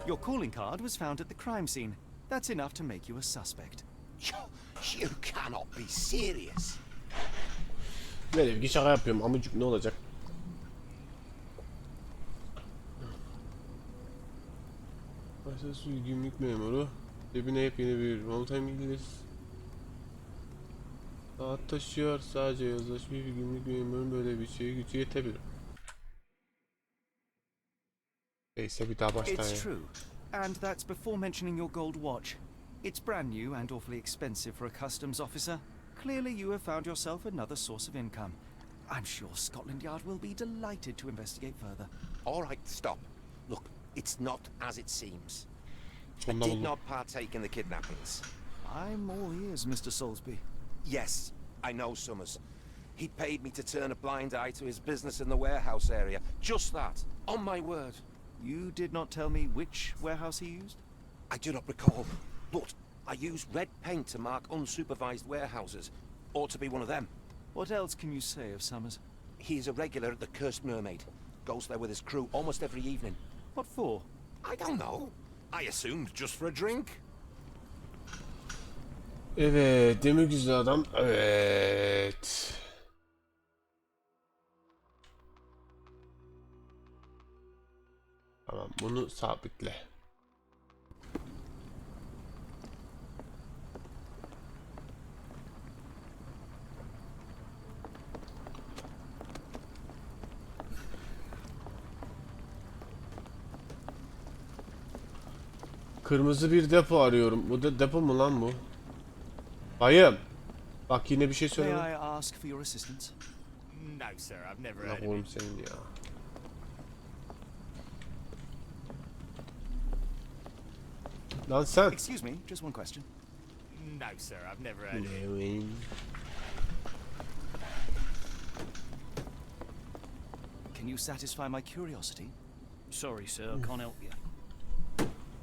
Your calling card was found at the crime scene. That's enough to make you a suspect. You cannot be serious. Böyle bir şaka yapıyorum amıcık, ne olacak? Başta su gümrük memuru. Cebine yepyeni bir montan İngiliz. Saat taşıyor. Sadece yazılaşmış bir gümrük memurun böyle bir şeye gücü yetebilir. Neyse, bir daha baştan ya. It's true. And that's before mentioning your gold watch. It's brand new and awfully expensive for a customs officer. Clearly you have found yourself another source of income. I'm sure Scotland Yard will be delighted to investigate further. All right, stop. Look, it's not as it seems. I did not partake in the kidnappings. I'm all ears, Mr. Soulsby. Yes, I know Summers. He paid me to turn a blind eye to his business in the warehouse area. Just that, on my word. You did not tell me which warehouse he used? I do not recall, but I used red paint to mark unsupervised warehouses. Ought to be one of them. What else can you say of Summers? He is a regular at the Cursed Mermaid. Goes there with his crew almost every evening. What for? I don't know. I assumed just for a drink. Evet, demir güzel adam. Evet. Tamam, bunu sabitle. Kırmızı bir depo arıyorum. Bu da depo mu lan bu? Bayım. Bak yine bir şey May söyleme. I ask for your assistance? No, sir, I've never Ne heard of oğlum it. senin ya. Lan sen. Excuse me, just one question. No, sir, I've never heard of it. Can you satisfy my curiosity? Sorry, sir, I can't help you.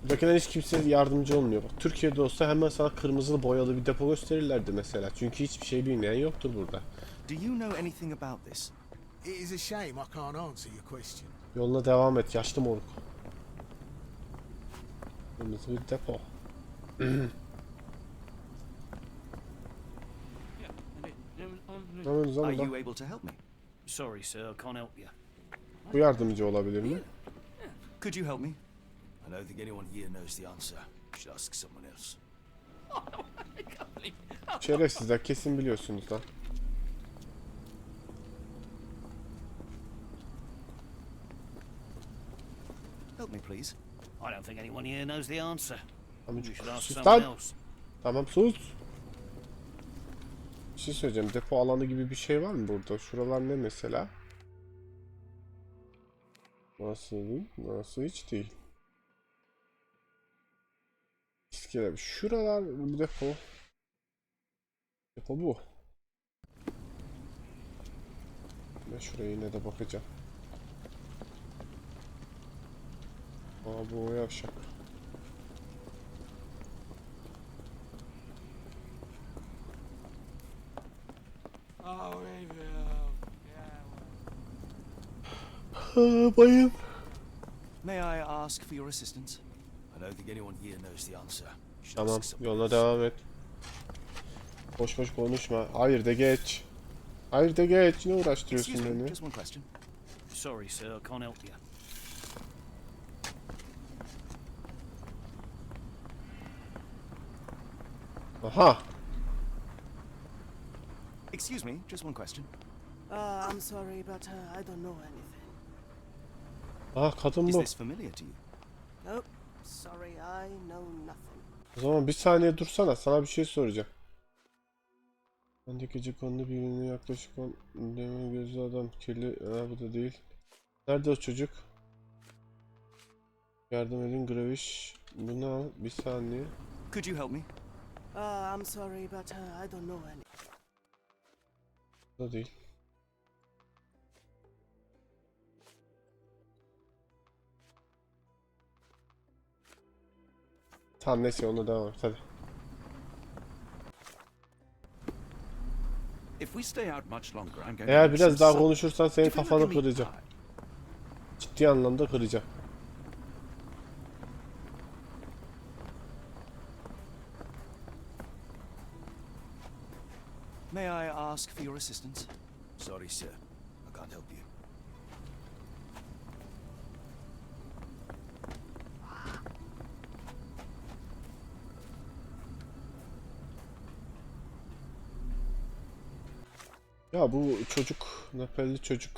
Buradakiler hiç kimse yardımcı olmuyor. Bak Türkiye'de olsa hemen sana kırmızılı boyalı bir depo gösterirlerdi mesela. Çünkü hiçbir şey bilmeyen yoktur burada. Do you know anything about this? It is a shame I can't answer your question. Yoluna devam et yaşlı moruk. Kırmızı bir depo. Are you able to help me? Sorry, sir, I can't help you. Bu yardımcı olabilir mi? Could you help me? I don't think anyone here knows the answer. You should ask someone else. Şerefsizler kesin biliyorsunuz lan. Help me, please. I don't think anyone here knows the answer. You should ask Sus someone lan. else. Tamam sus. Bir şey söyleyeceğim. Depo alanı gibi bir şey var mı burada? Şuralar ne mesela? Nasıl değil? Nasıl hiç değil. İskele. Şuralar bir depo. Depo bu. Ben şuraya yine de bakacağım. Aa bu yavşak. Bayım. May I ask for your assistance? I don't think anyone here knows the answer. You should Tamam, ask someone yoluna else. devam et. Boş boş konuşma. Hayır de geç. Hayır de geç. Ne uğraştırıyorsun Excuse me, beni? just one question. Sorry, sir, I can't help you. Aha. Excuse me, just one question. I'm sorry, but I don't know anything. Aha kadın Is bu. this familiar to you? Nope. Sorry, I know nothing. O zaman bir saniye dursana. Sana bir şey soracağım. Ben de gece konuda birine yaklaşık 10 deme gözlü adam. Kirli. Ha bu da değil. Nerede o çocuk? Yardım edin Gravish. Bunu al. Bir saniye. Could you help me? I'm sorry, but I don't know anything. Bu da değil. Tamam neyse ona devam et hadi. If we stay out much longer, I'm going to Eğer need biraz some daha sun. konuşursan senin Do you think kafanı I can meet kıracağım. Ciddi anlamda kıracağım. May I ask for your assistance? Sorry, sir. I can't help you. Ya bu çocuk, Napelli çocuk.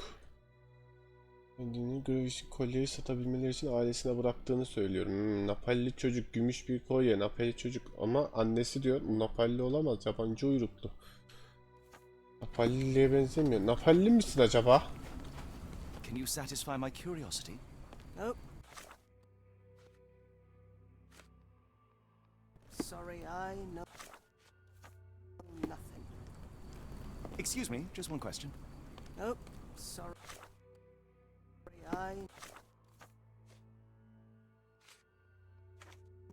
Kendini Gravish kolyeyi satabilmeleri için ailesine bıraktığını söylüyorum. Napelli çocuk, gümüş bir kolye, Napelli çocuk. Ama annesi diyor, Napelli olamaz, yabancı uyruklu. Napelli'ye benzemiyor. Napelli misin acaba? Can you satisfy my curiosity? Nope. Sorry, I know nothing. Excuse me, just one question. Nope. Sorry, I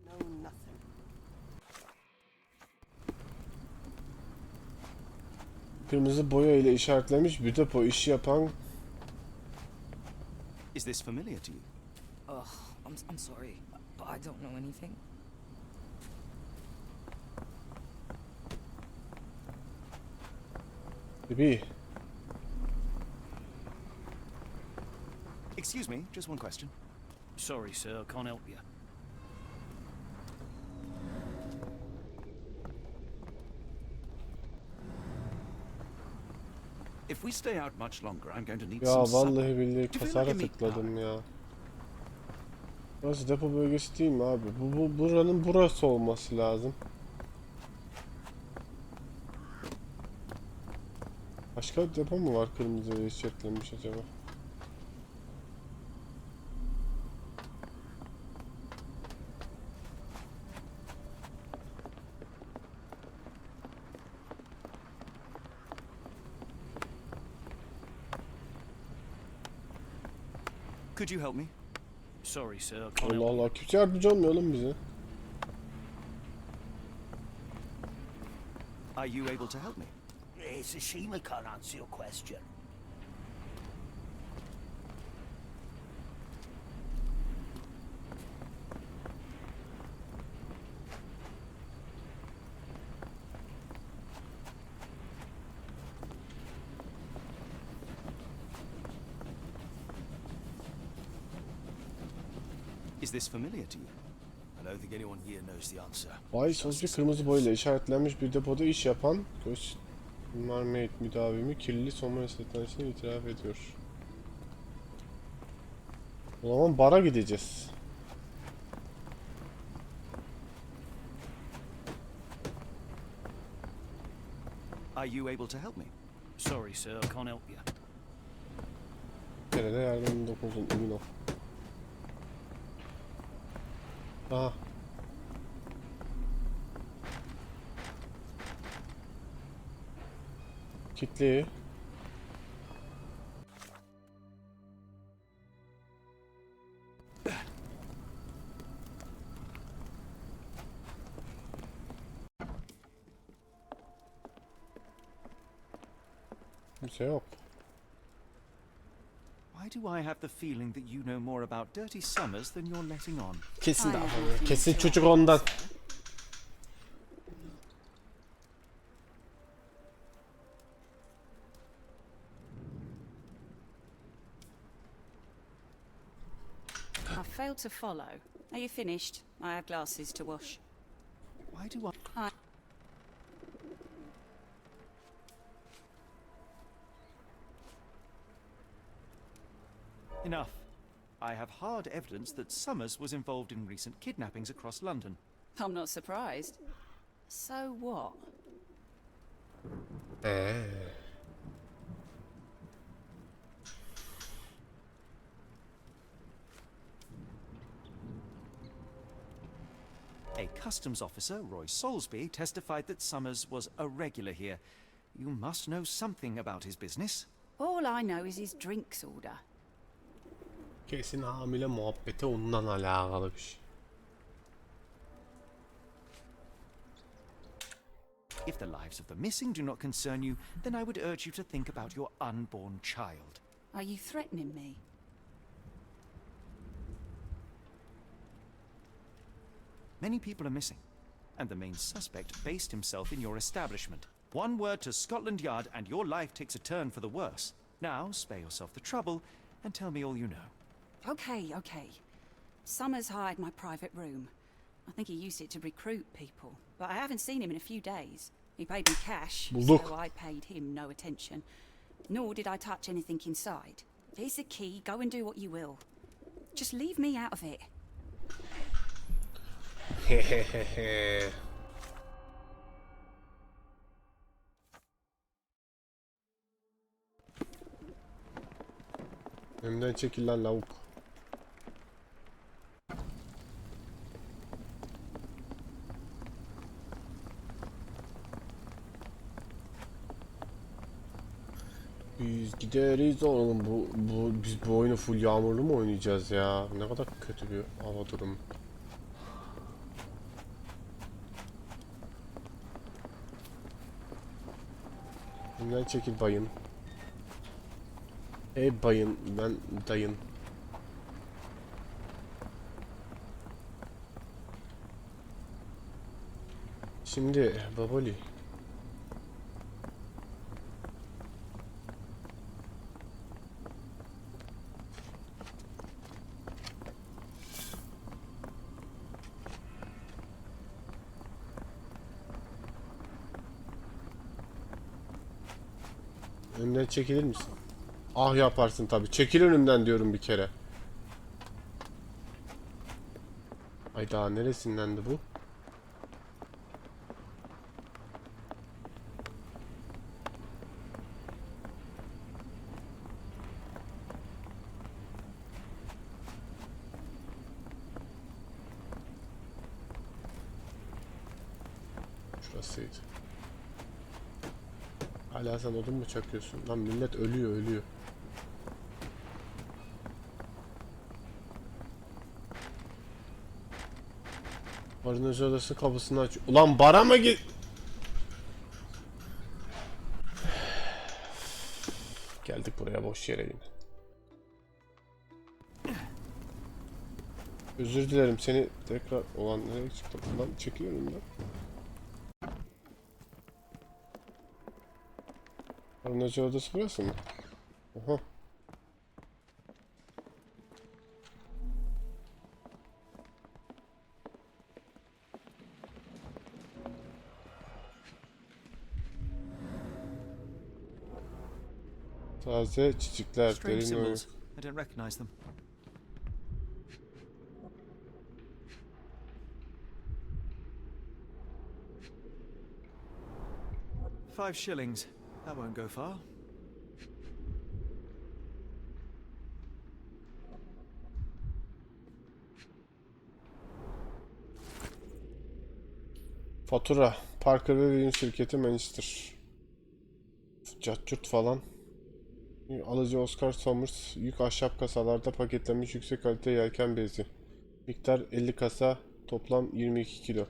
know nothing. Kırmızı boya ile işaretlemiş bir depo işi yapan. Is this familiar to you? I'm sorry, but I don't know anything. Bebi. Excuse me, just one question. Sorry, sir, I can't help you. If we stay out much longer, I'm going to need Ya some sun. vallahi billahi Do you feel kasara like a meat tıkladım ya. Burası depo bölgesi değil mi abi? Buranın burası olması lazım. Başka bir depo mu var kırmızı işaretlenmiş acaba? Could you help me? Sorry, sir. I can't Allah help Allah, kimse yardımcı olmuyor oğlum bize. Are you able to help me? It's a shame I can't answer your question. Is this familiar to you? I don't think anyone here knows the answer. Vay sözcü kırmızı boyayla işaretlenmiş bir depoda iş yapan göz marmite müdavimi kirli somon esnetmesine itiraf ediyor. O zaman bara gideceğiz. Are you able to help me? Sorry, sir. I can't help you. Nerede yardımın dokunsun emin ol. Aha. Kitli. Kimse yok. Why do I have the feeling that you know more about Dirty Summers than you're letting on? Kesin daha kesin çocuk ondan. I failed to follow. Are you finished? I have glasses to wash. Why do I... Enough. I have hard evidence that Summers was involved in recent kidnappings across London. I'm not surprised. So what? A customs officer, Roy Soulsby, testified that Summers was a regular here. You must know something about his business. All I know is his drinks order. Kesin hamile muhabbeti ondan alakalı bir şey. If the lives of the missing do not concern you, then I would urge you to think about your unborn child. Are you threatening me? Many people are missing, and the main suspect based himself in your establishment. One word to Scotland Yard and your life takes a turn for the worse. Now, spare yourself the trouble and tell me all you know. Okay. Summers hired my private room. I think he used it to recruit people, but I haven't seen him in a few days. He paid me cash, so I paid him no attention. Nor did I touch anything inside. Here's the key, go and do what you will. Just leave me out of it. Önümden çekil lan lavuk. Biz gideriz oğlum biz bu oyunu full yağmurlu mu oynayacağız ya? Ne kadar kötü bir hava durumu. Önümden çekil bayım. Ey bayım, ben dayın. Şimdi babali. Önümden çekilir misin? Ah yaparsın tabii. Çekil önümden diyorum bir kere. Ay daha neresindendi bu? Şurasıydı. Hala sen odun mu çakıyorsun? Lan millet ölüyor ölüyor. Barınacı odası kapısını aç. Ulan bara mı git? Geldik buraya boş yere yine. Özür dilerim seni tekrar... Ulan nereye çıktım? Ulan çekiyorum ben. Barınacı odası burası mı? Aha. Taze çiçekler, Strange derin oyun. symbols. I don't recognize them. $5. That won't go far. Fatura. Parker ve Williams şirketi Manchester. Cacurt falan. Alıcı Oscar Somers. Yük ahşap kasalarda paketlenmiş yüksek kalite yelken bezi. Miktar 50 kasa. Toplam 22 kilo.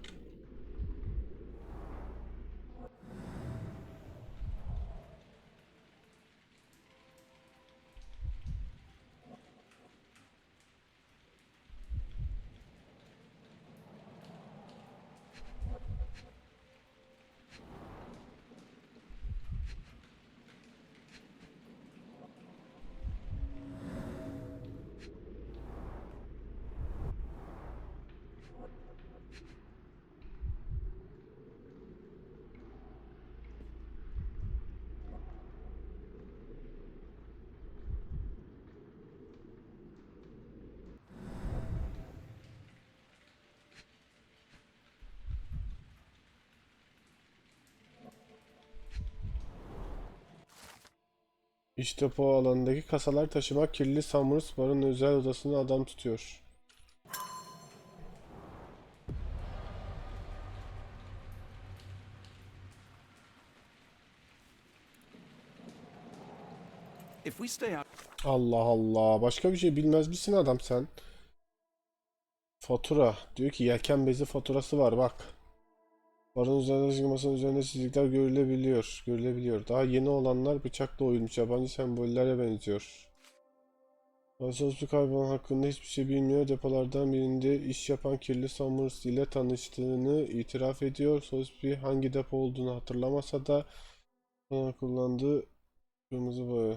İş depo alanındaki kasalar taşımak kirli Summers barın özel odasını adam tutuyor. If we stay out... Allah Allah. Başka bir şey bilmez misin adam sen? Fatura. Diyor ki yelken bezi faturası var bak. Barın üzerinde masanın üzerinde çizikler görülebiliyor. Daha yeni olanlar bıçakla oyulmuş yabancı sembollere benziyor. Soslu kaybolan hakkında hiçbir şey bilmiyor. Depolardan birinde iş yapan kirli Summers ile tanıştığını itiraf ediyor. Sospi hangi depo olduğunu hatırlamasa da kullandığı kırmızı boya.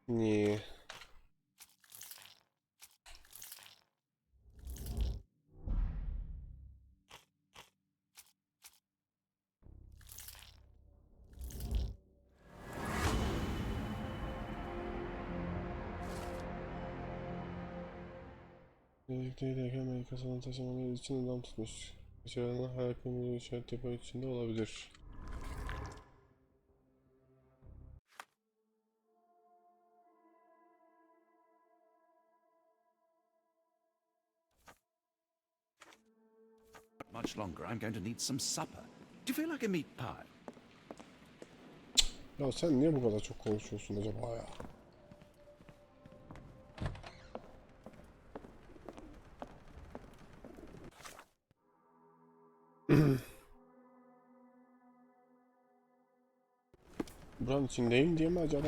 Niye? Birlikteyken Amerika sana taşımaları için adam tutmuş. Başarılarına hayal kırmızı işaret depo içinde olabilir. Much longer, I'm going to need some supper. Do you feel like a meat pie? Ya sen niye bu kadar çok konuşuyorsun acaba ya? Buranın içindeyim diye mi acaba?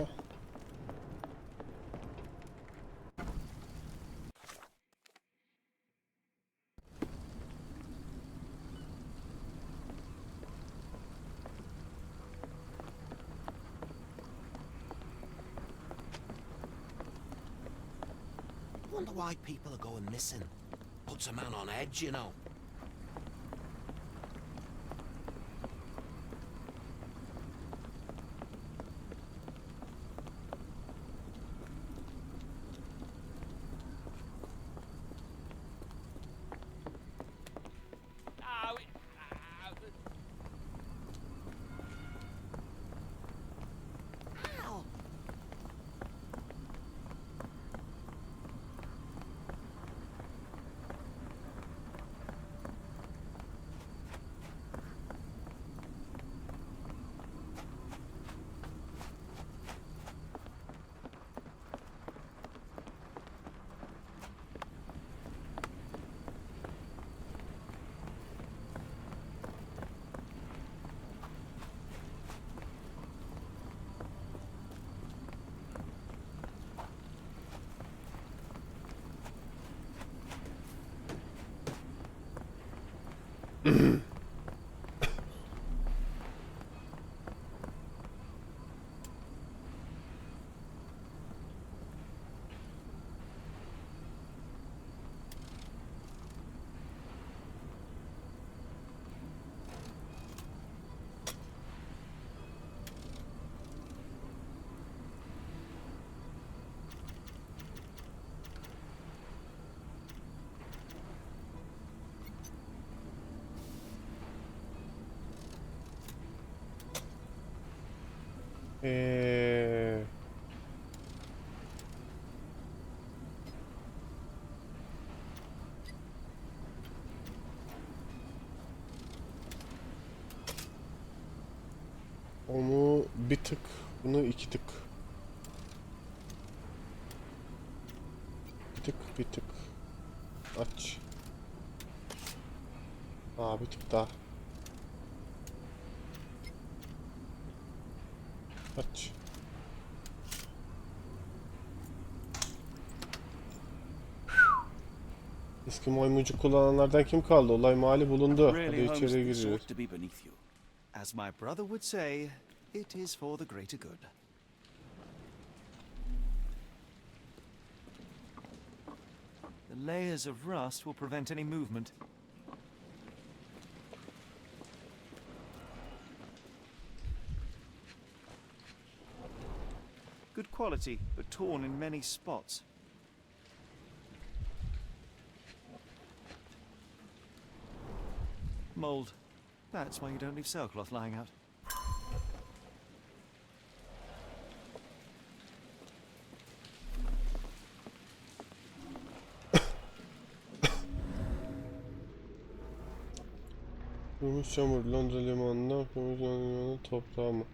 Wonder why people are going missing. Puts a man on edge, you know. Onu bir tık, bunu iki tık. Bir tık. Aç. Bir tık daha. Aç. Eski maymuncuk kullananlardan kim kaldı? Olay mahalli bulundu. Hadi Really, Holmes, içeri this giriyoruz. ought to be beneath you. As my brother would say, it is for the greater good. The layers of rust will prevent any movement. Good quality, but torn in many spots. Mold. That's why you don't leave sailcloth lying out. Kurumuş çamur, Londra limanından kurumuş Londra limanının toprağı mı?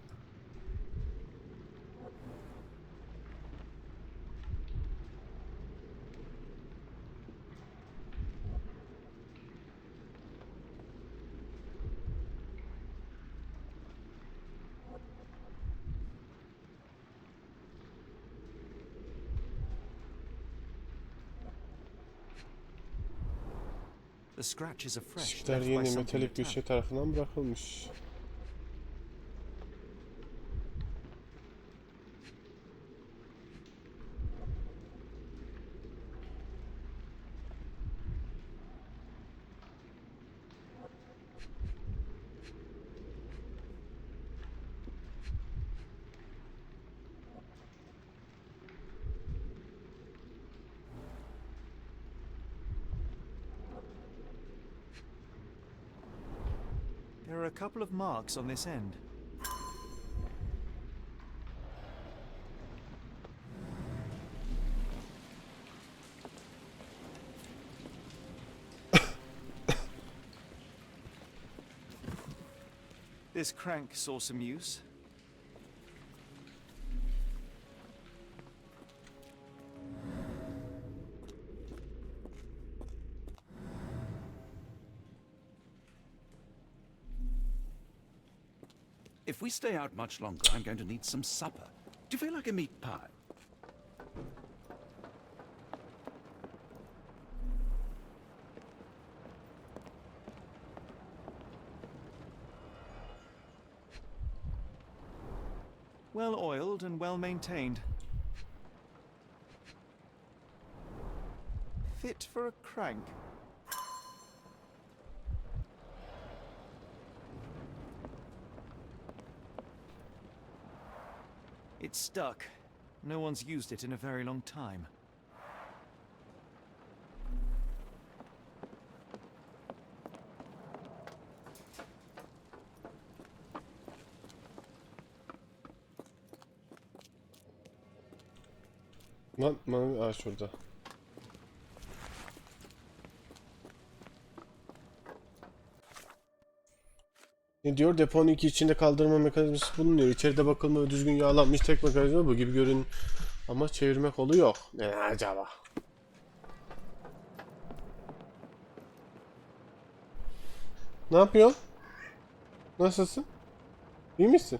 The scratches are fresh. Çiftler Left by yeni something metalik bir metallic. şey tarafından bırakılmış. There are a couple of marks on this end. This crank saw some use. If we stay out much longer, I'm going to need some supper. Do you feel like a meat pie? Well oiled and well maintained. Fit for a crank. It's stuck. No one's used it in a very long time. Lan, şurada. Ne diyor? Deponun iki içinde kaldırma mekanizması bulunuyor. İçeride bakılma ve düzgün yağlanmış tek mekanizma bu gibi görün. Ama çevirme kolu yok. Ne acaba? Ne yapıyorsun? Nasılsın? İyi misin?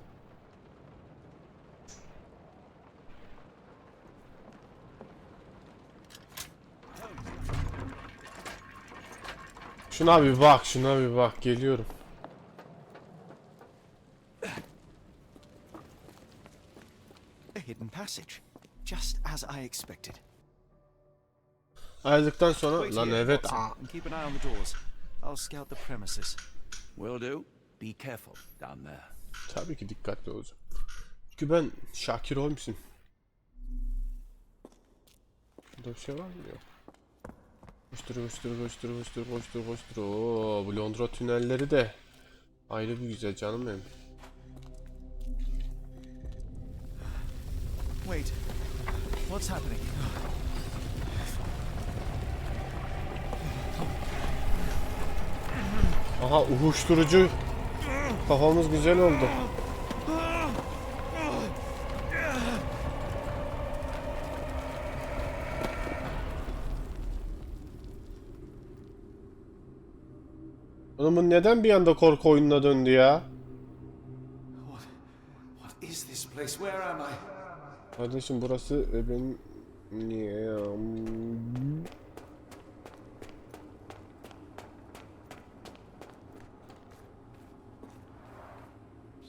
Şuna bir bak, şuna bir bak. Geliyorum. A hidden passage, just as I expected. Ayrıldıktan sonra Wait lan here, evet. Watson, and keep an eye on the doors. I'll scout the premises. Will do. Be careful down there. Tabii ki dikkatli olacağım. Çünkü ben Şakir Holmes'um. Burada bir şey var mı? Yok. Koştur. Oo, bu Londra tünelleri de ayrı bir güzel canım benim. Wait, what's happening? Aha, uyuşturucu. Kafamız güzel oldu. Oğlum bu neden bir anda korku oyununa döndü ya? What is this place? Where am I? Kardeşim burası benim...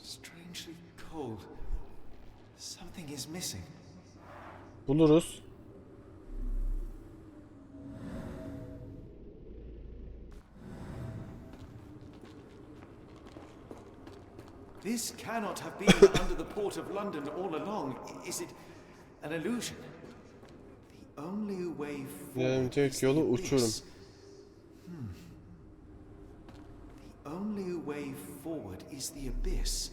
Strangely cold. Something is missing. Buluruz. This cannot have been under the port of London all along. Is it an illusion? The only way forward Tek yolu uçurum. The only way forward is the abyss.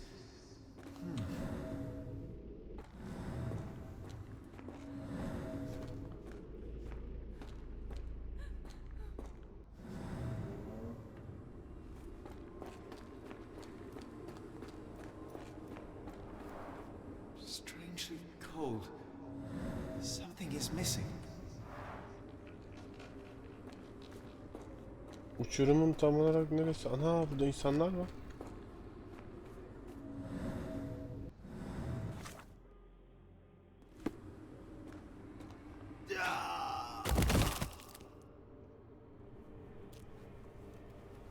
Strangely cold. Something is missing. Uçurumun tam olarak neresi? Ana, burada insanlar var.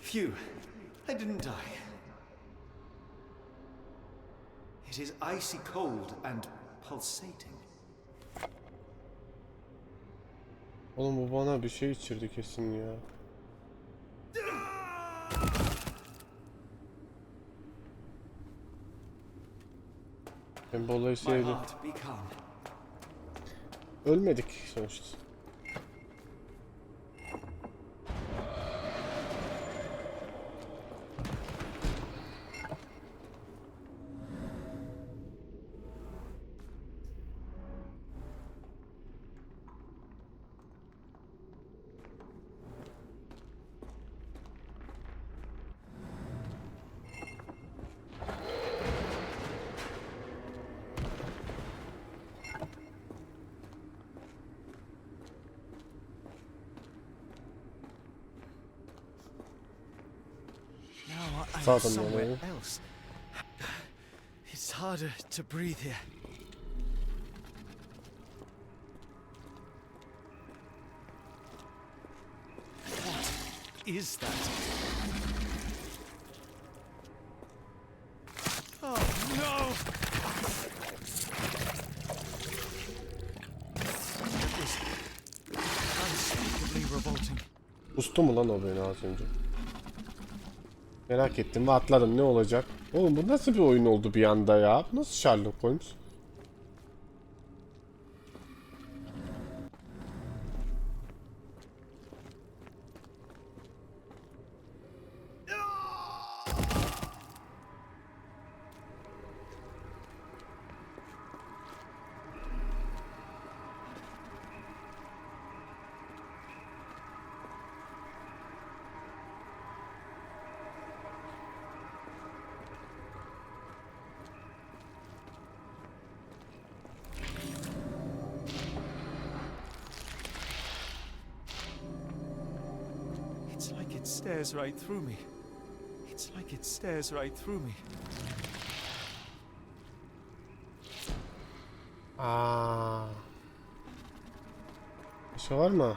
Phew, I didn't die. It is icy cold and pulsating. Oğlum bu bana bir şey içirdi kesin ya. Ben bu olayı sevdim. Ölmedik sonuçta. I'm somewhere else. It's harder to breathe here. What is that? Oh no! It was unspeakably revolting. Ustu mu lan o beni az önce? Merak ettim ve atladım, ne olacak? Oğlum bu nasıl bir oyun oldu bir anda ya? Bu nasıl Sherlock Holmes? It's like it stares right through me. It's like it stares right through me. Aa. Bir şey var mı?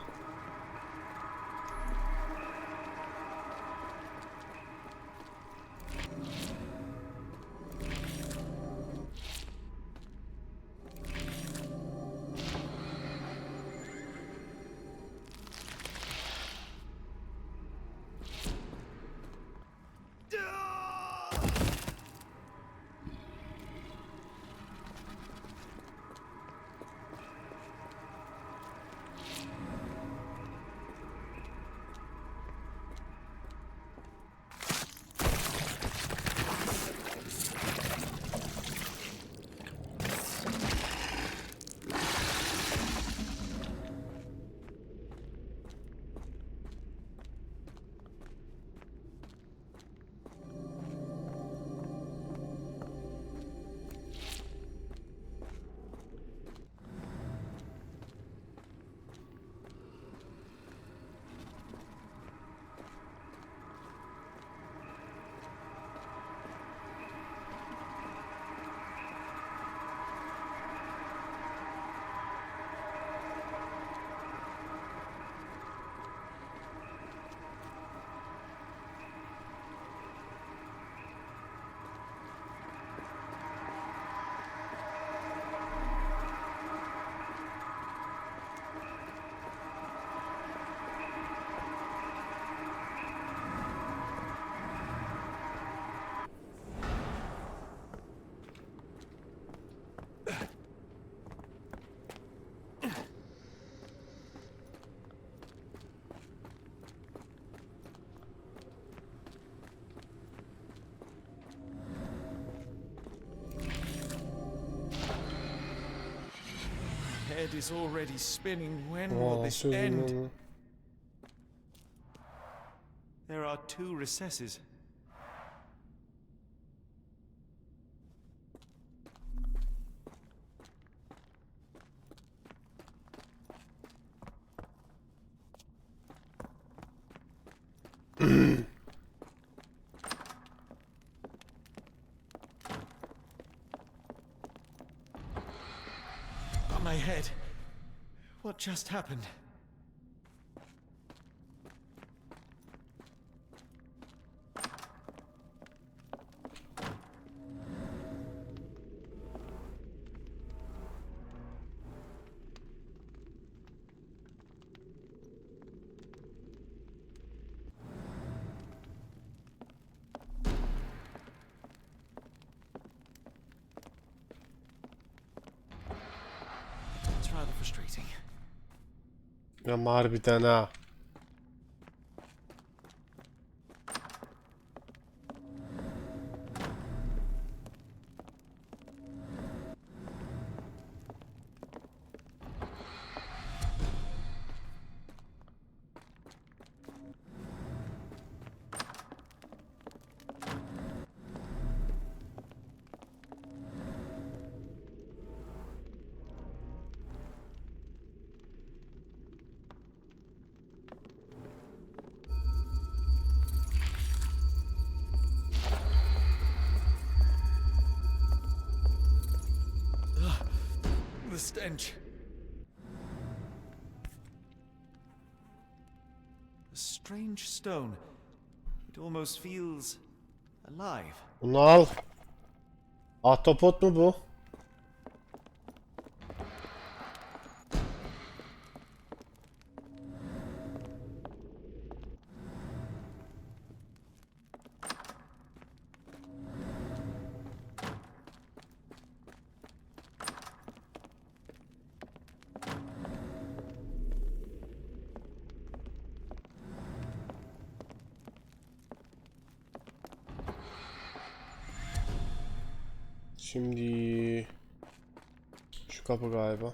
head is already spinning. When will this end? There are 2 recesses. On my head. What just happened? It's rather frustrating. Ya harbiden ha. The stench. A strange stone. It almost feels alive. Bunu al. Ahtapot mu bu? Şimdi şu kapı galiba.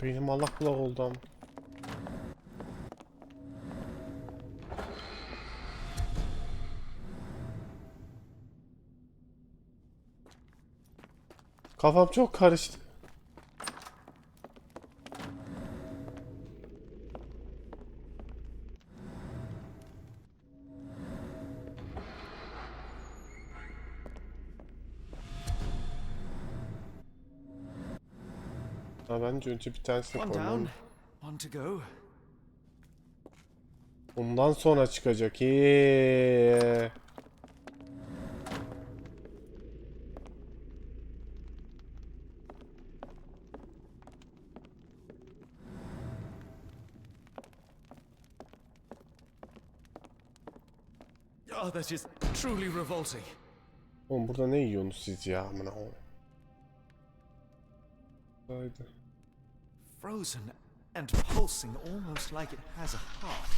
Benim allak bullak oldu ama. Kafam çok karıştı. Bence önce bir tanesini koyalım. One to go. Ondan sonra çıkacak. Oh, that is truly revolting. Oğlum burada ne yiyorsunuz siz ya? Amına koyayım. Haydi. Frozen and pulsing almost like it has a heart.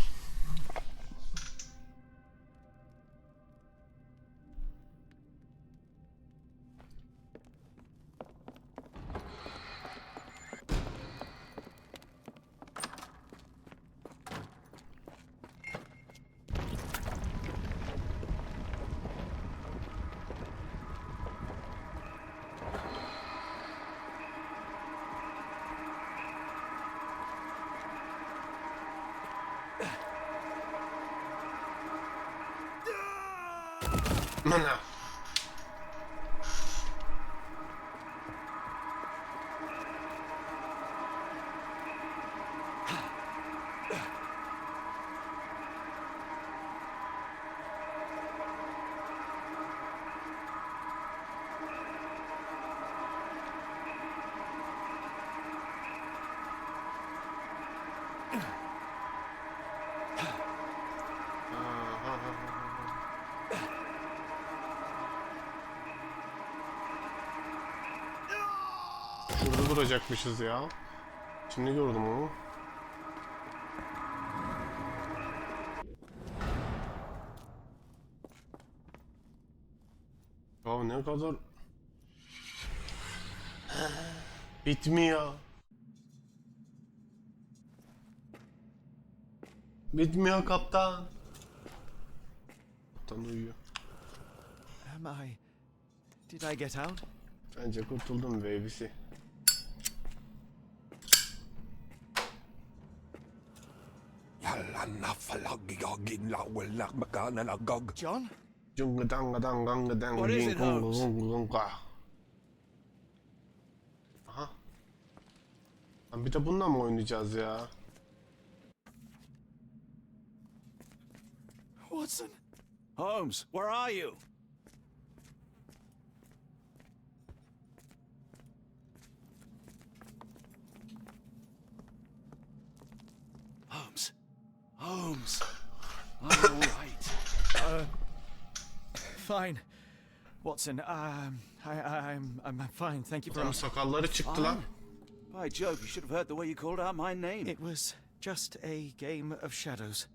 Ana. Burada duracakmışız ya. Şimdi gördüm onu. Ya ne kadar... Bitmiyor. Bitmiyor kaptan. Kaptan uyuyor. Did I get out? Bence kurtuldum baby'si. John? What is it, Holmes? Aha. Lan bir de bununla mı oynayacağız ya? Watson? Holmes, where are you? Holmes. Holmes. Are you all right? Fine. Watson, I'm fine, thank you for Adamın asking. sakalları çıktı lan. By Jove, you should have heard the way you called out my name. It was just a game of shadows.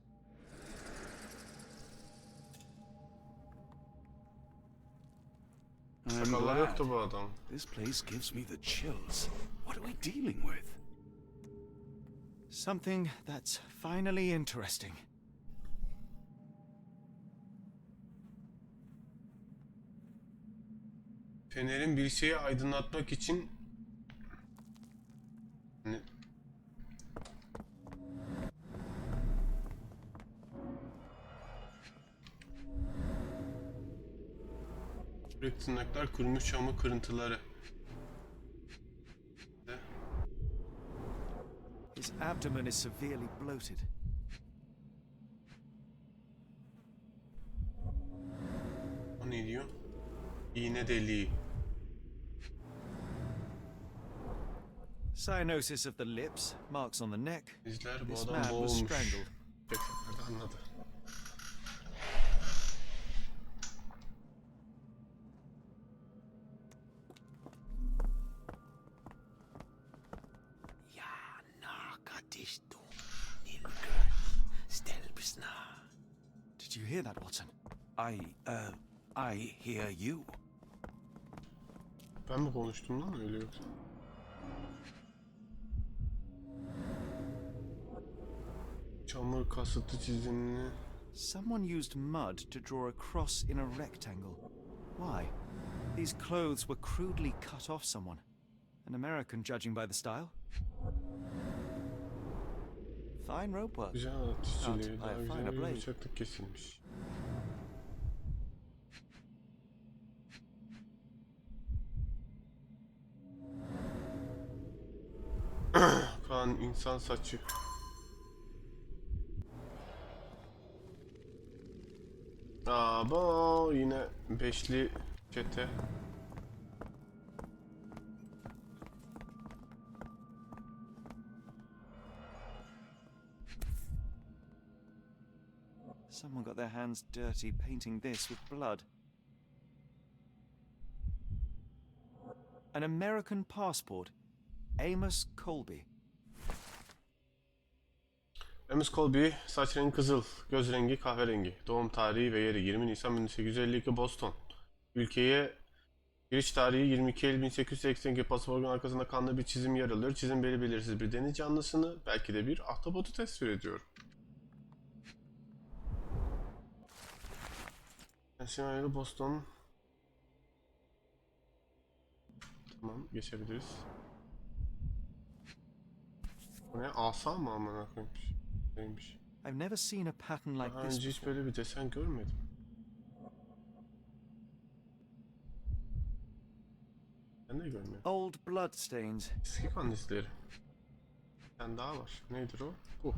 I'm Sakalları glad. yoktu bu adam. This place gives me the chills. What are we dealing with? Something that's finally interesting. Fenerin bir şeyi aydınlatmak için ne? Kürek tırnaklar, kurumuş çamur kırıntıları. His abdomen is severely bloated. O ne diyor? İğne deliği. Cyanosis of the lips, marks on the neck. İzler bu This adam man was boğulmuş. strangled. Nerede anladı. Did you hear that, Watson? I hear you. Ben mi konuştum lan öyle yoksa? Çamur kasıtlı çizimini. Someone used mud to draw a cross in a rectangle. Why? These clothes were crudely cut off someone. An American, judging by the style. Fine rope work. Güzel at işçiliği. Daha I güzel find a bir blade. bıçaklık kesilmiş. Kan, insan saçı. Aba yine beşli çete. Someone got their hands dirty painting this with blood. An American passport. Amos Colby. Amos Colby, saç rengi kızıl, göz rengi kahverengi, doğum tarihi ve yeri 20 Nisan 1852 Boston. Ülkeye giriş tarihi 22 Eylül 1882, pasaportun arkasında kanlı bir çizim yer alıyor. Çizim belirsiz bir deniz canlısını, belki de bir ahtapotu tasvir ediyor. Pensilvanya, Boston. Tamam, geçebiliriz. Bu ne? Asa mı amına koyayım? Neymiş? I've never seen a pattern like Daha this önce hiç before. böyle bir desen görmedim. Ben de görmüyorum. Old bloodstains. Eski kan izleri. Bir tane daha var. Nedir o? Bu.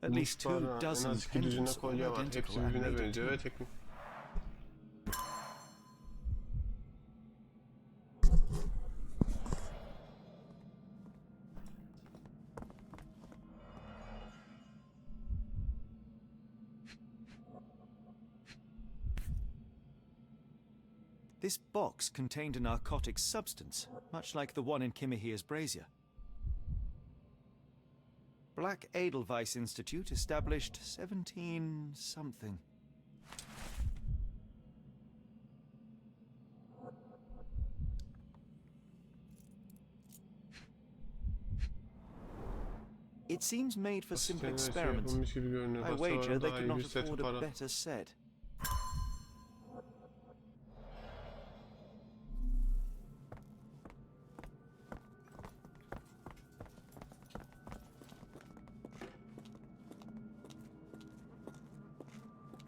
At least 2 En dozen az 2 düzine pendants, all kolye var. identical Hepsi and birbirine made of benziyor ve tin. teknik. This box contained a narcotic substance, much like the one in Kimihia's brazier. Black Edelweiss Institute, established 17-something. It seems made for simple experiments. I wager they could not afford a better set.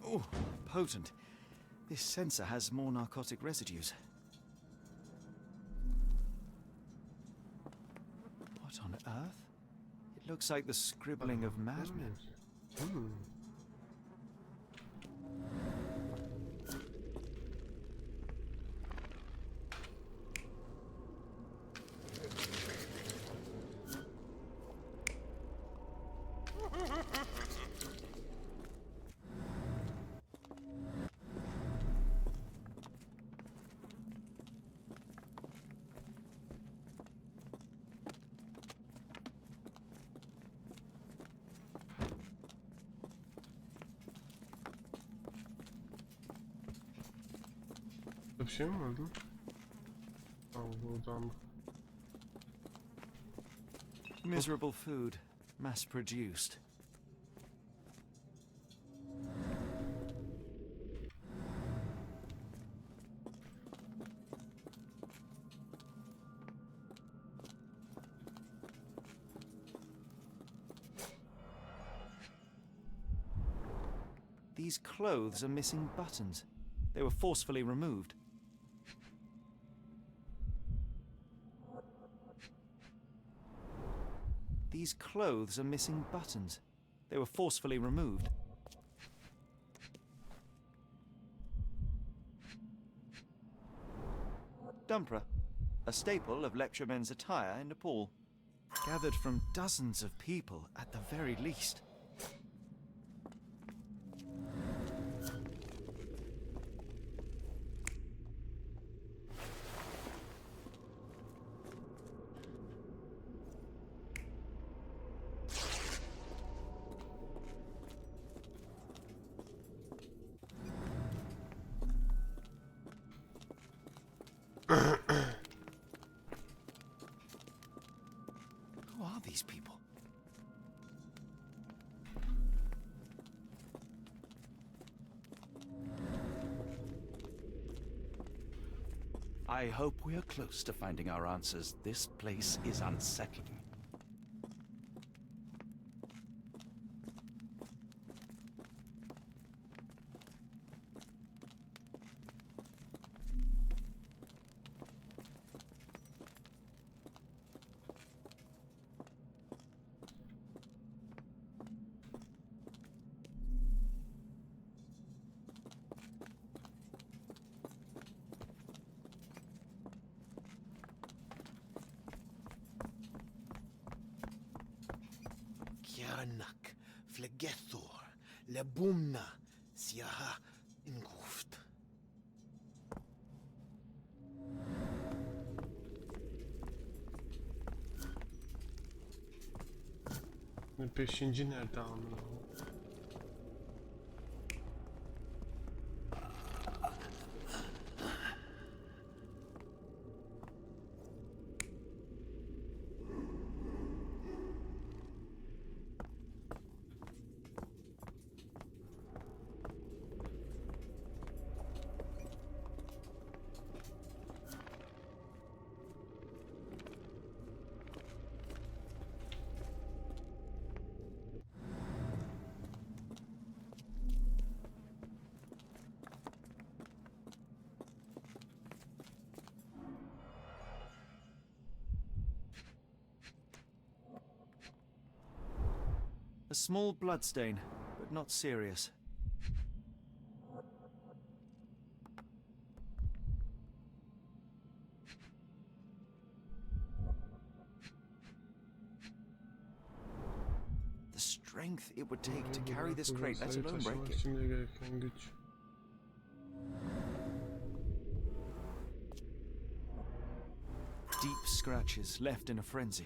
Oh, potent. This sensor has more narcotic residues. What on earth? It looks like the scribbling of madmen. Bir şey mi vardı? Buradan. Miserable food, mass-produced. These clothes are missing buttons. They were forcefully removed. These clothes are missing buttons. They were forcefully removed. Dumpra, a staple of lecturemen's attire in Nepal. Gathered from dozens of people at the very least. Who are these people? I hope we are close to finding our answers. This place is unsettling. Kjarnak, Flegethor, Lebumna, Siaha, Inguft. Beşinci nerede amına? A small bloodstain, but not serious. The strength it would take to carry this crate, let alone break it. Şimdi gereken güç. Deep scratches left in a frenzy.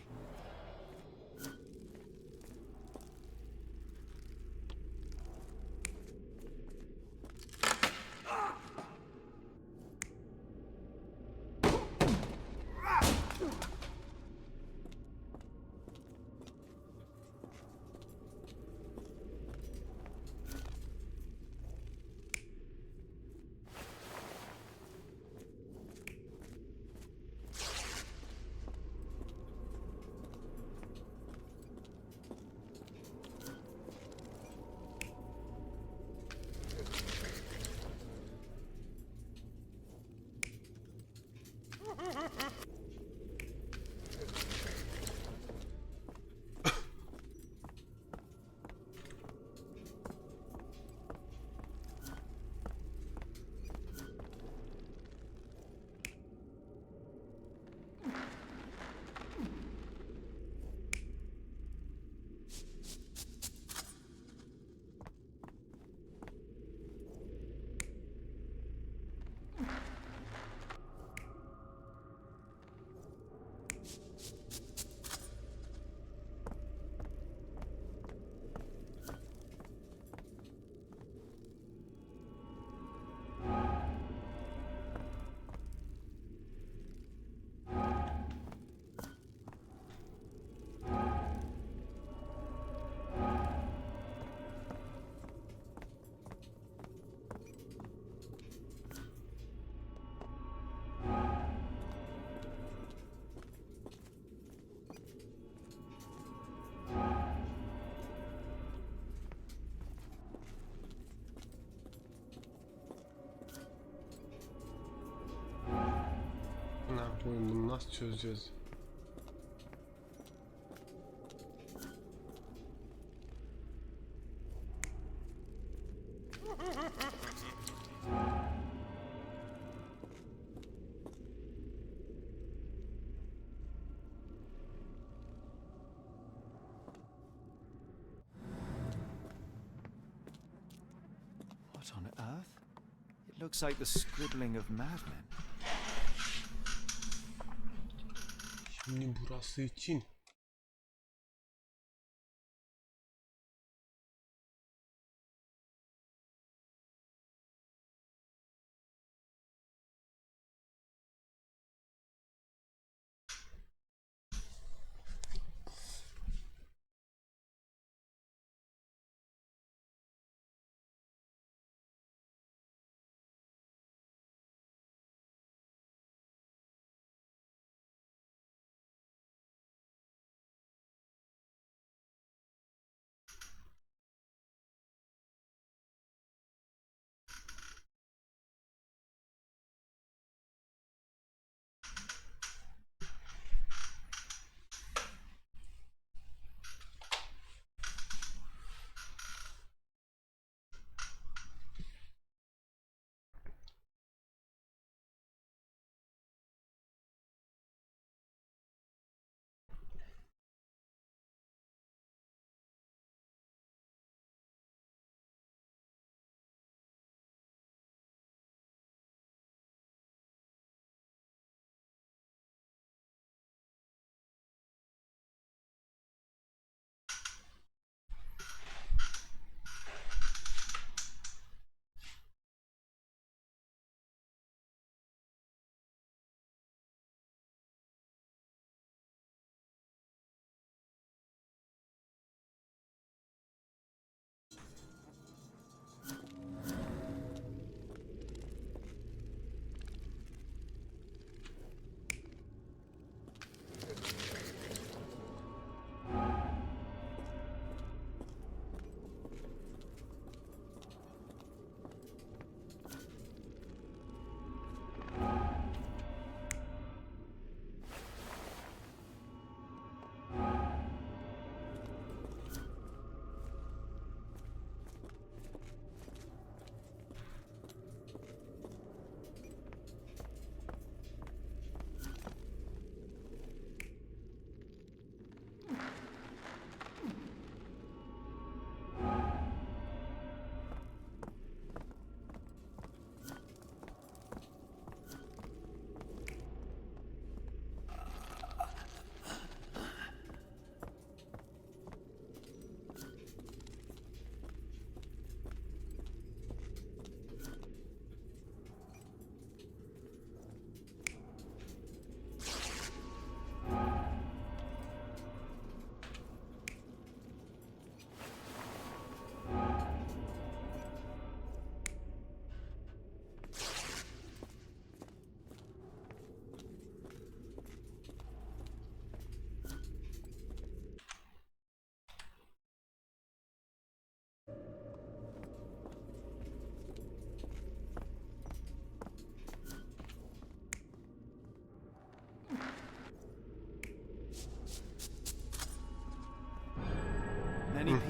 Ne yapayım, bunu nasıl çözeceğiz? What on earth? It looks like the scribbling of madmen. Şimdi burası için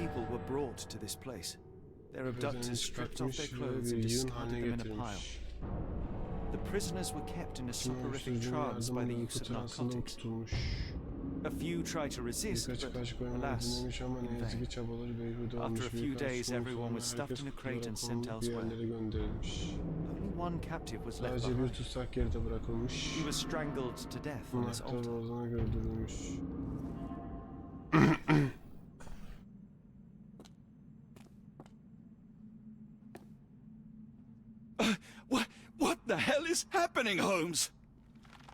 people were brought to this place. Their abductors stripped off their clothes and discarded them in a pile. The prisoners were kept in a soporific trance by the use of narcotics. A few tried to resist, but alas, in vain. After a few days, everyone was stuffed in a crate and sent elsewhere. Only one captive was left behind. He was strangled to death on this altar. What the hell is happening, Holmes?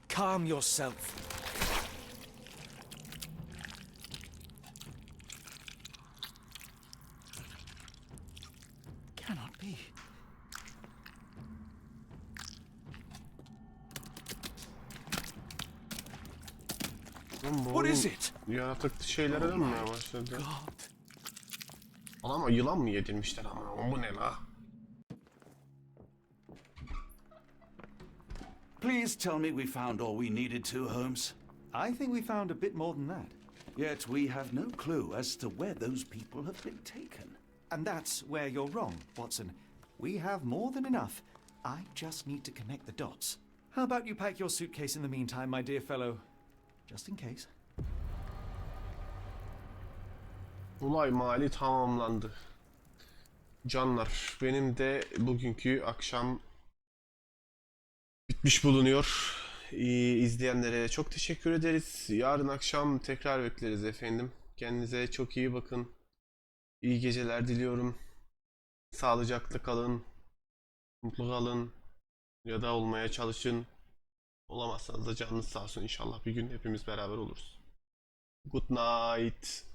Calm yourself. Cannot be. What is it? Yaratıklı şeylere dönmeye başladı. Ama yılan mı yedirmişler ama bu ne la? Please tell me we found all we needed to, Holmes. I think we found a bit more than that. Yet we have no clue as to where those people have been taken. And that's where you're wrong, Watson. We have more than enough. I just need to connect the dots. How about you pack your suitcase in the meantime, my dear fellow? Just in case. Olay mali tamamlandı. Canlar, benim de bugünkü akşam bitmiş bulunuyor. İzleyenlere çok teşekkür ederiz. Yarın akşam tekrar bekleriz efendim. Kendinize çok iyi bakın. İyi geceler diliyorum. Sağlıcakla kalın. Mutlu kalın. Ya da olmaya çalışın. Olamazsanız da canınız sağ olsun. İnşallah bir gün hepimiz beraber oluruz. Good night.